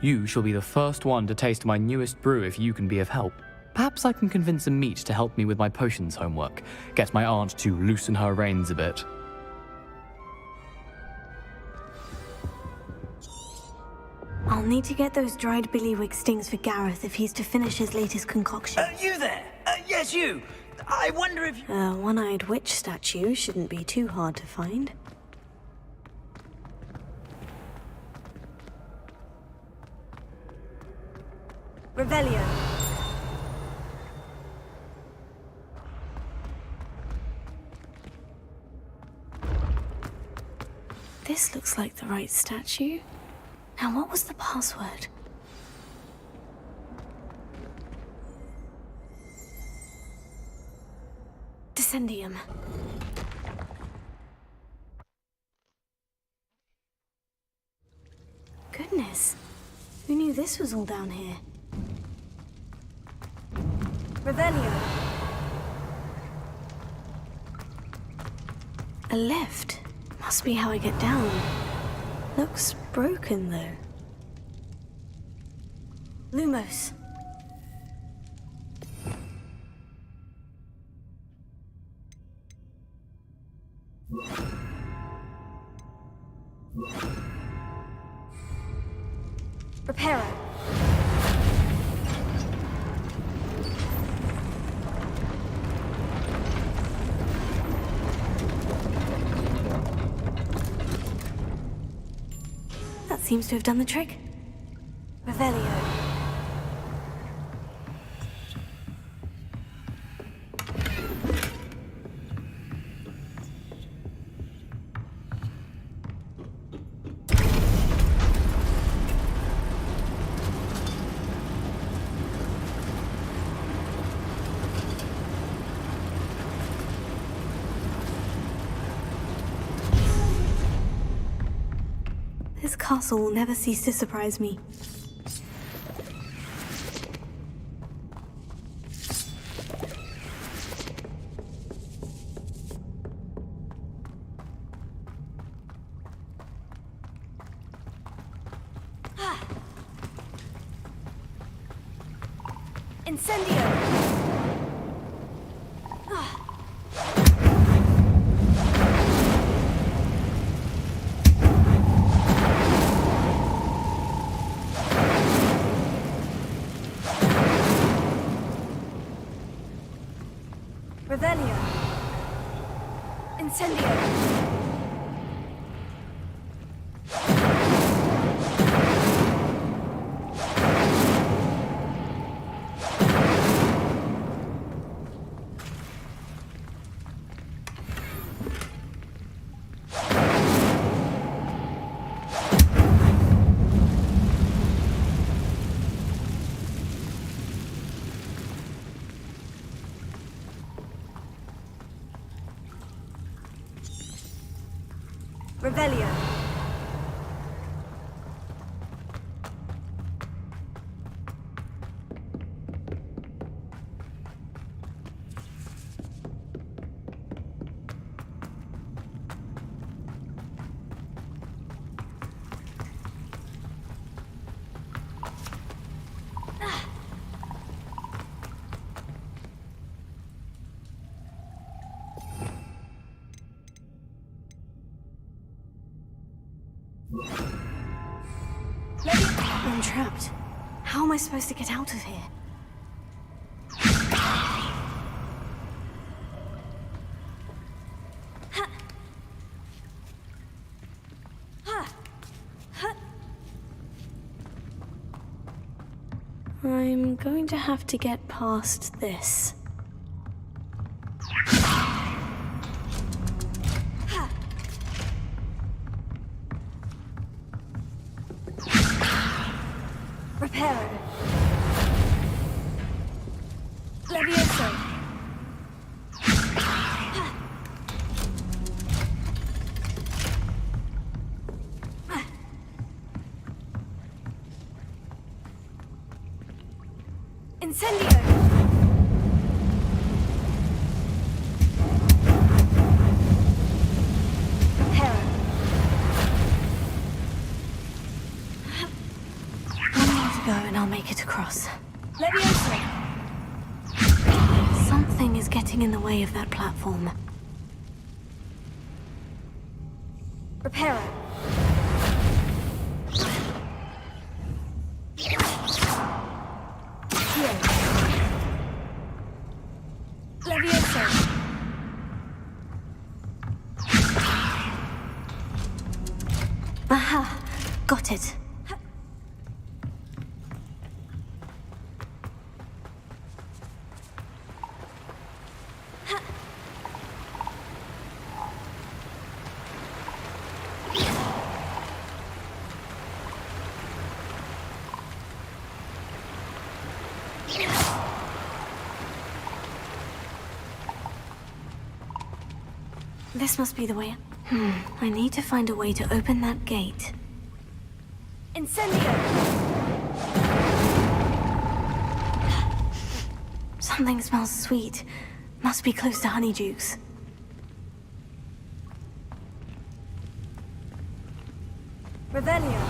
You shall be the first one to taste my newest brew if you can be of help. Perhaps I can convince a meat to help me with my potions homework. Get my aunt to loosen her reins a bit. I'll need to get those dried billywig stings for Gareth if he's to finish his latest concoction. You there? Yes, you. I wonder if you... A one-eyed witch statue shouldn't be too hard to find. Revelio. This looks like the right statue. Now, what was the password? Descendium. Goodness. Who knew this was all down here? Revelio. A lift. Must be how I get down. Looks broken, though. Lumos. Reparo. That seems to have done the trick. Revelio. This castle will never cease to surprise me. Incendio! Revelio. Incendio. Revelio. I'm trapped. How am I supposed to get out of here? I'm going to have to get past this. Reparo. Levioso. Incendio. Reparo. One more to go and I'll make it across. Levioso. Something is getting in the way of that platform. Reparo. Levioso. Aha! Got it. This must be the way. I need to find a way to open that gate. Incendio. Something smells sweet. Must be close to Honeydukes. Revelio.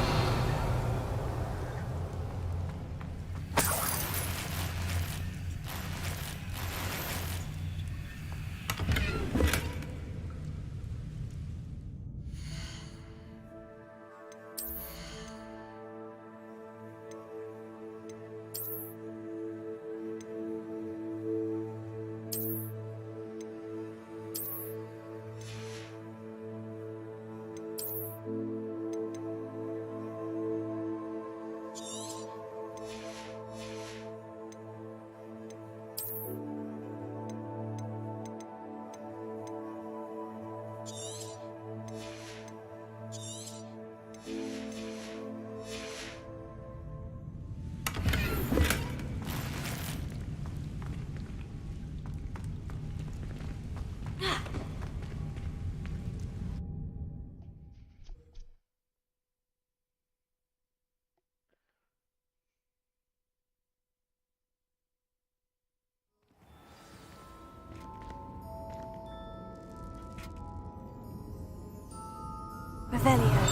Revelio.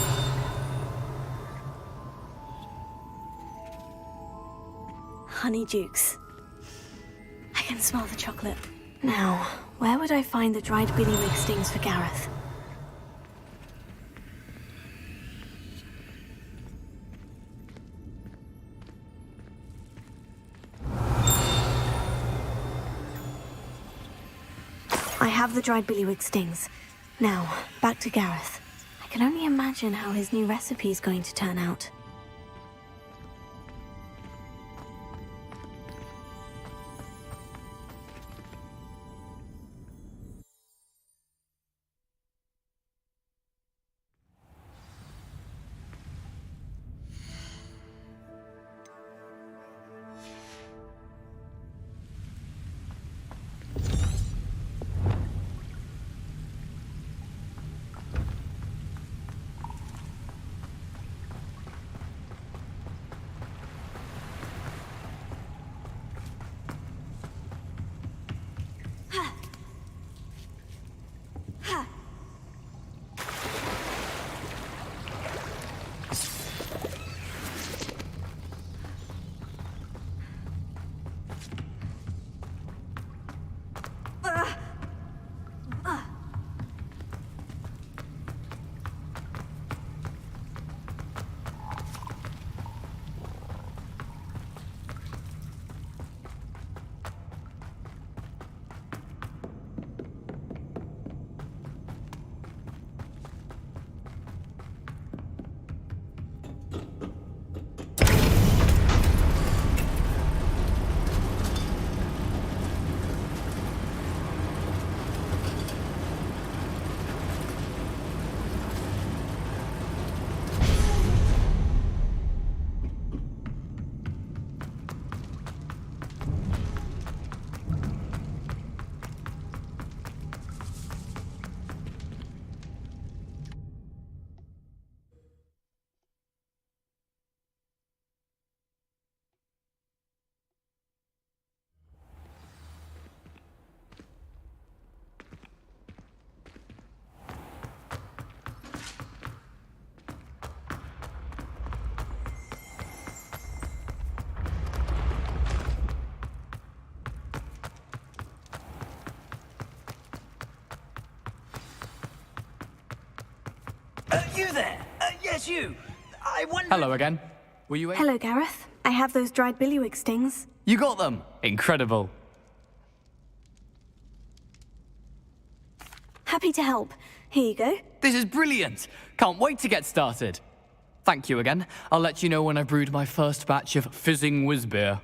Honeydukes. I can smell the chocolate. Now, where would I find the dried billywig stings for Gareth? I have the dried billywig stings. Now, back to Gareth. I can only imagine how his new recipe is going to turn out. You there? Yes, you. I wonder... Hello again. Were you Hello, Gareth. I have those dried billywig stings. You got them! Incredible. Happy to help. Here you go. This is brilliant! Can't wait to get started. Thank you again. I'll let you know when I brewed my first batch of fizzing whiz beer.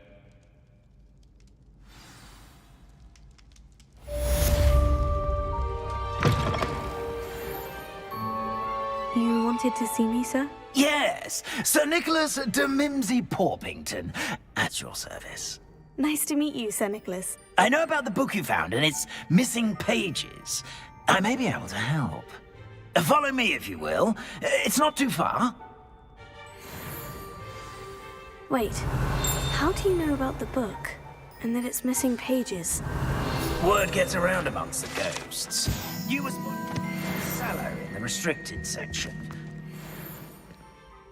You wanted to see me, sir? Yes, Sir Nicholas de Mimsy Porpington, at your service. Nice to meet you, Sir Nicholas. I know about the book you found and its missing pages. I may be able to help. Follow me, if you will. It's not too far. Wait, how do you know about the book? And that it's missing pages? Word gets around amongst the ghosts. You were spotted in the cellar in the restricted section.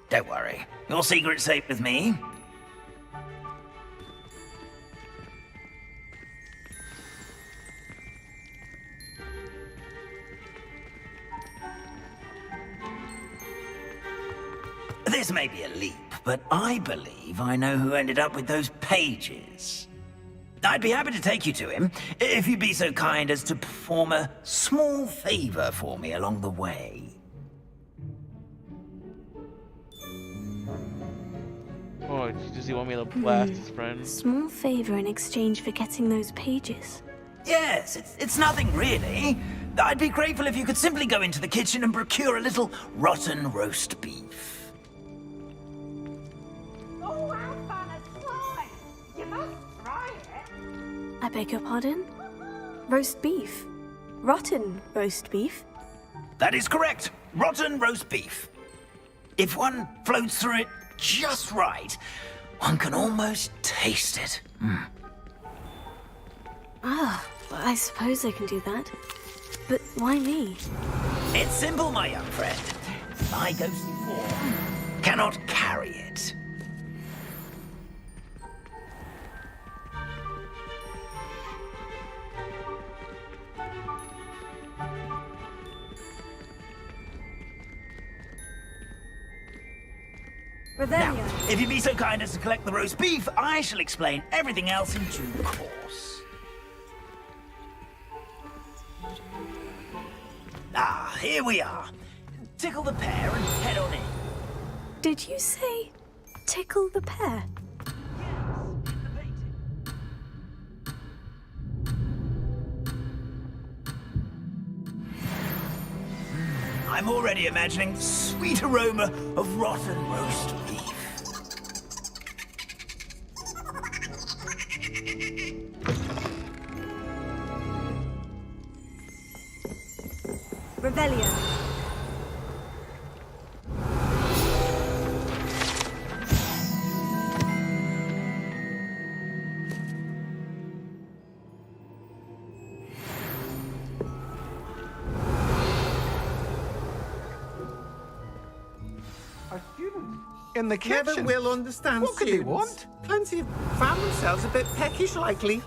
Don't worry, your secret's safe with me. This may be a leap, but I believe I know who ended up with those pages. I'd be happy to take you to him, if you'd be so kind as to perform a small favor for me along the way. Oh, does he want me to blast his friend? Small favor in exchange for getting those pages. Yes, it's nothing really. I'd be grateful if you could simply go into the kitchen and procure a little rotten roast beef. Oh, how fun a slime! You must try it. I beg your pardon? Roast beef? Rotten roast beef? That is correct. Rotten roast beef. If one floats through it just right, one can almost taste it. Ah, well, I suppose I can do that. But why me? It's simple, my young friend. My ghostly form cannot carry it. Now, if you'd be so kind as to collect the roast beef, I shall explain everything else in due course. Ah, here we are. Tickle the pear and head on in. Did you say tickle the pear? I'm already imagining the sweet aroma of rotten roast beef. Rebellion. in the kitchen. Never will understand What could they students. want? Plenty found themselves a bit peckish, likely.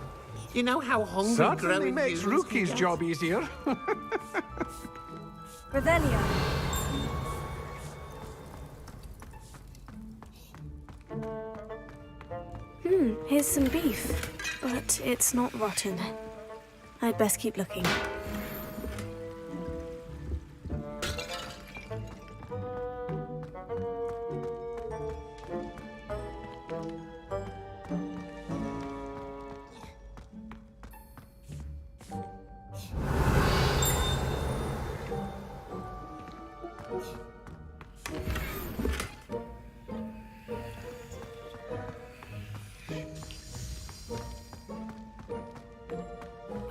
You know how hungry Certainly growing makes humans can Rookie's get. job easier. Revelio. Here's some beef, but it's not rotten. I'd best keep looking.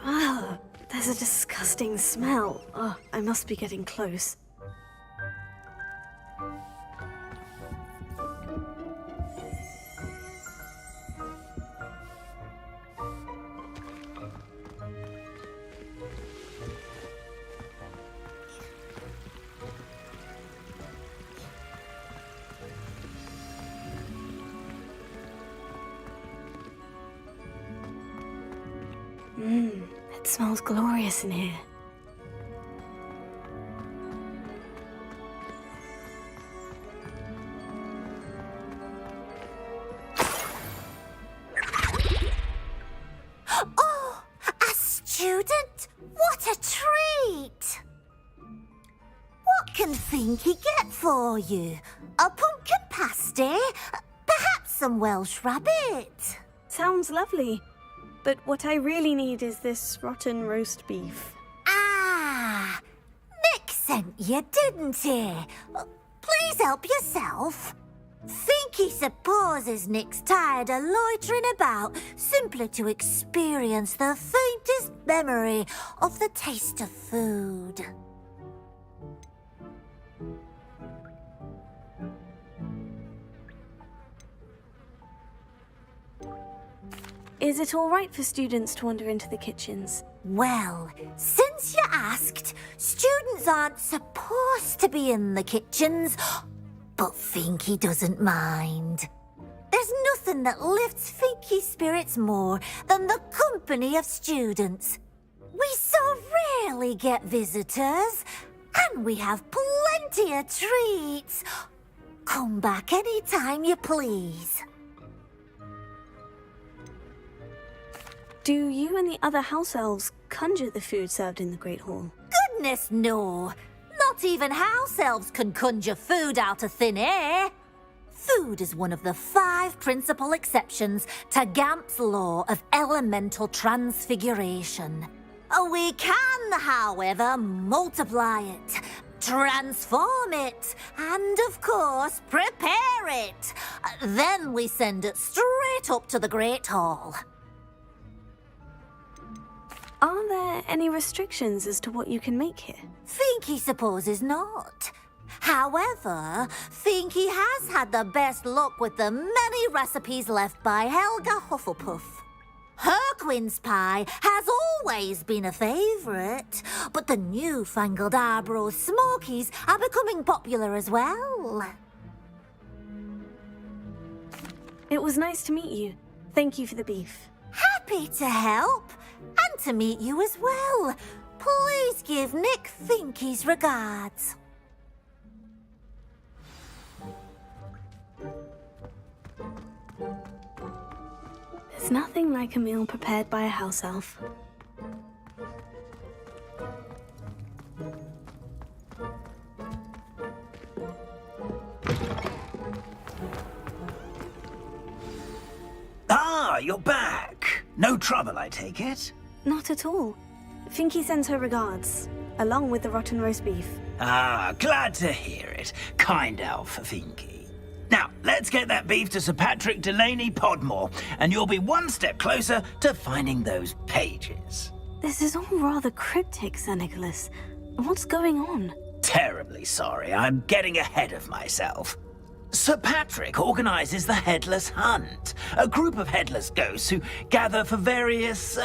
Ah, there's a disgusting smell. Oh, I must be getting close. It smells glorious in here. Oh, a student? What a treat! What can Finky get for you? A pumpkin pasty? Perhaps some Welsh rabbit? Sounds lovely. But what I really need is this rotten roast beef. Ah, Nick sent you, didn't he? Please help yourself. Finky supposes Nick's tired of loitering about simply to experience the faintest memory of the taste of food. Is it all right for students to wander into the kitchens? Well, since you asked, students aren't supposed to be in the kitchens, but Finky doesn't mind. There's nothing that lifts Finky's spirits more than the company of students. We so rarely get visitors, and we have plenty of treats. Come back any time you please. Do you and the other house elves conjure the food served in the Great Hall? Goodness, no. Not even house elves can conjure food out of thin air. Food is one of the 5 principal exceptions to Gamp's law of elemental transfiguration. We can, however, multiply it, transform it, and, of course, prepare it. Then we send it straight up to the Great Hall. Are there any restrictions as to what you can make here? Finky supposes not. However, Finky has had the best luck with the many recipes left by Helga Hufflepuff. Her quince pie has always been a favourite, but the newfangled Arbroath Smokies are becoming popular as well. It was nice to meet you. Thank you for the beef. Happy to help, and to meet you as well. Please give Nick Finky's regards. There's nothing like a meal prepared by a house elf. Ah, you're back. No trouble, I take it? Not at all. Finky sends her regards, along with the rotten roast beef. Ah, glad to hear it. Kind elf, Finky. Now, let's get that beef to Sir Patrick Delaney Podmore, and you'll be one step closer to finding those pages. This is all rather cryptic, Sir Nicholas. What's going on? Terribly sorry, I'm getting ahead of myself. Sir Patrick organises the Headless Hunt, a group of headless ghosts who gather for various,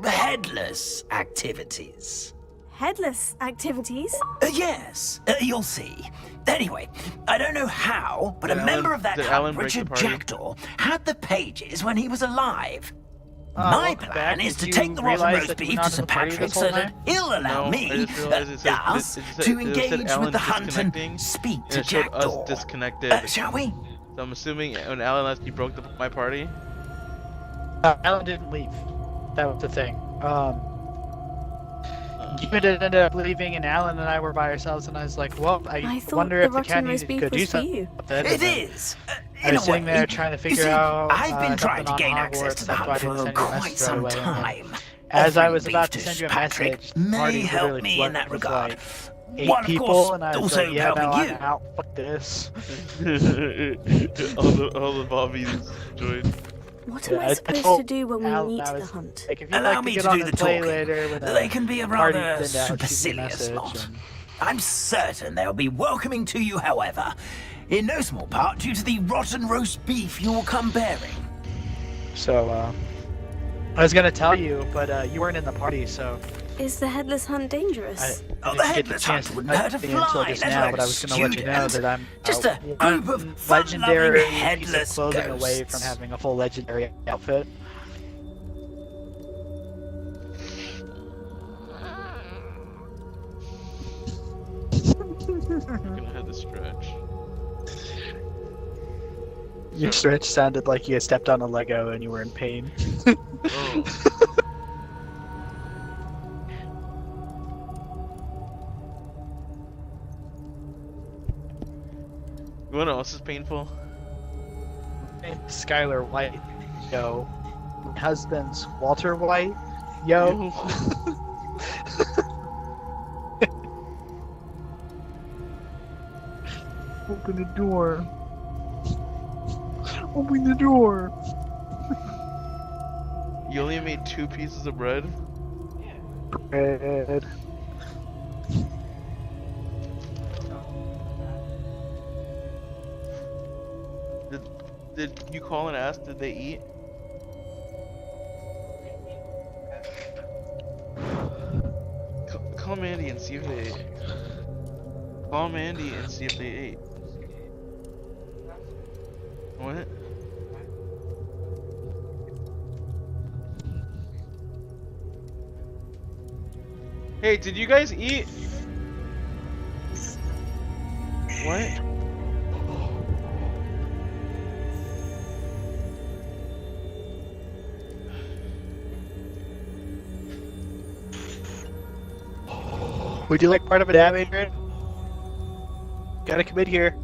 headless activities. headless activities? Yes, you'll see. Anyway, I don't know how, but a member of that hunt, Richard Jackdaw, had the pages when he was alive. My plan is to take the rotten roast beef to Sir Patrick so that he'll allow me, us, to engage with the hunt and speak to Jackdaw. Disconnected. Shall we? So I'm assuming when Alan left, you broke my party? Alan didn't leave. That was the thing. You ended up leaving, and Alan and I were by ourselves, and I was like, well, I wonder if the cat needed to do something. It is. I was sitting there trying to figure out. I've been trying to gain access to the hunt for quite some time. As I was about to send you a message, may help me in that regard. One people, and I was like, yeah, no, I'm out. Fuck this. all the Bobbies joined. What am I supposed to do when we meet the hunt? Allow me to do the talking. They can be a rather supercilious lot. I'm certain they'll be welcoming to you, however, in no small part due to the rotten roast beef you'll come bearing. So, I was gonna tell you, but you weren't in the party, so... Is the headless hunt dangerous? The headless hunt wouldn't hurt a fly, just now, but I was gonna let you know that I'm just a group of legendary headless clothing ghosts. away from having a full legendary outfit. I'm gonna have to stretch. Your stretch sounded like you had stepped on a Lego and you were in pain. Oh. You know what else is painful? Skylar White, yo. My husband's Walter White, yo. Open the door. Open the door. You only made 2 pieces of bread? Bread. Did you call and ask, did they eat? Call Mandy and see if they ate. Call Mandy and see if they ate. What? Hey, did you guys eat? What? Would you like part of a dab, Adrian? Gotta commit here.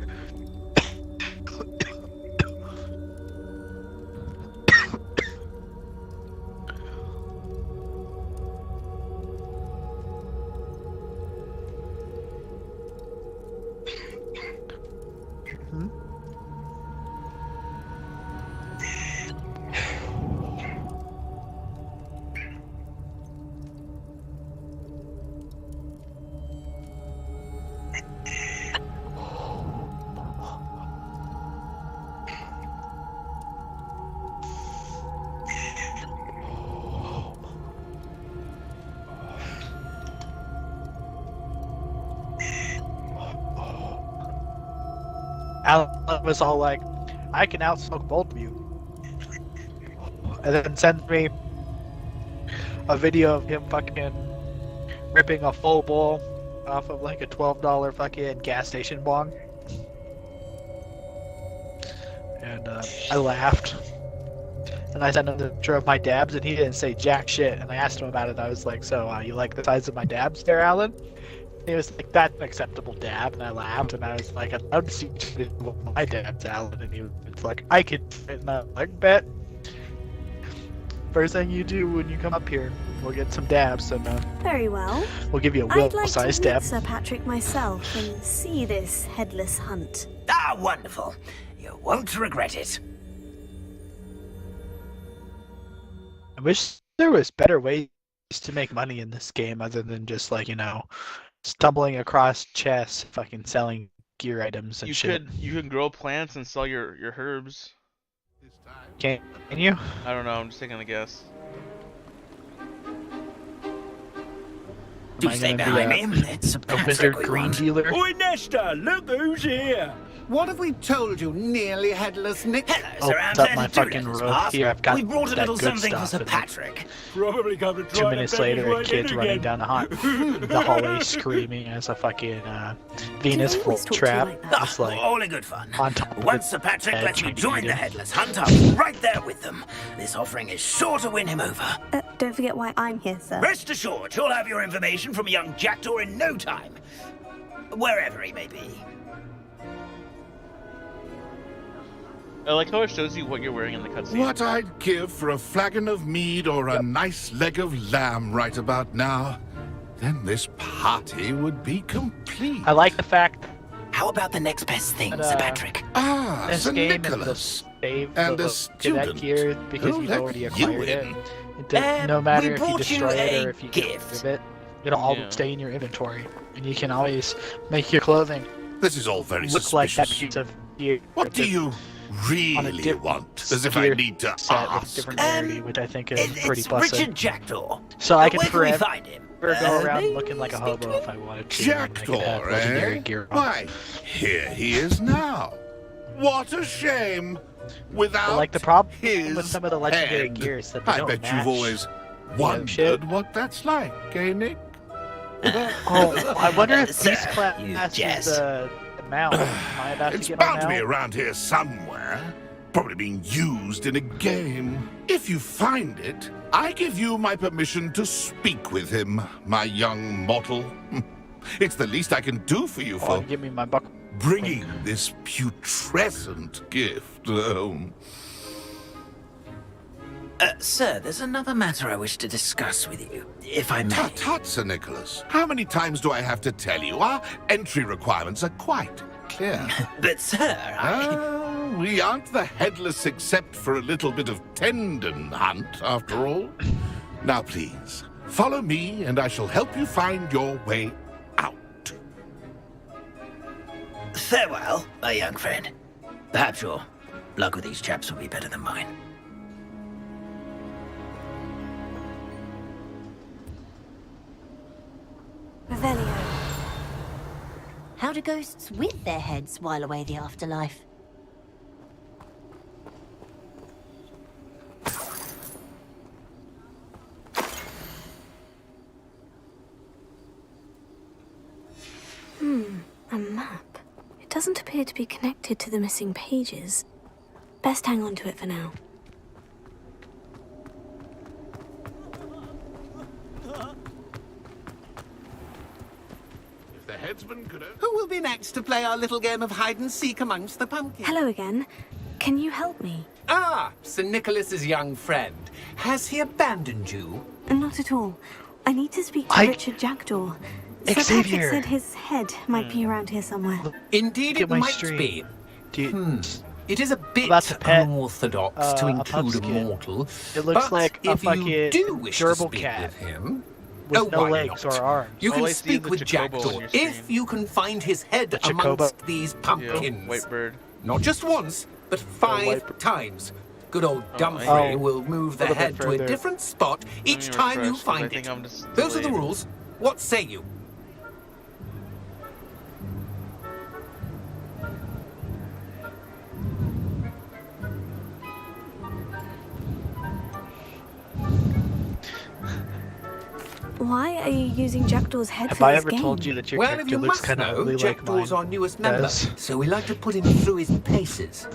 Alan was all like, I can outsmoke both of you. And then sends me a video of him fucking ripping a full bowl off of like a $12 fucking gas station bong. And I laughed. And I sent him the picture of my dabs and he didn't say jack shit. And I asked him about it and I was like, so you like the size of my dabs there, Alan? He was like, that's an acceptable dab, and I laughed, and I was like, I'd love to see my dabs, Alan, and he was like, I could, and I'm like, bet. First thing you do when you come up here, we'll get some dabs, and very well. We'll give you a I'd like size to dab. meet Sir Patrick myself and see this headless hunt. Ah, wonderful. You won't regret it. I wish there was better ways to make money in this game other than just like, you know, stumbling across chests, fucking selling gear items and shit. You can grow plants and sell your herbs. Can you? I don't know, I'm just taking a guess. Do stay behind me. It's a Winter green dealer. Oi, Nesta, look who's here. What have we told you, nearly headless Nick? Hello, Sir Opened up my fucking robe here. I've got we brought a that little good something for stuff Sir in it. Patrick. Probably come to try 2 minutes later, a kid's running down the hallway screaming as a fucking Venus trap. It's like all in good fun. On top of Once Sir Patrick lets me join the Headless Hunt, I'll be right there with them. This offering is sure to win him over. Don't forget why I'm here, sir. Rest assured, you'll have your information from a young jackdaw in no time. Wherever he may be. I like how it shows you what you're wearing in the cutscene. What I'd give for a flagon of mead or a nice leg of lamb right about now, then this party would be complete. I like the fact. How about the next best thing, Sir Patrick? This Sir game Nicholas. Save And the a student. gear because Who you've let already you acquired it. in? It does, no matter if you brought destroy you it a or if you get rid of it, it'll always stay in your inventory, and you can always make your clothing This is all very look like that suspicious. piece of gear. What do you really want? As if I need to set with ask. different rarity, which I think is pretty It's busted. Richard Jackdaw. So I can Where can we forever find him? go around looking like a hobo if I wanted to. and I could have Jackdaw, legendary eh? gear on. Why, here he is now. What a shame. Without But like the problem his with some of the legendary head. gears that they I don't bet match you've always the other shit. wondered what that's like, eh, Nick? Oh, I wonder if Sir, these you classes jest. the mount. Am I about It's to get on bound to be now? around here somewhere. Probably being used in a game. If you find it, I give you my permission to speak with him, my young mortal. It's the least I can do for you for Give me my buck. bringing this putrescent gift home. Sir, there's another matter I wish to discuss with you, if I may. Tut, tut, Sir Nicholas. How many times do I have to tell you? Our entry requirements are quite clear. But, sir, we aren't the headless except for a little bit of tendon hunt, after all. Now, please, follow me, and I shall help you find your way out. Farewell, my young friend. Perhaps your luck with these chaps will be better than mine. Revelio. How do ghosts with their heads while away the afterlife? A map. It doesn't appear to be connected to the missing pages. Best hang on to it for now. If the headsman could have... Who will be next to play our little game of hide and seek amongst the pumpkins? Hello again. Can you help me? Ah, Sir Nicholas's young friend. Has he abandoned you? Not at all. I need to speak to Richard Jackdaw. Sir Patrick Xavier. said his head might be around here somewhere. Indeed, it my might stream. be. Do It is a bit about to pet, unorthodox to a include a pumpkin. mortal. It looks but like a if you fucking do wish to gerbil speak cat with him, with no why legs not? or arms. You All can I see is speak the with Chocobo Jackdaw on your if you can find his head Chocobo. amongst these pumpkins. White bird. Not just once, but white 5 times. Good old Oh, Dumfrey I- will move the a little head bit to a further. different spot each me time you refresh, 'cause I find think it. I'm just Those are the delayed. rules. What say you? Why are you using Jackdaw's head Have for I this ever game? told you that your Well, if character you looks must kind of know, ugly like mine? Jackdaw's our newest member, does? so we like to put him through his paces.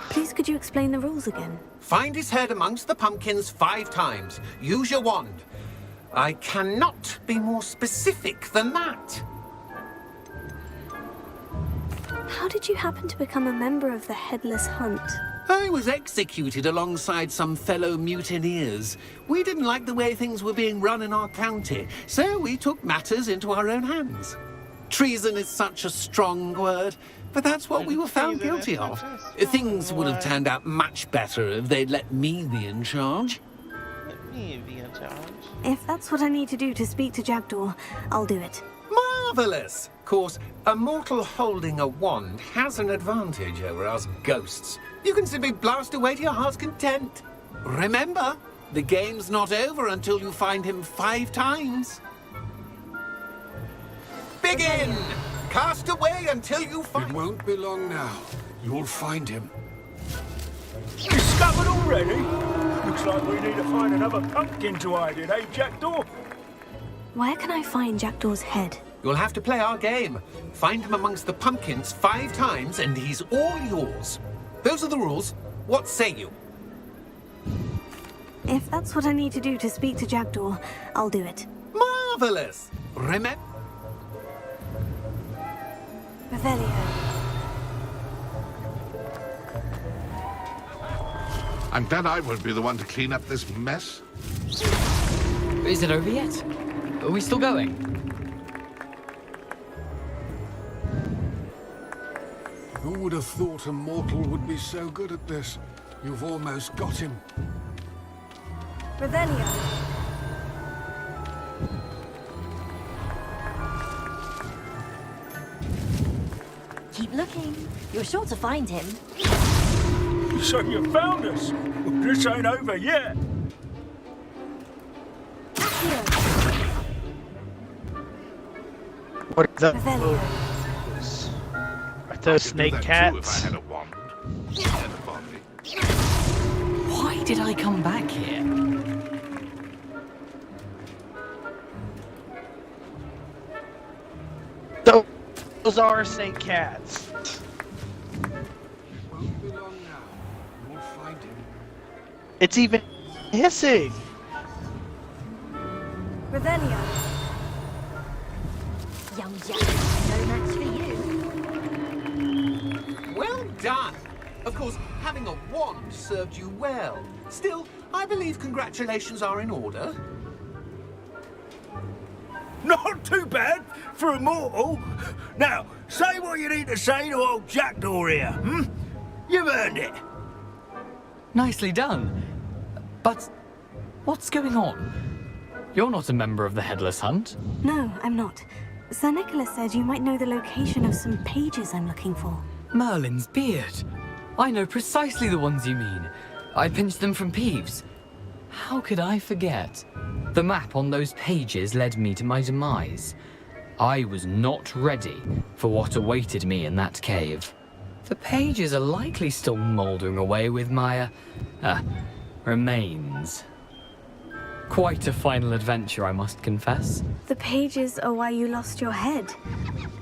Please could you explain the rules again? Find his head amongst the pumpkins 5 times. Use your wand. I cannot be more specific than that. How did you happen to become a member of the Headless Hunt? I was executed alongside some fellow mutineers. We didn't like the way things were being run in our county, so we took matters into our own hands. Treason is such a strong word, but that's what we were found guilty of. Things would have turned out much better if they'd let me be in charge. Let me be in charge. If that's what I need to do to speak to Jackdaw, I'll do it. Marvelous! Of course, a mortal holding a wand has an advantage over us ghosts. You can simply blast away to your heart's content. Remember, The game's not over until you find him 5 times. Begin! Cast away until you find... It won't be long now. You'll find him. Discovered already? Looks like we need to find another pumpkin to hide in, eh, Jackdaw? Where can I find Jackdaw's head? You'll have to play our game. Find him amongst the pumpkins 5 times and he's all yours. Those are the rules. What say you? If that's what I need to do to speak to Jackdaw, I'll do it. Marvelous! Remember... Revelio. I'm glad I won't be the one to clean up this mess. Is it over yet? Are we still going? Who would have thought a mortal would be so good at this? You've almost got him. Revelio. Keep looking. You're sure to find him. So you found us? Well, this ain't over yet. What are those? Are those snake cats? Why did I come back here? Those are snake cats. Won't be long now. You'll find him. It's even hissing. Revelio. Young Jack, no match for you. Well done! Of course, having a wand served you well. Still, I believe congratulations are in order. Not too bad for a mortal. Now, say what you need to say to old Jackdaw here, hmm? You've earned it. Nicely done. But what's going on? You're not a member of the Headless Hunt. No, I'm not. Sir Nicholas said you might know the location of some pages I'm looking for. Merlin's beard. I know precisely the ones you mean. I pinched them from Peeves. How could I forget? The map on those pages led me to my demise. I was not ready for what awaited me in that cave. The pages are likely still mouldering away with my, remains. Quite a final adventure, I must confess. The pages are why you lost your head.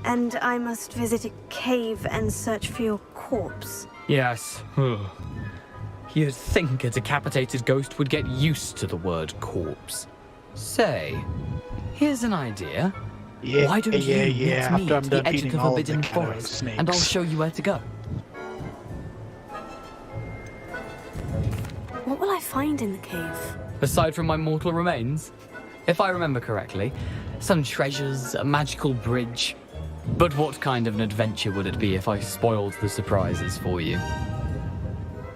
And I must visit a cave and search for your corpse. Yes. You'd think a decapitated ghost would get used to the word corpse. Say, here's an idea. Yeah, Why don't you yeah, meet yeah. me After I'm at done the edge of eating the all of Forbidden the Forest, snakes. and I'll show you where to go. What will I find in the cave? Aside from my mortal remains, if I remember correctly, some treasures, a magical bridge. But what kind of an adventure would it be if I spoiled the surprises for you?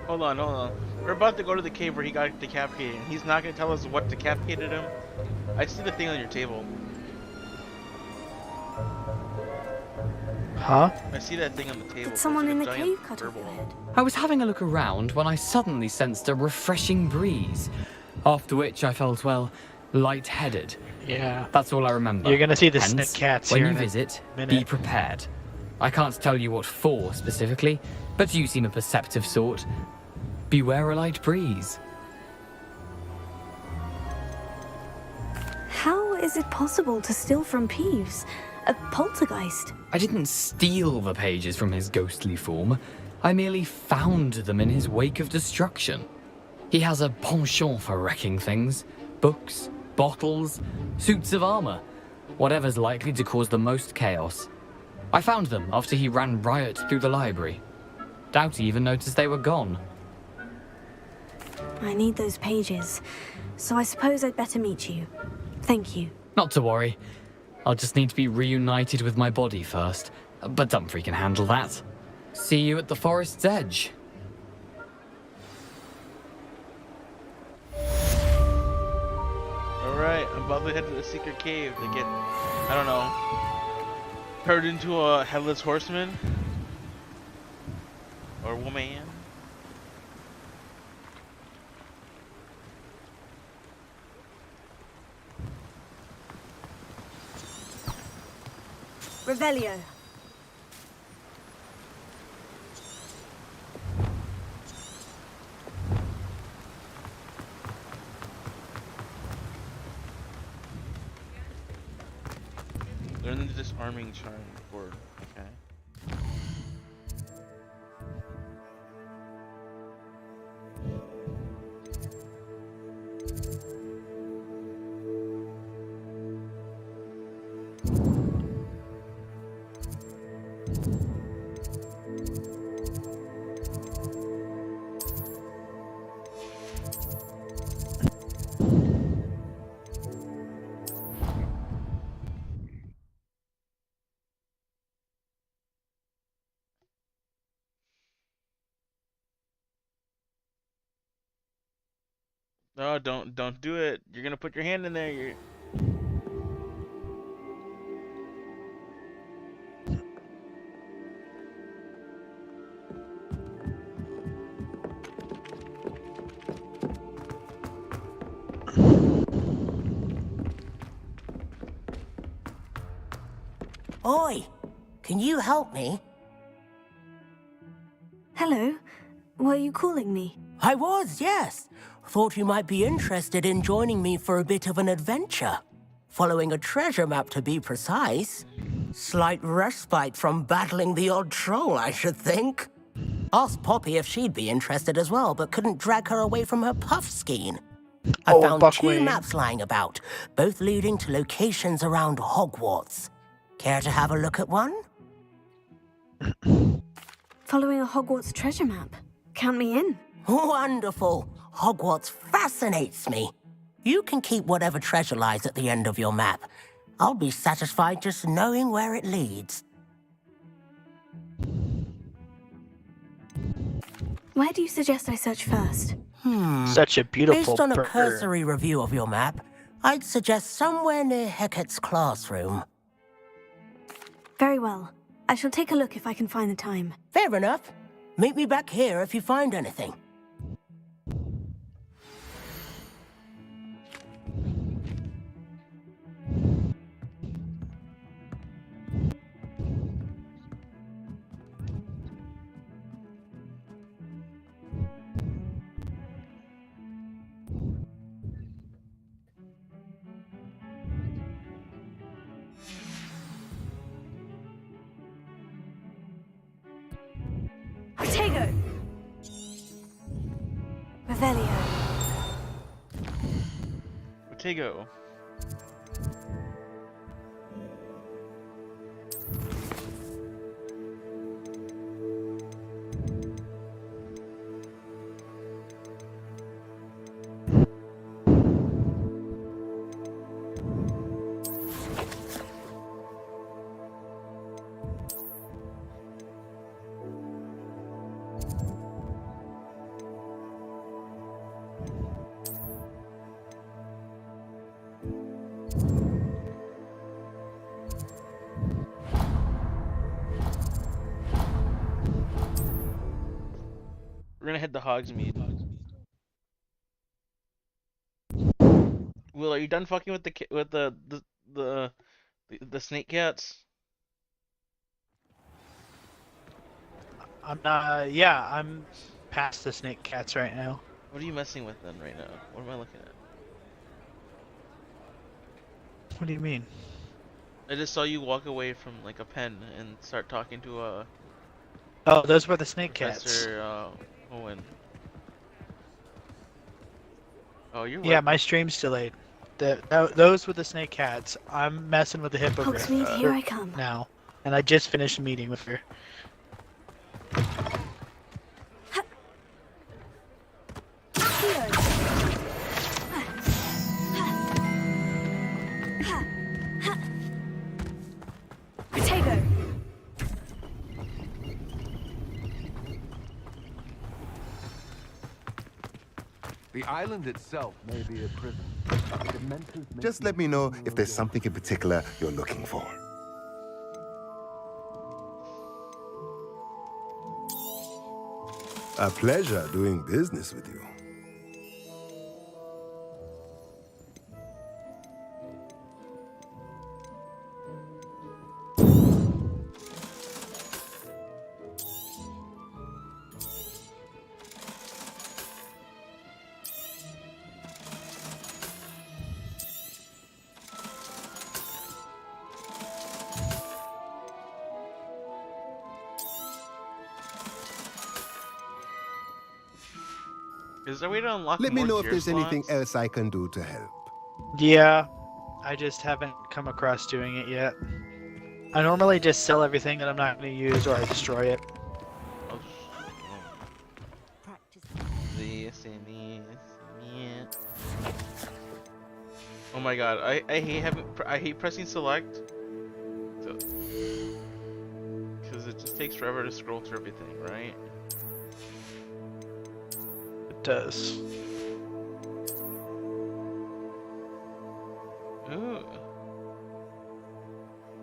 Hold on. We're about to go to the cave where he got decapitated, and he's not going to tell us what decapitated him. I see the thing on your table. Huh? I see that thing on the table. Did someone in the Giant cave cut off gerbil. your head? I was having a look around when I suddenly sensed a refreshing breeze, after which I felt, well, lightheaded. Yeah. That's all I remember. You're gonna see the Hence, snake cats when here you in a visit, be minute. prepared. I can't tell you what for specifically, but you seem a perceptive sort. Beware a light breeze. How is it possible to steal from Peeves? A poltergeist? I didn't steal the pages from his ghostly form. I merely found them in his wake of destruction. He has a penchant for wrecking things. Books, bottles, suits of armor. Whatever's likely to cause the most chaos. I found them after he ran riot through the library. Doubt he even noticed they were gone. I need those pages, so I suppose I'd better meet you. Thank you. Not to worry. I'll just need to be reunited with my body first. But Dumfrey can handle that. See you at the forest's edge. Alright, I'm about to head to the secret cave to get, I don't know, turned into a headless horseman? Or woman? Revelio. Learn the disarming charm board. Okay. No, don't do it. You're gonna put your hand in there. You're... Oi, can you help me? Hello. Were you calling me? I was, yes. Thought you might be interested in joining me for a bit of an adventure. Following a treasure map, to be precise. Slight respite from battling the odd troll, I should think. Asked Poppy if she'd be interested as well, but couldn't drag her away from her puff skein. I found two maps lying about, both leading to locations around Hogwarts. Care to have a look at one? Following a Hogwarts treasure map. Count me in. Wonderful. Hogwarts fascinates me. You can keep whatever treasure lies at the end of your map. I'll be satisfied just knowing where it leads. Where do you suggest I search first? Such a beautiful Based on a bird. cursory review of your map, I'd suggest somewhere near Hecat's classroom. Very well. I shall take a look if I can find the time. Fair enough. Meet me back here if you find anything. Protego! Revelio. Protego. We're gonna head to Hogsmeade. Will, are you done fucking with the snake cats? I'm not. Yeah, I'm past the snake cats right now. What are you messing with then right now? What am I looking at? What do you mean? I just saw you walk away from like a pen and start talking to Oh, those were the snake cats. Professor Owen. Oh, you're Yeah, my stream's delayed. Those were the snake cats. I'm messing with the hippogriff Hogsmeade, here I come. now, and I just finished a meeting with her. Protego! The island itself may be a prison. Just let me know if there's something in particular you're looking for. A pleasure doing business with you. Is there a way to unlock Let me more know if gear there's anything slots? else I can do to help. Yeah, I just haven't come across doing it yet. I normally just sell everything that I'm not going to use, or I destroy it. This and this, yeah. Oh my god, I hate pressing select. Because it just takes forever to scroll through everything, right? It does. Ooh.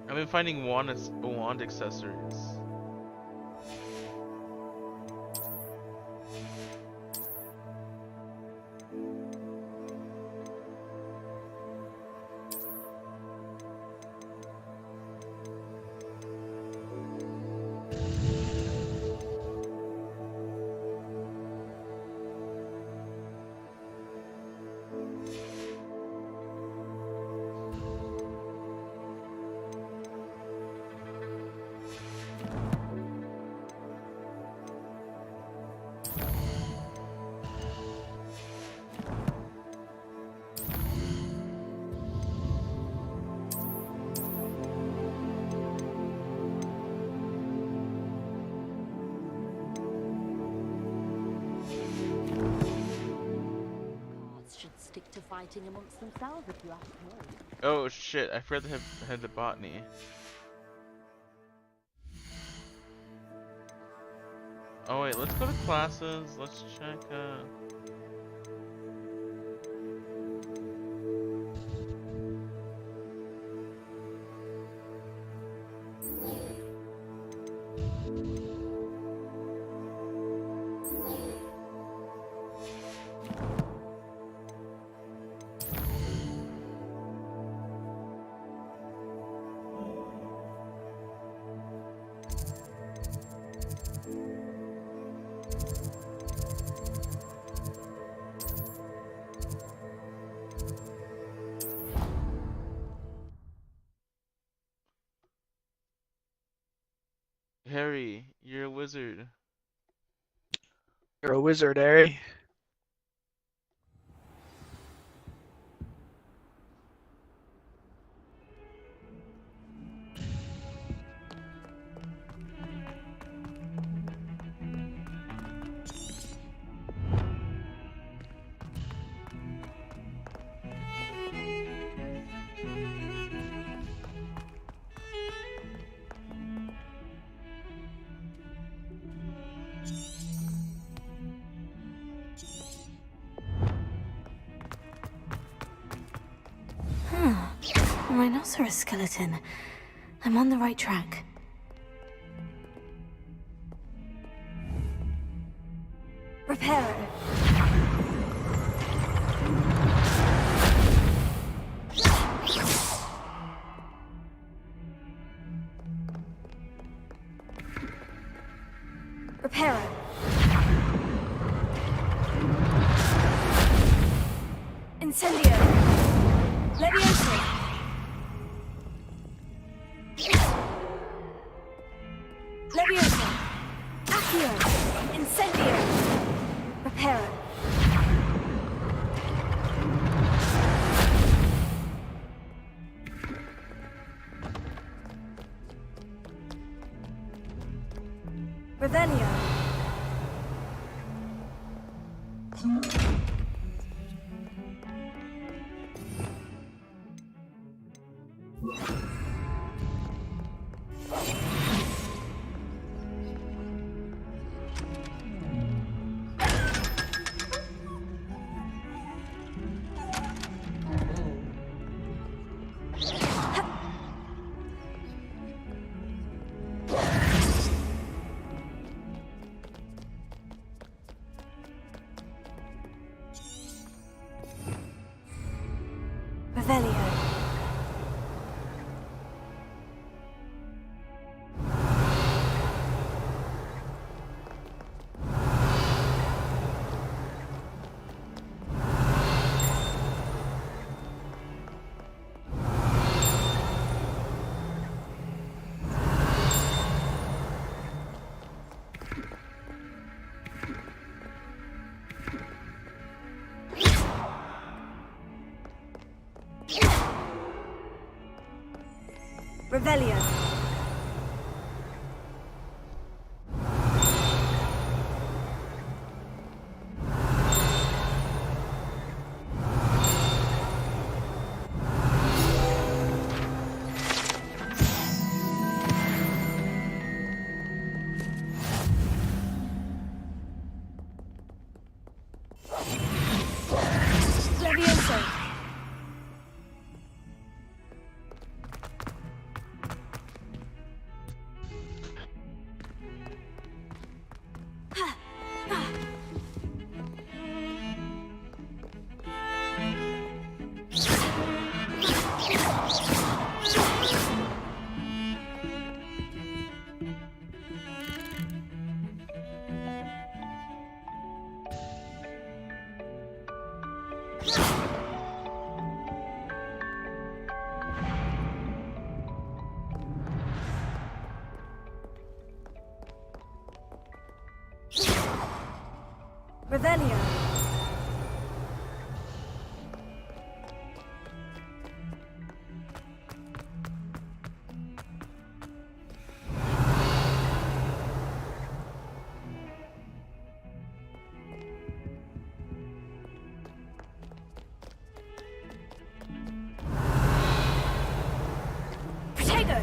I've been finding wand accessories. Should stick to fighting amongst themselves, if you ask me. Oh shit, I forgot to head to botany. Oh wait, let's go to classes, let's check Harry, you're a wizard. You're a wizard, Harry. A rhinoceros skeleton. I'm on the right track. Reparo. Reparo. Incendio. Levioso. Levioso. Accio. Incendio. Reparo. Revelio. Revelio. Revelio. Levioso. Revelio. Protego.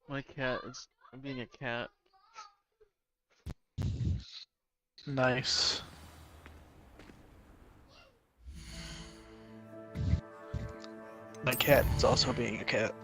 My cat is being a cat. Nice. My cat is also being a cat.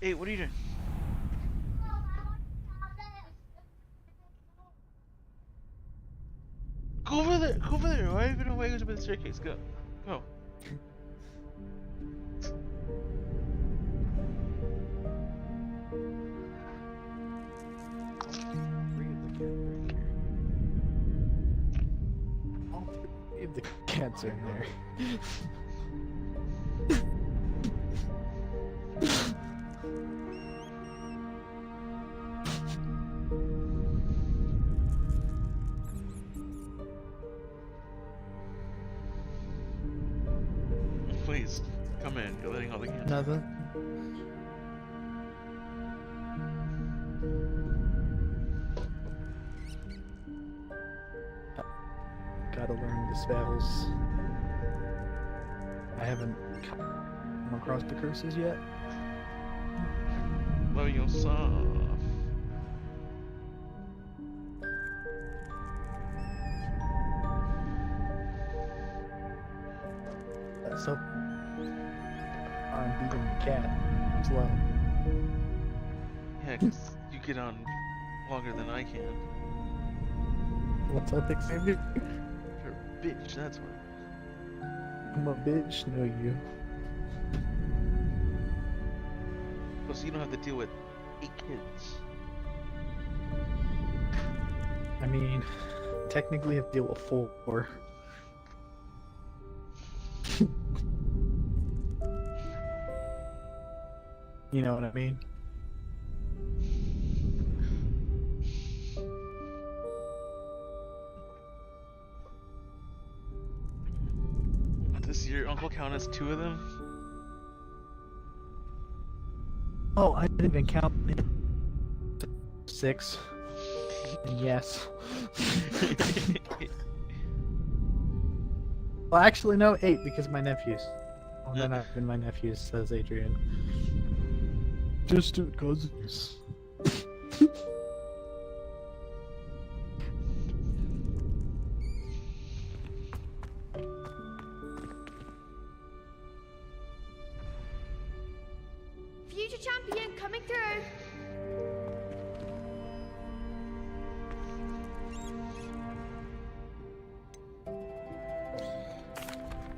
Hey, what are you doing? Go over there! Go over there! Why are you gonna wake us up in the staircase? Go. Go. cancer in there. Please, come in. You're letting all the cancer. Nothing. Gotta learn the spells. I haven't come across the curses yet. Blow yourself. That's so. I'm beating the cat. Slow. Yeah, 'cause you get on longer than I can. What's up, Xavier? You're a bitch, that's why. I'm a bitch, no you. Plus, you don't have to deal with 8 kids. I mean, technically I have to deal with 4. You know what I mean? Does your uncle count as 2 of them? Oh, I didn't even count 6. And yes. Well, actually, no, 8 because my nephews. Well, then I've been my nephews, says Adrian. Distant cousins. Future champion coming through.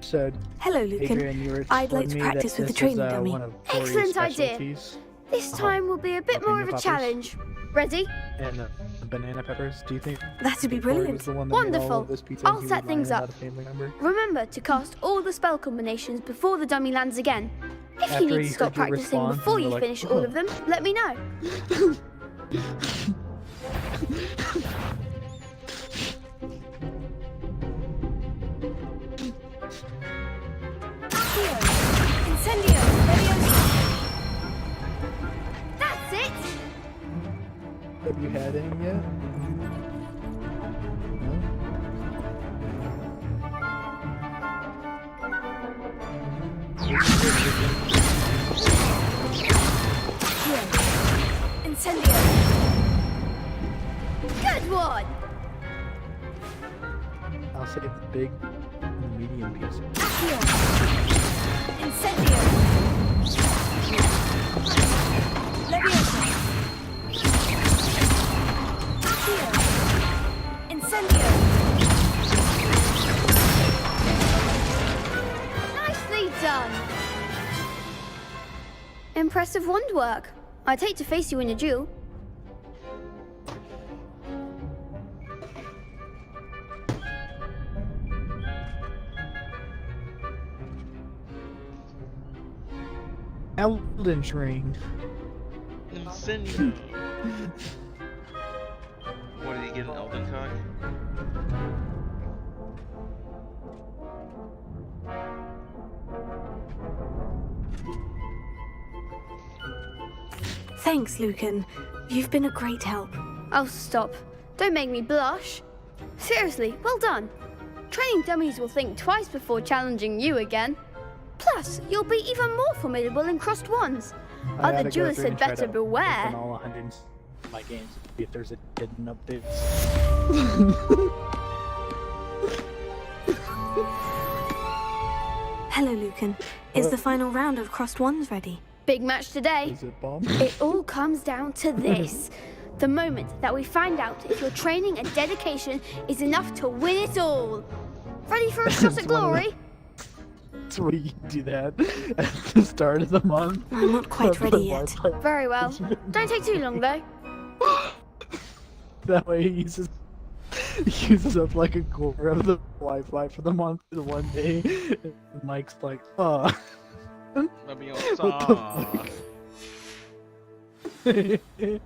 Said, Hello, Lucan. Adrian, you were I'd like telling to me practice that with the this training is, dummy. one of Corey's Excellent idea. specialties. This time will be a bit more of a Jalapeno challenge. Ready? And the banana peppers. Do you think That'd be Corey was brilliant. the one that made all Wonderful. of this pizza I'll and he set was things lying up. about a family member? Remember to cast all the spell combinations before the dummy lands again. If After you need he to stop heard you practicing respond, before you you were like, finish all of them, let me know. Incendio! Leviosa! That's it! Have you had any yet? Incendio! Good one! I'll save the big and medium pieces. Incendio! Leviosa! Incendio! Nicely done! Impressive wand work. I'd hate to face you in a duel. Elden Ring. Incendio. What did he get an Elden cock? Thanks, Lucan. You've been a great help. Oh, stop. Don't make me blush. Seriously, well done. Training dummies will think twice before challenging you again. Plus, you'll be even more formidable in crossed wands. I Other gotta go duelists through had and try better to beware. open all 100 of my games, see if there's a hidden updates. Hello, Lucan. Is the final round of crossed wands ready? Big match today. Is it bomb? It all comes down to this. The moment that we find out if your training and dedication is enough to win it all. Ready for a shot at glory? So what do you do that at the start of the month? I'm not quite ready yet. Very well. Don't take too long, though. That way he uses uses up like a quarter of the Wi-Fi for the month in one day. And Mike's like, oh. Let me What the fuck?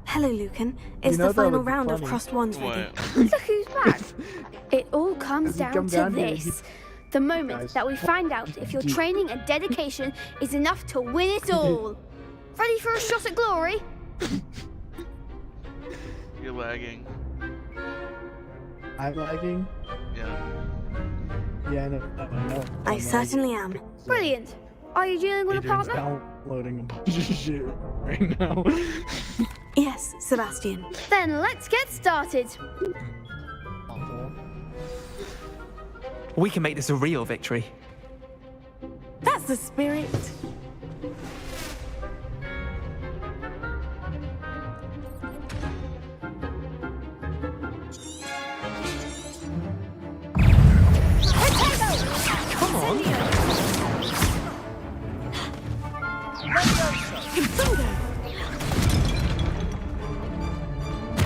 Hello, Lucan. It's the final round of Crossed Wands ready. Look who's back. It all comes down come to down here, this. The moment that we find out if your training and dedication is enough to win it all. Ready for a shot at glory? You're lagging. I'm lagging? Yeah. Yeah, I know. I certainly am. Brilliant. Are you dealing with a Adrian's partner? downloading a bunch of shit right now. Yes, Sebastian. Then let's get started. We can make this a real victory. That's the spirit. Come on.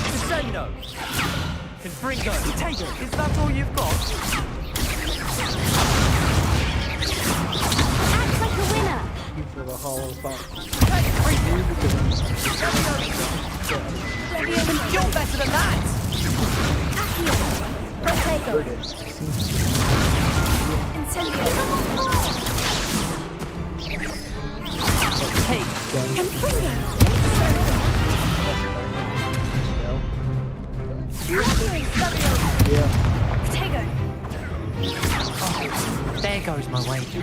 Descendo. Confringo. Potato. Is that all you've got? Act like a winner. For the hollow thought. You're better than that. Protego. Incendio. Hey. Confringo. Yeah. Protego. There goes my wager.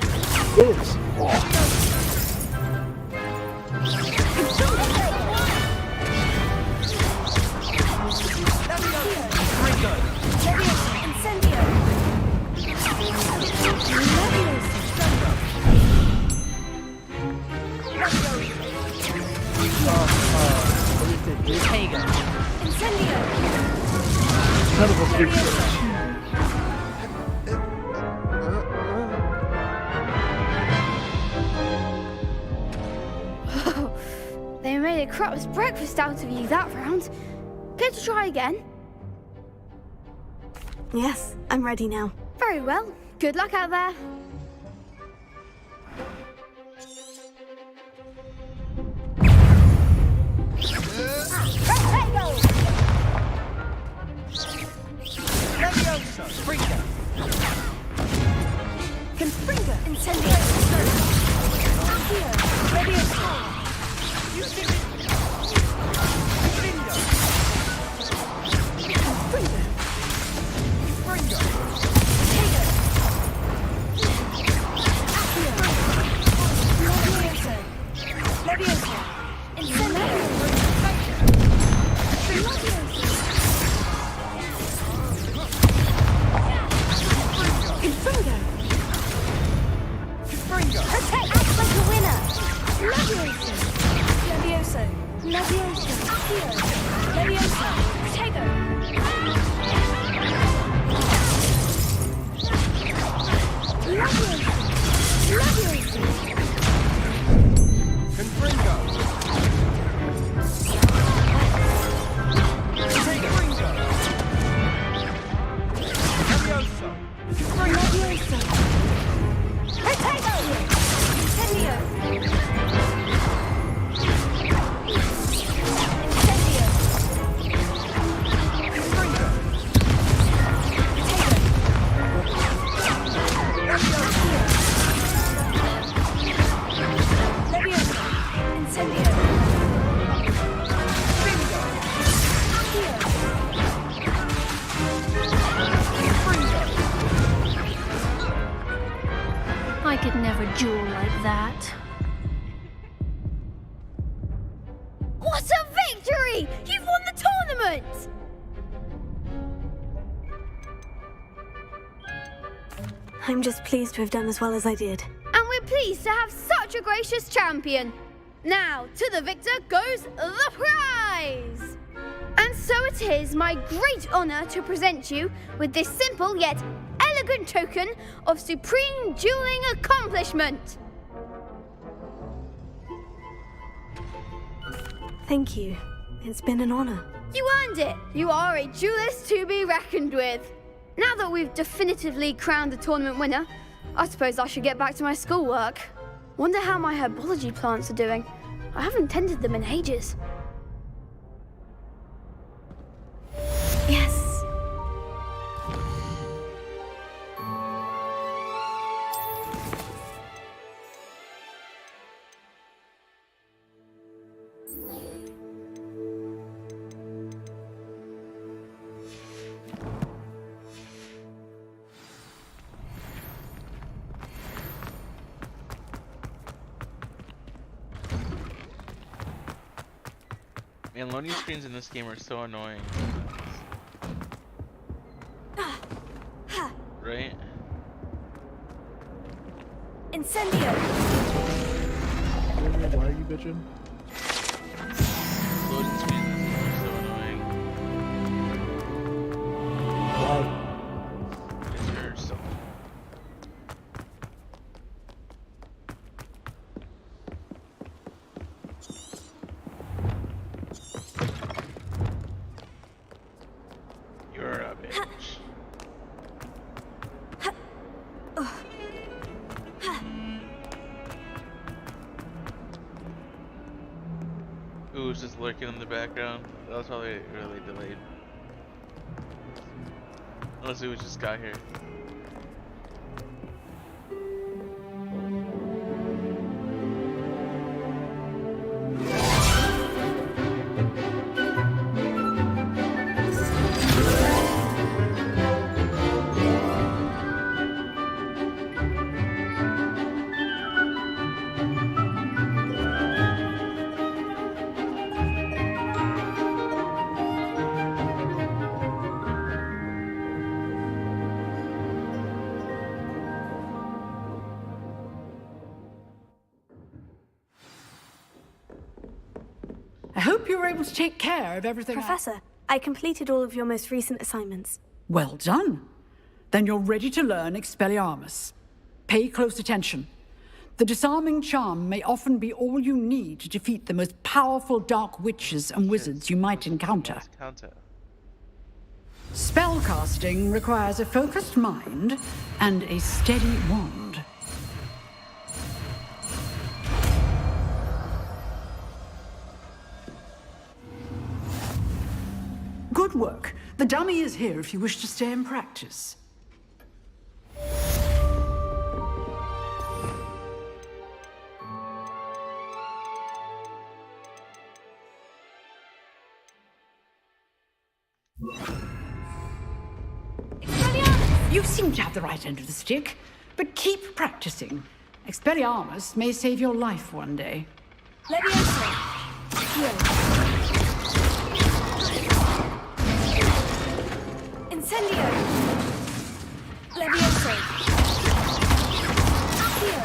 Ringo. Incendio. Potato. Incendio. None of us do They made a crap's breakfast out of you that round. Care to try again? Yes, I'm ready now. Very well. Good luck out there. Springa. Confringo. Incendio. Accio. Leviosa. Confringo. Ringo. Potato. Accio. Leviosa. Leviosa. Incendio. Leviosa. Confringo. Confringo. Protect. Act like a winner. Leviosa. Leviosa. Leviosa. Accio. Leviosa. Protego. Leviosa. Leviosa. Confringo. Confringo. Leviosa. Leviosa. Protego. Incendio. Incendio. Confringo. Leviosa. Incendio. I could never duel like that. What a victory! You've won the tournament! I'm just pleased to have done as well as I did. And we're pleased to have such a gracious champion. Now, to the victor goes the prize! And so it is my great honor to present you with this simple yet elegant token of supreme dueling accomplishment. Thank you. It's been an honor. You earned it! You are a duelist to be reckoned with. Now that we've definitively crowned the tournament winner, I suppose I should get back to my schoolwork. Wonder how my herbology plants are doing. I haven't tended them in ages. Yes. Man, loading screens in this game are so annoying. Right? Incendio! Why are you bitching? Loading screens in this game are so annoying. Why? Because you're so... You're a bitch. Ooh, it's just lurking in the background. That was probably really delayed. Unless it was just got here. I hope you were able to take care of everything. Professor, I completed all of your most recent assignments. Well done. Then you're ready to learn Expelliarmus. Pay close attention. The disarming charm may often be all you need to defeat the most powerful dark witches and wizards you might encounter. Spellcasting requires a focused mind and a steady wand. Good work. The dummy is here if you wish to stay and practice. You seem to have the right end of the stick, but keep practicing. Expelliarmus may save your life one day. Leviosa! Here. Incendio! Leviosa! Here.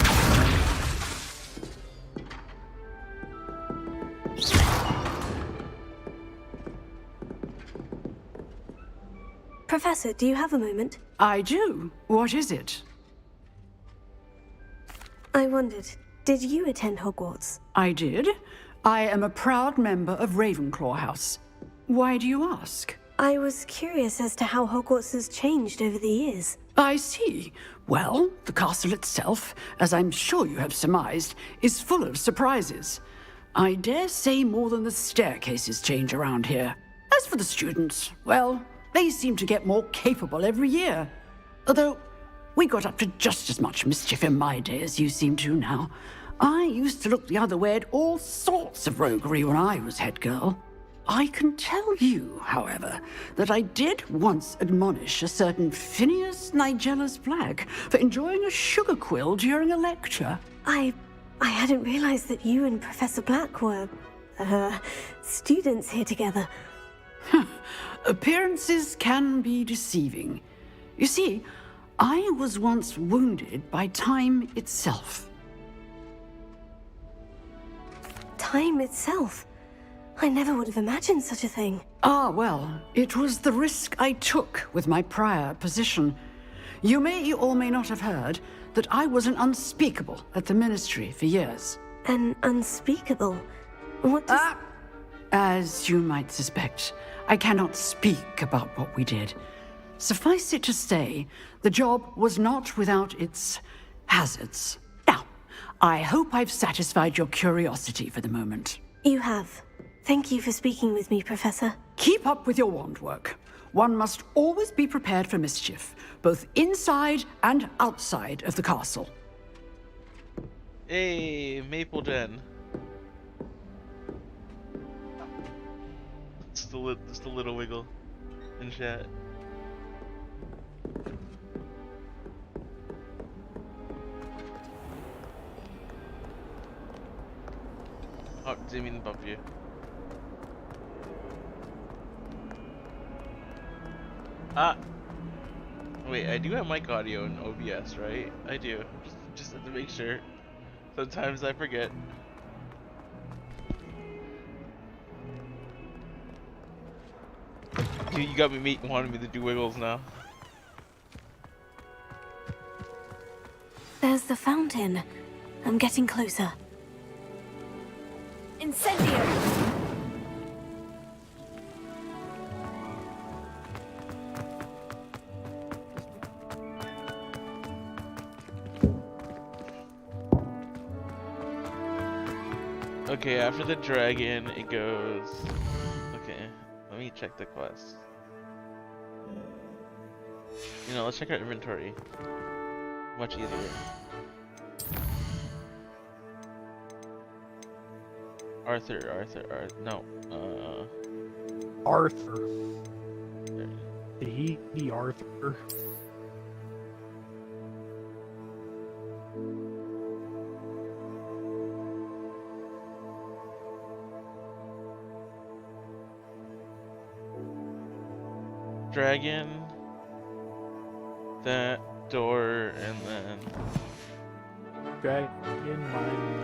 Professor, do you have a moment? I do. What is it? I wondered, did you attend Hogwarts? I did. I am a proud member of Ravenclaw House. Why do you ask? I was curious as to how Hogwarts has changed over the years. I see. Well, the castle itself, as I'm sure you have surmised, is full of surprises. I dare say more than the staircases change around here. As for the students, well, they seem to get more capable every year. Although, we got up to just as much mischief in my day as you seem to now. I used to look the other way at all sorts of roguery when I was head girl. I can tell you, however, that I did once admonish a certain Phineas Nigellus Black for enjoying a sugar quill during a lecture. I hadn't realized that you and Professor Black were, students here together. Appearances can be deceiving. You see, I was once wounded by time itself. Time itself? I never would have imagined such a thing. Ah, well, it was the risk I took with my prior position. You may or may not have heard that I was an unspeakable at the Ministry for years. An unspeakable? What does... As you might suspect, I cannot speak about what we did. Suffice it to say, the job was not without its hazards. Now, I hope I've satisfied your curiosity for the moment. You have. Thank you for speaking with me, Professor. Keep up with your wand work. One must always be prepared for mischief, both inside and outside of the castle. Hey, Maple Den. Just a little wiggle in chat. Oh, didn't mean to bump you. Ah! Wait, I do have mic audio in OBS, right? I do. Just have to make sure. Sometimes I forget. Dude, you got me wanting me to do wiggles now. There's the fountain. I'm getting closer. Incendio! Okay, after the dragon, it goes... Okay, let me check the quest. You know, let's check our inventory. Much easier. Arthur, no, Arthur. Did he be Arthur? Dragon, that door, and then Dragon mines.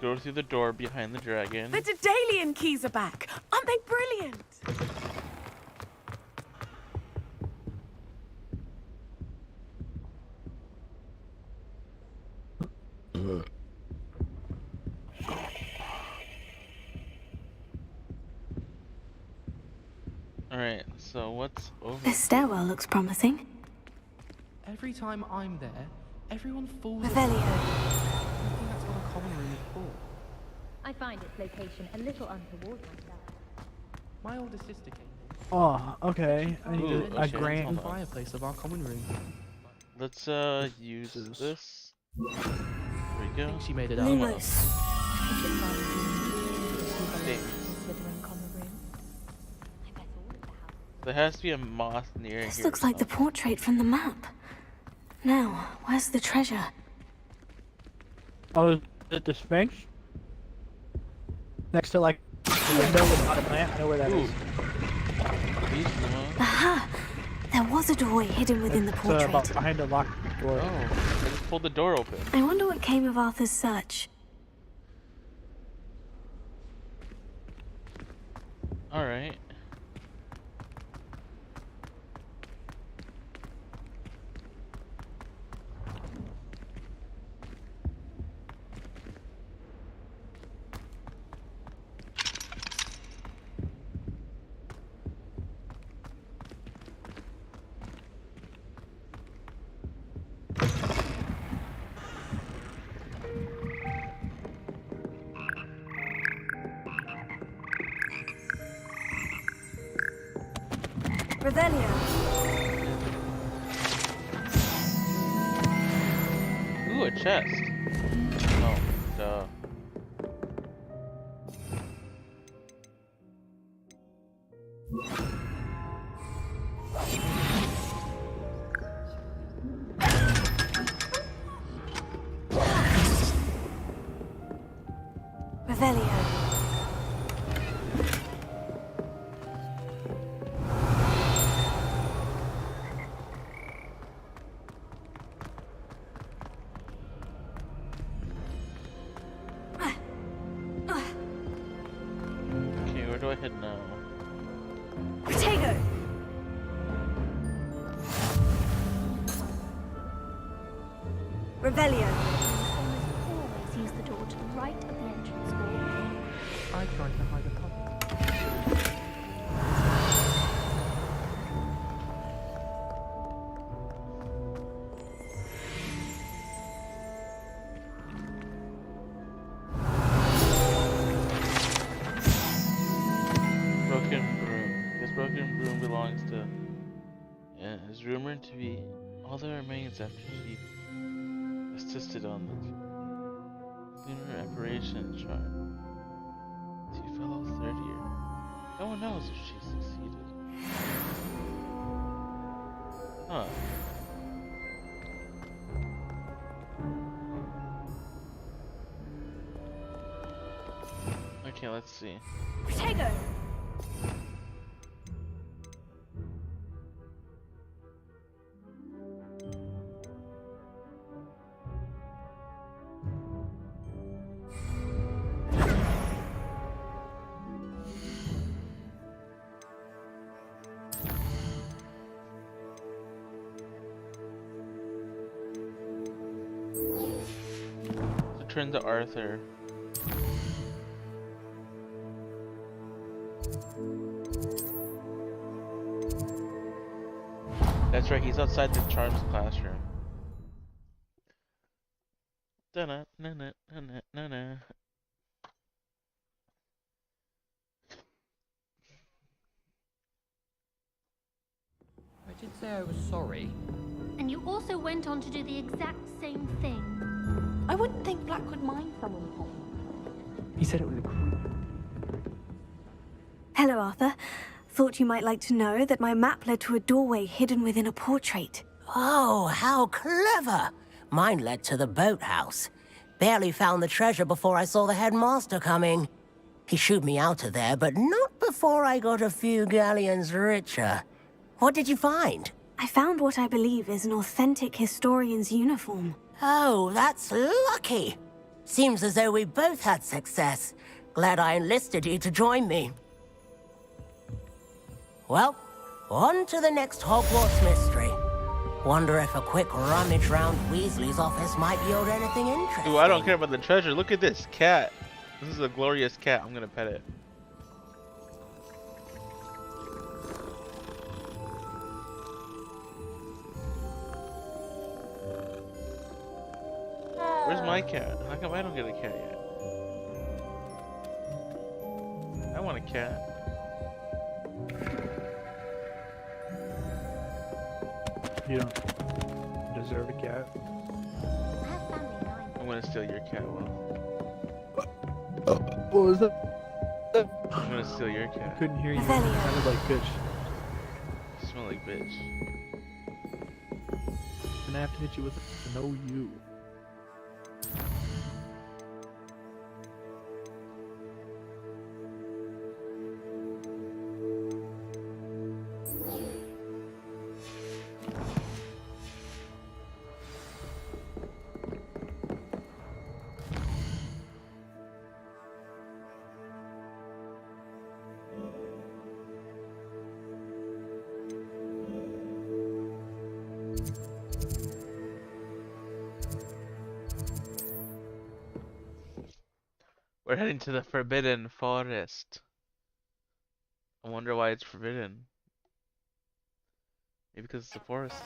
go through the door behind the dragon. The Daedalian keys are back. Aren't they brilliant? Alright, so what's over This stairwell looks promising. Every time I'm there, everyone falls Revelio. I think that's what a common room is for. I find its location a little untoward myself. My older sister came. Oh, okay. I need Ooh, a okay. grand Fireplace of our common room. Let's use this. There we I go. think she made it up. Lumos. Okay. There has to be a moth near This here. looks like the portrait from the map. Now, where's the treasure? Oh, is it the Sphinx? Next to like the window without a plant? I know where that is. Aha! There was a doorway hidden within the portrait. About behind a locked door. Oh, I just pulled the door open. I wonder what came of Arthur's search. Alright. Revelio. Ooh, a chest. Oh, duh. Revelio. Okay, where do I head now? Potato. Revelio. Always use the door to the right of the entrance hall. I tried to hide a puppy. Broken broom. This broken broom belongs to. Yeah, is rumored to be all that remains after she assisted on the lunar apparition trial. She fell 30er. No one knows if she succeeded. Huh. Okay, let's see. Protego! Turn to Arthur. That's right, he's outside the charms classroom. Da-na, na-na, na-na, na-na. I did say I was sorry. And you also went on to do the exact same thing. I wouldn't think Black would mind someone home. He said it was a creep. Hello, Arthur. Thought you might like to know that my map led to a doorway hidden within a portrait. Oh, how clever! Mine led to the boathouse. Barely found the treasure before I saw the headmaster coming. He shooed me out of there, but not before I got a few galleons richer. What did you find? I found what I believe is an authentic historian's uniform. Oh, that's lucky. Seems as though we both had success. Glad I enlisted you to join me. Well, on to the next Hogwarts mystery. Wonder if a quick rummage round Weasley's office might yield anything interesting. Ooh, I don't care about the treasure. Look at this cat. This is a glorious cat. I'm gonna pet it. Where's my cat? How come I don't get a cat yet? I want a cat. You don't deserve a cat. I'm gonna steal your cat, Will. What was that? I'm gonna steal your cat. Couldn't hear you. It sounded like bitch. You smell like bitch. I'm gonna have to hit you with a no you. We're heading to the Forbidden Forest. I wonder why it's forbidden. Maybe because it's a forest.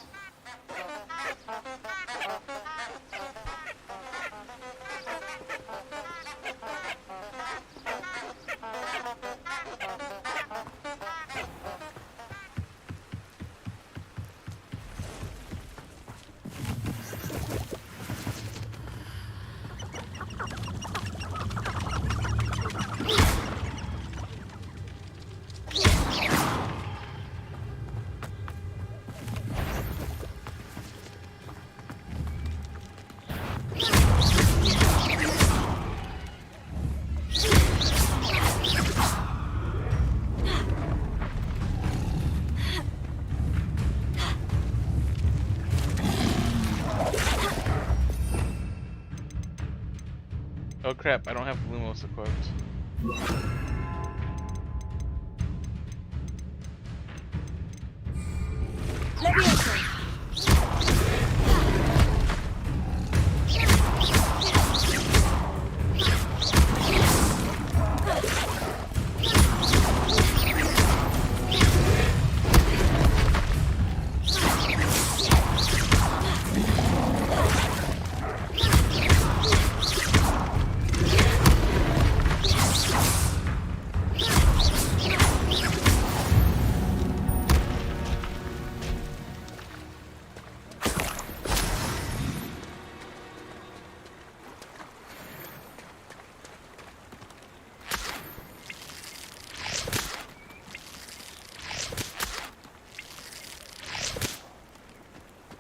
Oh crap, I don't have Lumos equipped.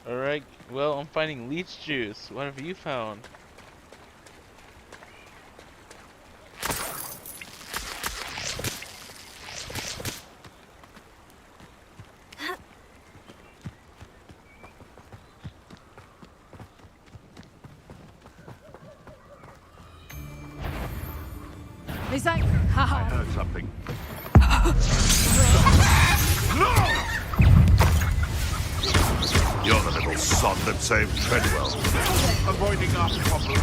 Alright, well, I'm finding leech juice. What have you found? I heard something. You're the little sod that saved Treadwell. Avoiding our problems.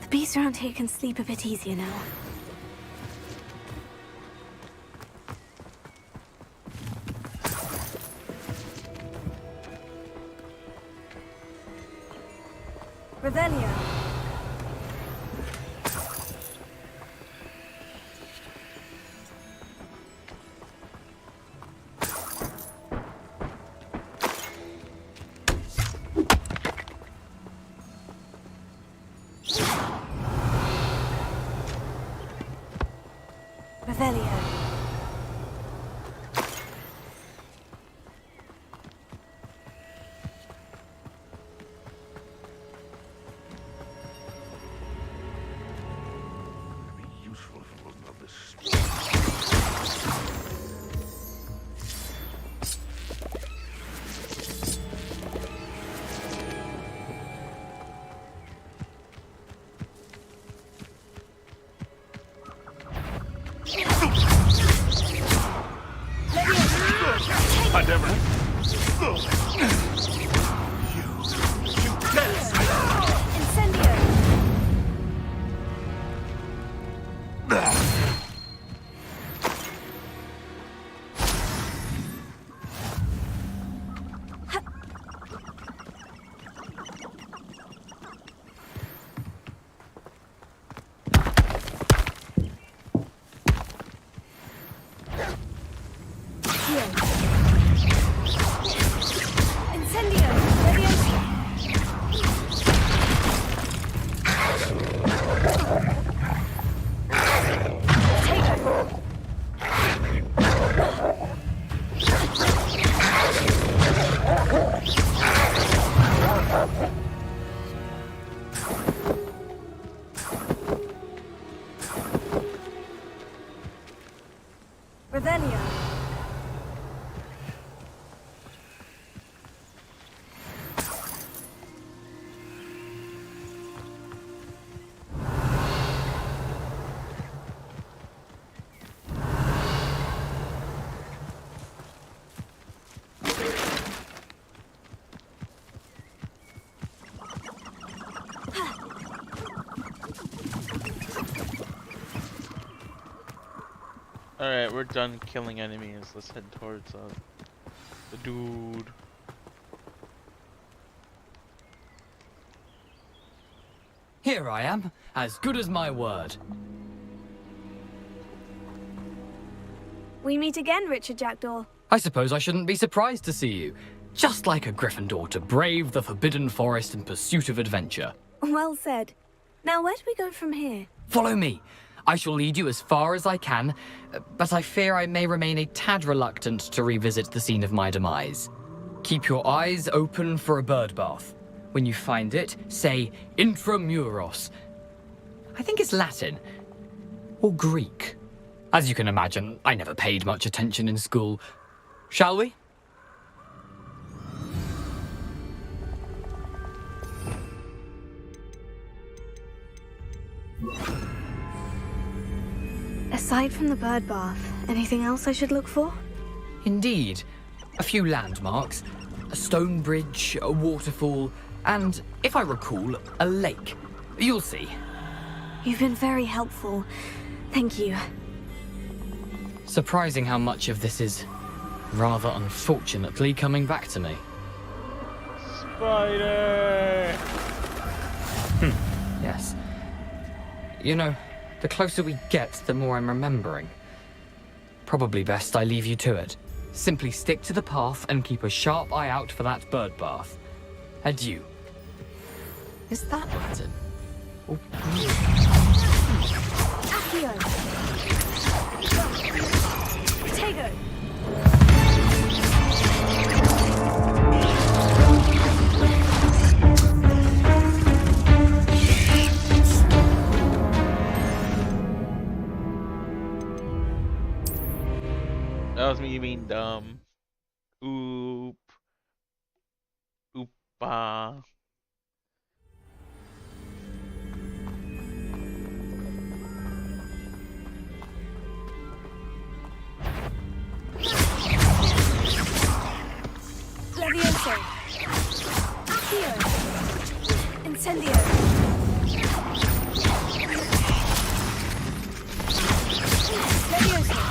The beasts around here can sleep a bit easier now. Revelio. Revelio. Useful for another I never. You dare! Incendio. Revelio. Alright, we're done killing enemies. Let's head towards the dude. Here I am, as good as my word. We meet again, Richard Jackdaw. I suppose I shouldn't be surprised to see you. Just like a Gryffindor to brave the Forbidden Forest in pursuit of adventure. Well said. Now, where do we go from here? Follow me. I shall lead you as far as I can, but I fear I may remain a tad reluctant to revisit the scene of my demise. Keep your eyes open for a bird bath. When you find it, say Intramuros. I think it's Latin. Or Greek. As you can imagine, I never paid much attention in school. Shall we? Aside from the bird bath, anything else I should look for? Indeed. A few landmarks, a stone bridge, a waterfall, and, if I recall, a lake. You'll see. You've been very helpful. Thank you. Surprising how much of this is, rather unfortunately, coming back to me. Spider! You know, the closer we get, the more I'm remembering. Probably best I leave you to it. Simply stick to the path and keep a sharp eye out for that bird bath. Adieu. Is that Latin? Oh. Accio! Protego! That was me being dumb. Oop. Oopa. Levioso! Accio! Incendio! Levioso!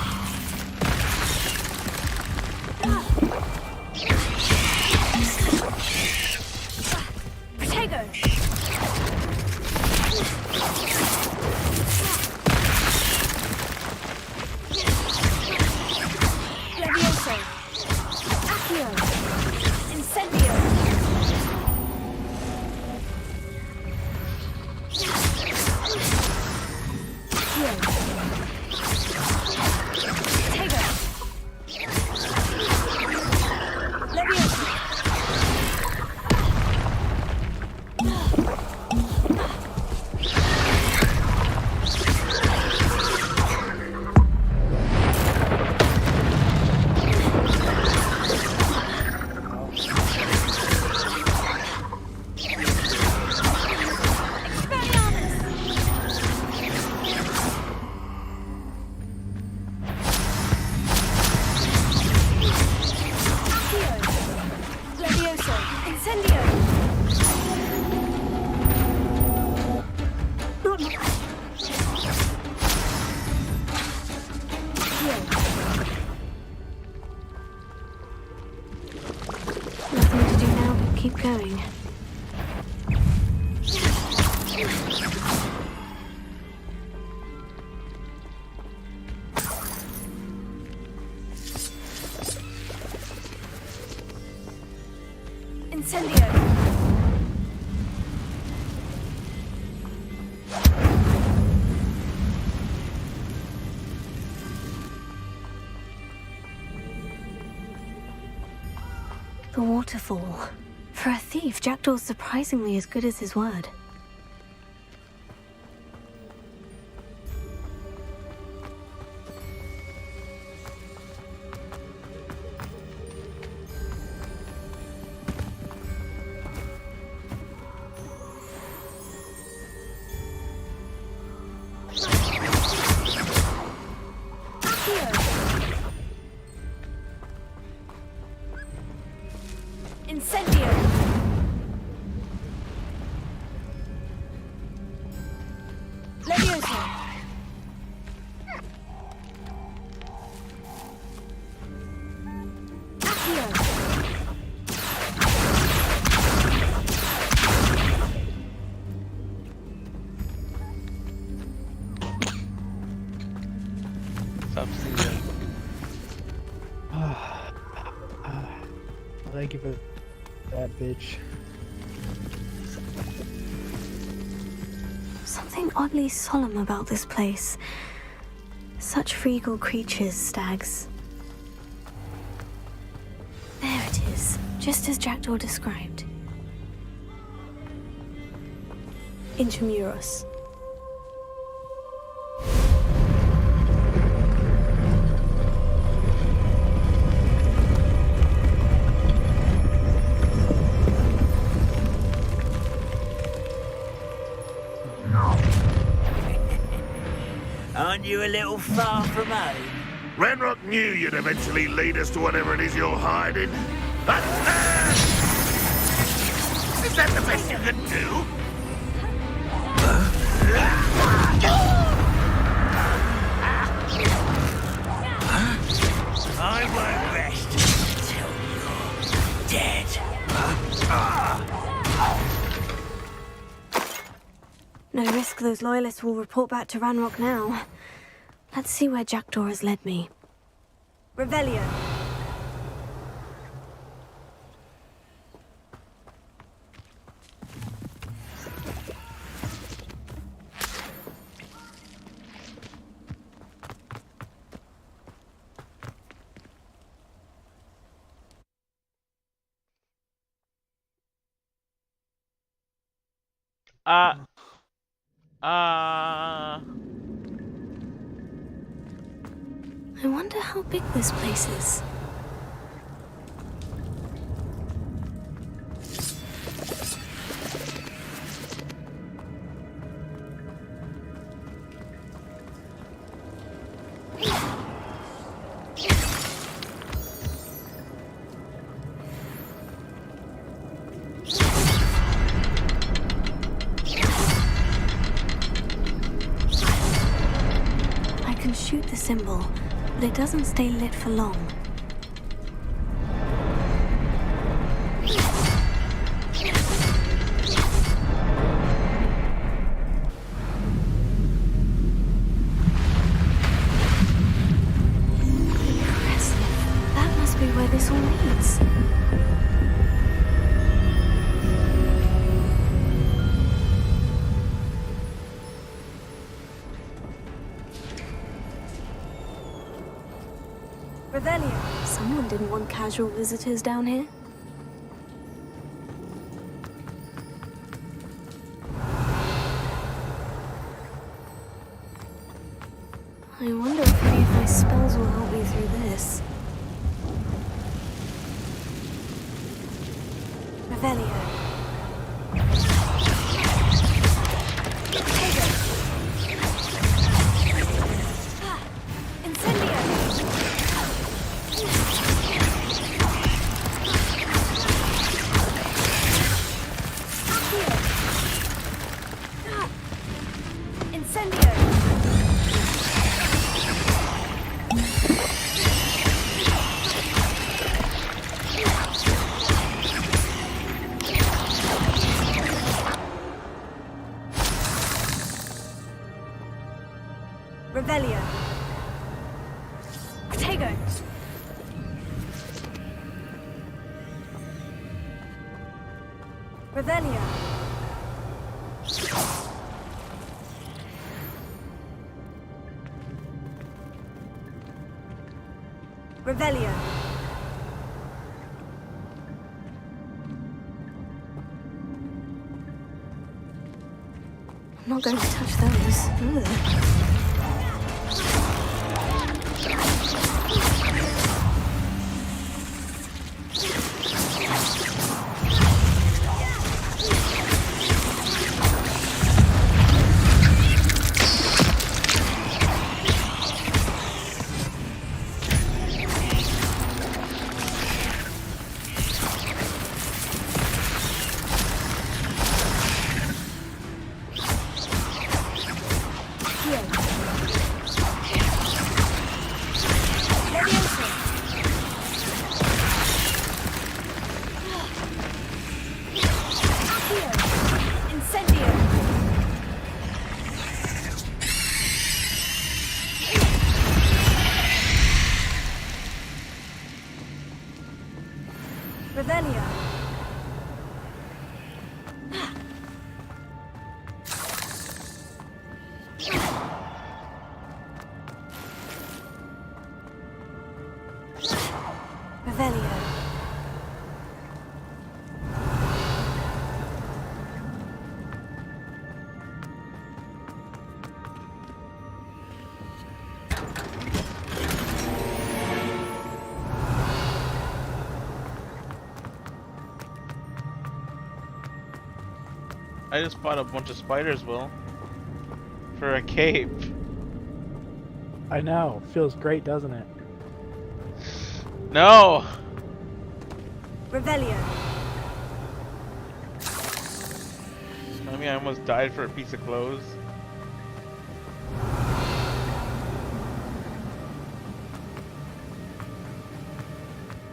Protego! Levioso! Accio! Incendio! Accio! Protego! Levioso! Levioso! Incendio! Nothing to do now but keep going. Incendio! The waterfall. For a thief, Jackdaw's surprisingly as good as his word. Incendio! Levioso! Accio! Substance. Thank you for that, bitch. Something oddly solemn about this place. Such regal creatures, stags. There it is, just as Jackdaw described. Intramuros. Aren't you a little far from home? Renrock knew you'd eventually lead us to whatever it is you're hiding. Is that the best you can do? I won't rest till you're dead. No risk those loyalists will report back to Ranrock now. Let's see where Jackdaw has led me. Revelio. I wonder how big this place is. I can shoot the symbol, but it doesn't stay lit for long. Impressive. That must be where this all leads. Revelio. Someone didn't want casual visitors down here. I wonder if any of my spells will help me through this. Revelio. Revelio. Protego. Revelio. Revelio. I'm not going to touch those. Ugh. Revelio. Revelio. I just bought a bunch of spiders, Will. For a cape. I know. Feels great, doesn't it? No! Revelio. I mean, I almost died for a piece of clothes.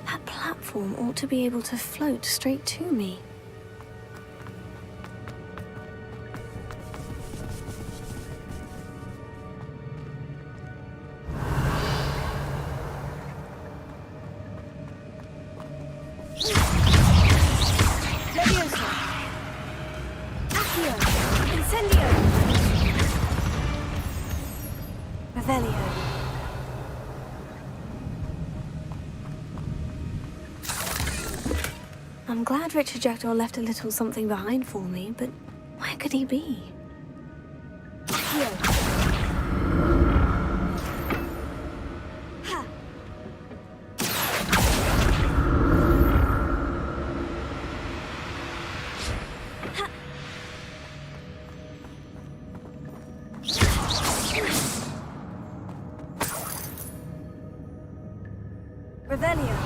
That platform ought to be able to float straight to me. Accio. Incendio. Revelio. I'm glad Richard Jackdaw left a little something behind for me, but where could he be? Accio. Ha. Revelio.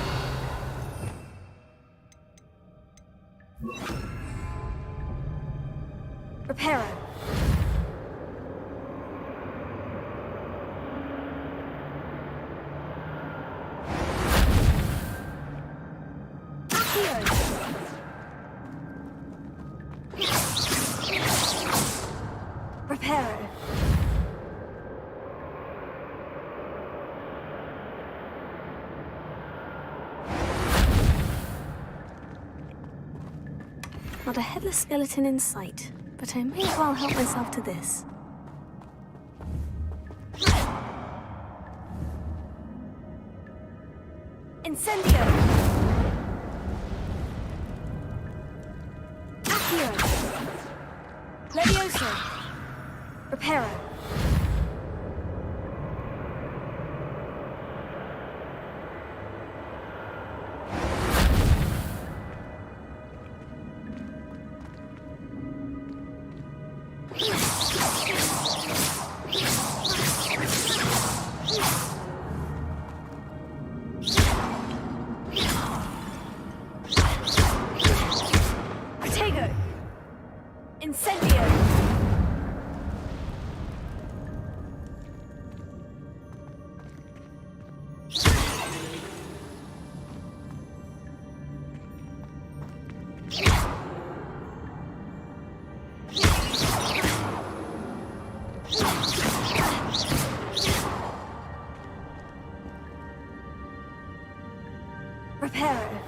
Reparo. Reparo. Not a headless skeleton in sight, but I may as well help myself to this. Incendio! Accio! Levioso! Reparo! Reparo.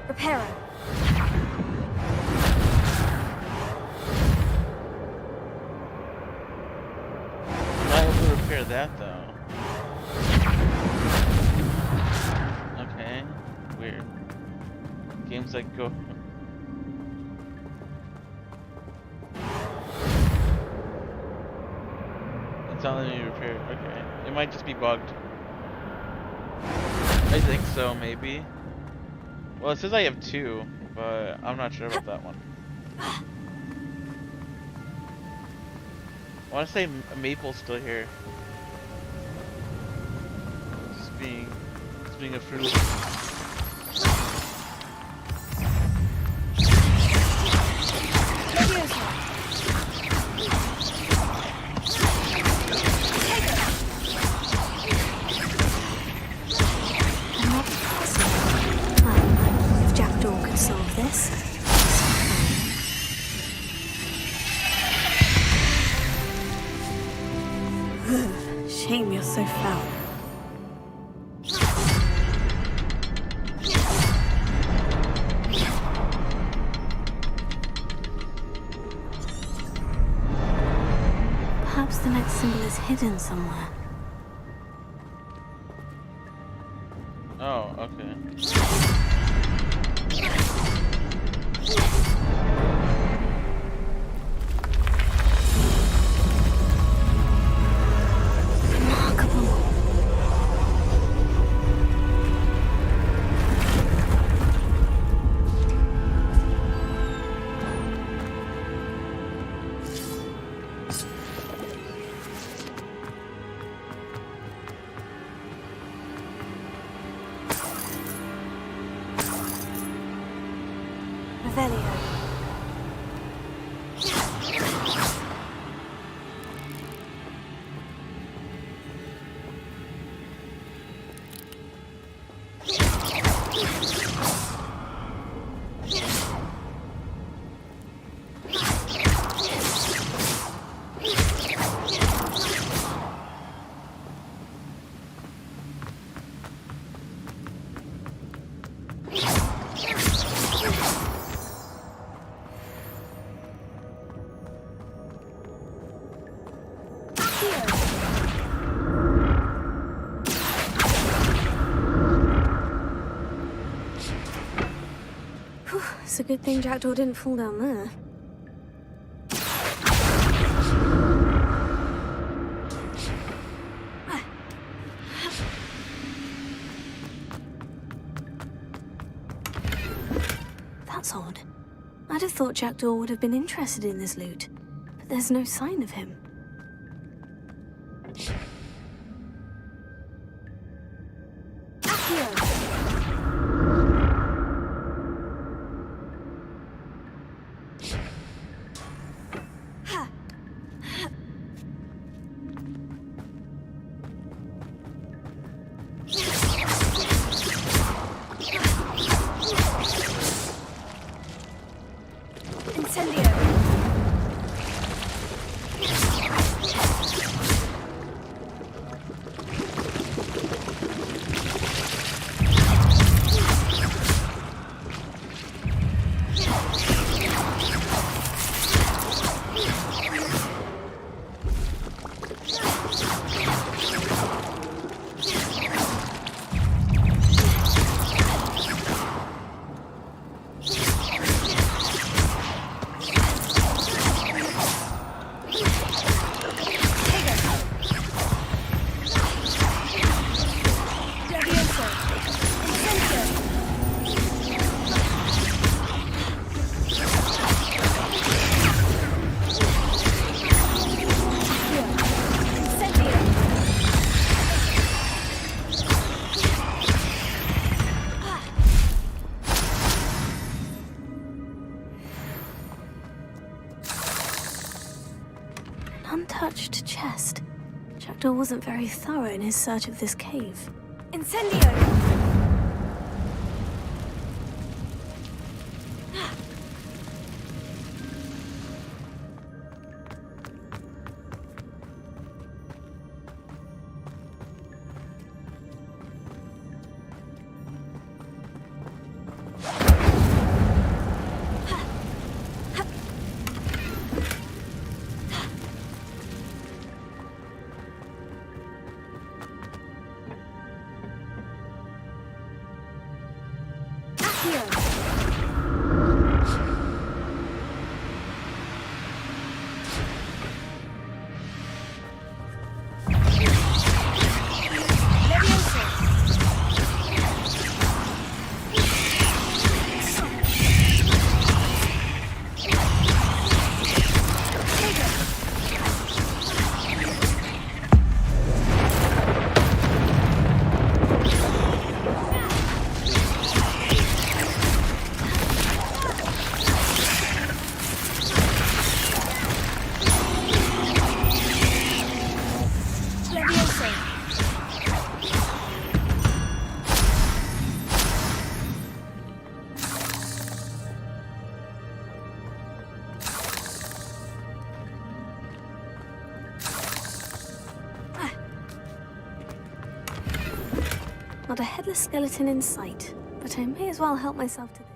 Reparo. I'm not able to repair that though. Okay, weird. Games like go. It's not letting me repair. Okay, it might just be bugged. I think so, maybe. Well, it says I have 2, but I'm not sure about that one. I want to say Maple's still here. Just being a fruit. Shame you're so foul. Perhaps the next symbol is hidden somewhere. Oh, okay. Whew, it's a good thing Jackdaw didn't fall down there. That's odd. I'd have thought Jackdaw would have been interested in this loot, but there's no sign of him. Untouched chest. Jackdaw wasn't very thorough in his search of this cave. Incendio! Not a headless skeleton in sight, but I may as well help myself to this.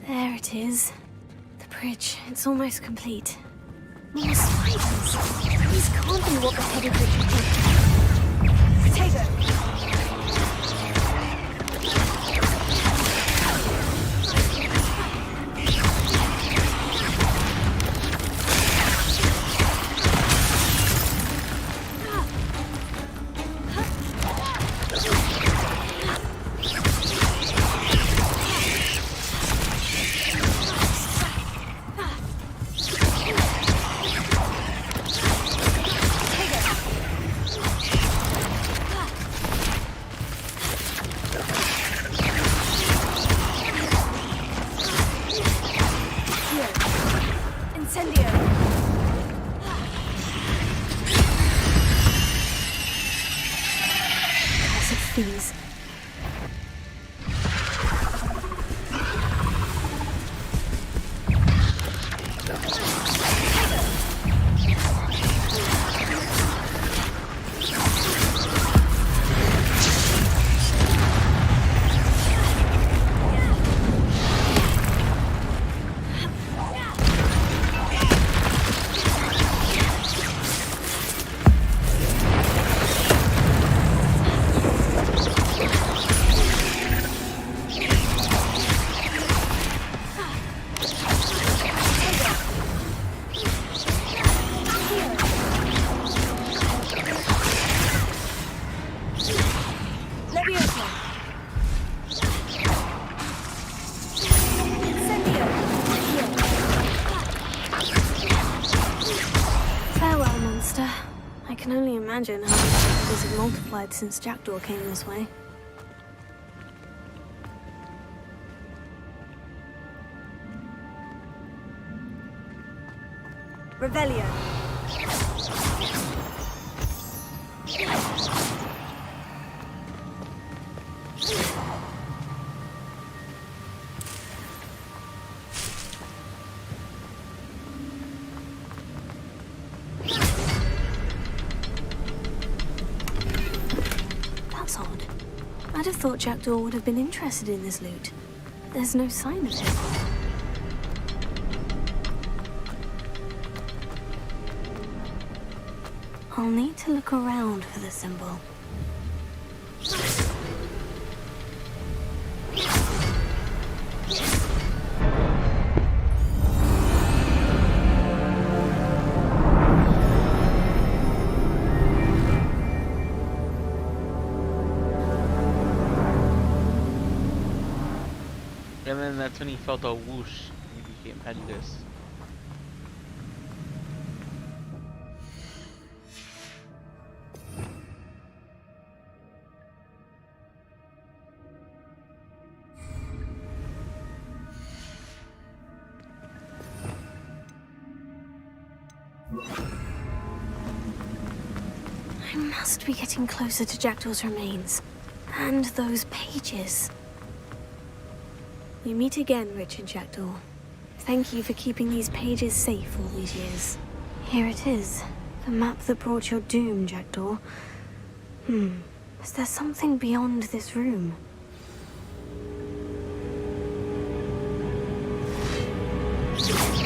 There it is. The bridge. It's almost complete. More spiders. These can't be what the headed Richard did. Potato! These. I can only imagine how this has multiplied since Jackdaw came this way. Revelio. That's odd. I'd have thought Jackdaw would have been interested in this loot. There's no sign of him. I'll need to look around for the symbol. And then that's when he felt a whoosh and he became headless. I must be getting closer to Jackdaw's remains. And those pages. We meet again, Richard Jackdaw. Thank you for keeping these pages safe all these years. Here it is. The map that brought your doom, Jackdaw. Is there something beyond this room? Potato!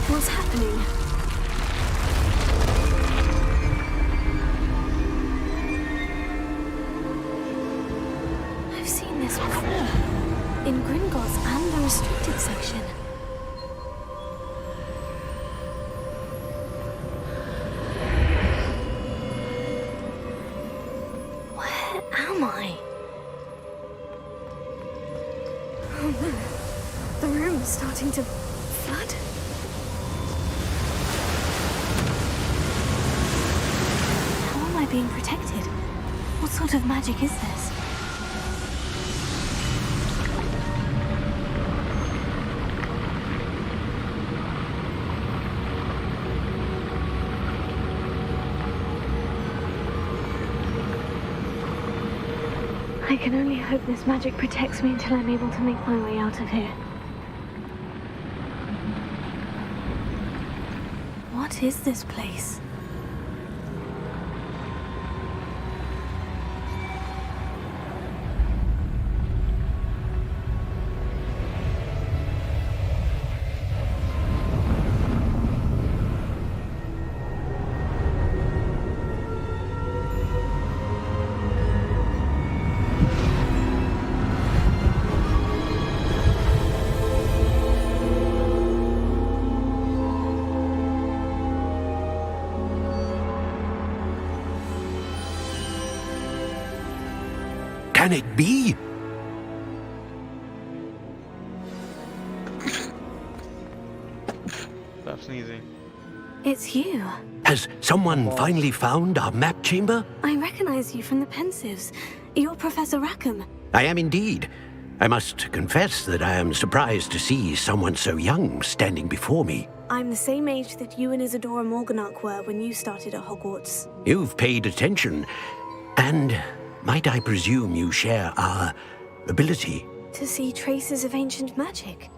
What's happening? I've seen this before. In Gringotts and the restricted section. Where am I? Oh no. The room is starting to flood. How am I being protected? What sort of magic is this? I can only hope this magic protects me until I'm able to make my way out of here. What is this place? Can it be? Stop sneezing. It's you. Has someone finally found our map chamber? I recognize you from the Pensives. You're Professor Rackham. I am indeed. I must confess that I am surprised to see someone so young standing before me. I'm the same age that you and Isadora Morganach were when you started at Hogwarts. You've paid attention, and might I presume you share our ability? To see traces of ancient magic?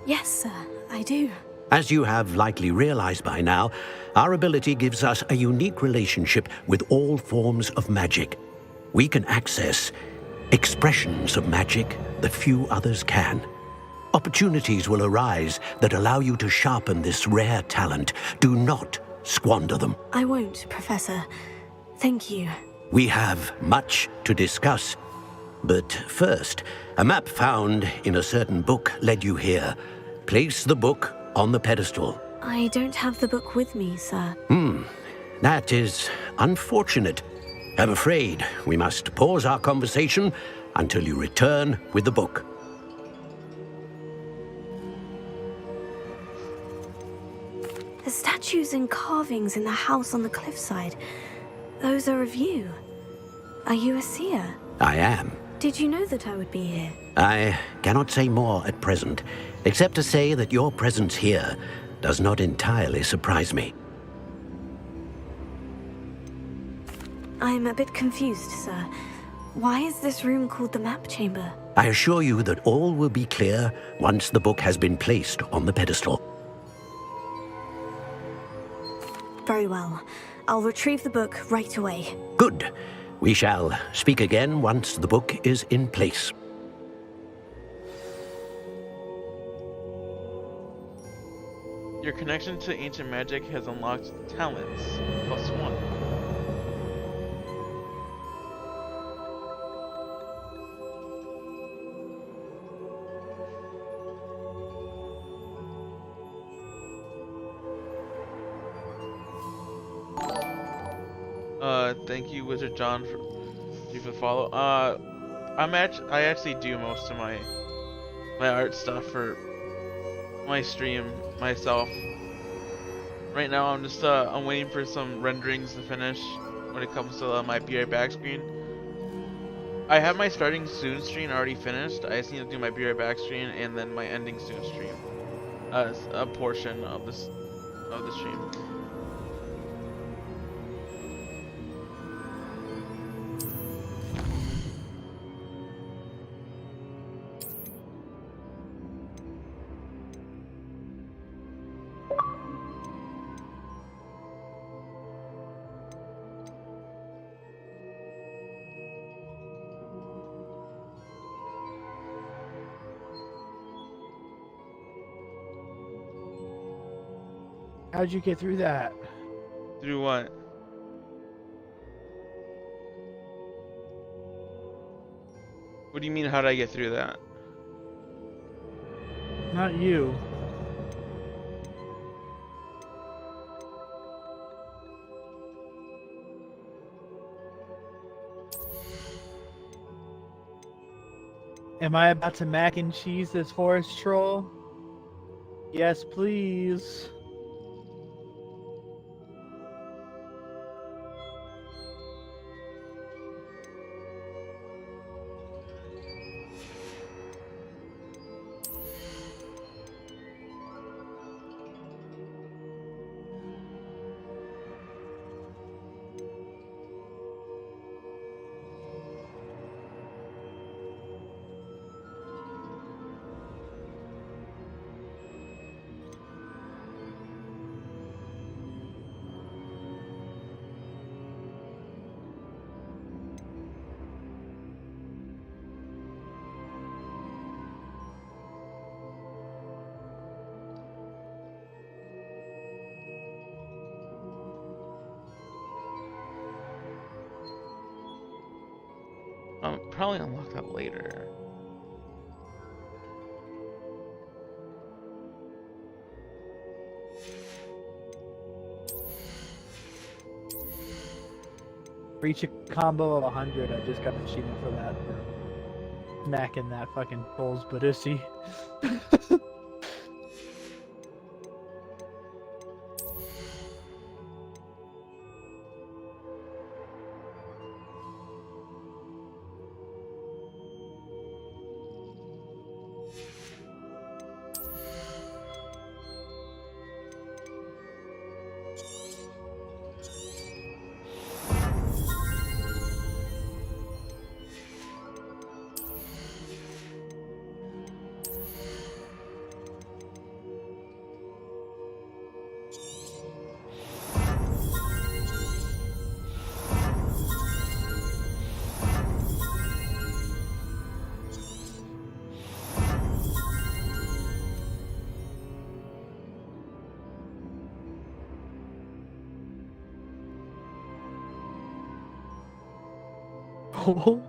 Yes, sir, I do. As you have likely realized by now, our ability gives us a unique relationship with all forms of magic. We can access expressions of magic that few others can. Opportunities will arise that allow you to sharpen this rare talent. Do not squander them. I won't, Professor. Thank you. We have much to discuss. But first, a map found in a certain book led you here. Place the book on the pedestal. I don't have the book with me, sir. That is unfortunate. I'm afraid we must pause our conversation until you return with the book. The statues and carvings in the house on the cliffside, those are of you. Are you a seer? I am. Did you know that I would be here? I cannot say more at present, except to say that your presence here does not entirely surprise me. I'm a bit confused, sir. Why is this room called the map chamber? I assure you that all will be clear once the book has been placed on the pedestal. Very well. I'll retrieve the book right away. Good. We shall speak again once the book is in place. Your connection to ancient magic has unlocked talents. +1. Thank you, Wizard John, for the follow. I actually do most of my art stuff for my stream myself. Right now, I'm waiting for some renderings to finish when it comes to my Be Right Back screen. I have my starting soon screen already finished. I just need to do my Be Right Back screen and then my ending soon stream. A portion of the stream. How'd you get through that? Through what? What do you mean, how did I get through that? Not you. Am I about to mac and cheese this forest troll? Yes, please. Probably unlock that later. Reach a combo of 100. I just got an achievement for that. For macking that fucking troll's Badussi. Oh.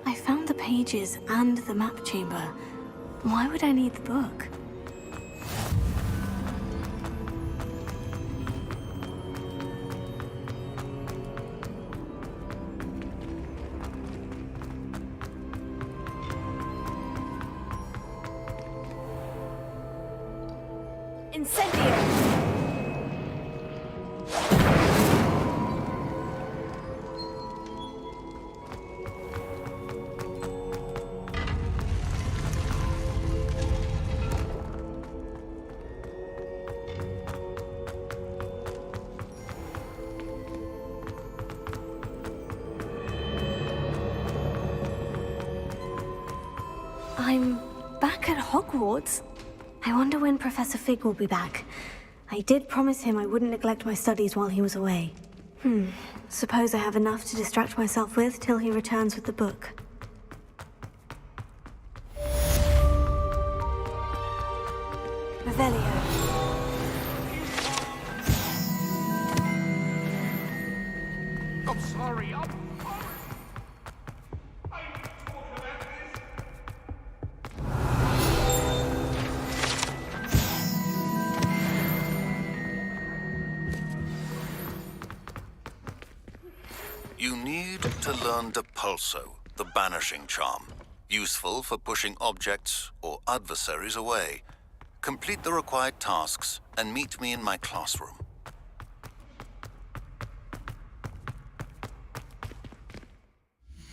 I found the pages and the map chamber. Why would I need the book? Incendio! I'm back at Hogwarts. I wonder when Professor Fig will be back. I did promise him I wouldn't neglect my studies while he was away. Suppose I have enough to distract myself with till he returns with the book. Revelio. I'm sorry, to learn Depulso, the banishing charm, useful for pushing objects or adversaries away. Complete the required tasks and meet me in my classroom.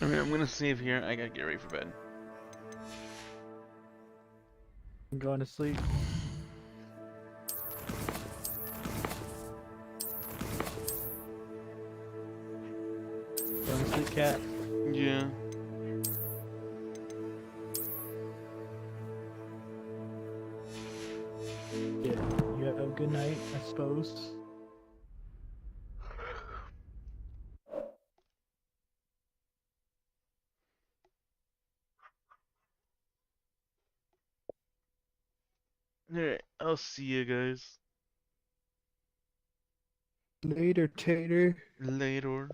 Okay, I'm gonna save here. I gotta get ready for bed. I'm going to sleep. Going to sleep, cat? Yeah. Yeah, you have a good night, I suppose. Alright, I'll see you guys. Later, Tater. Later.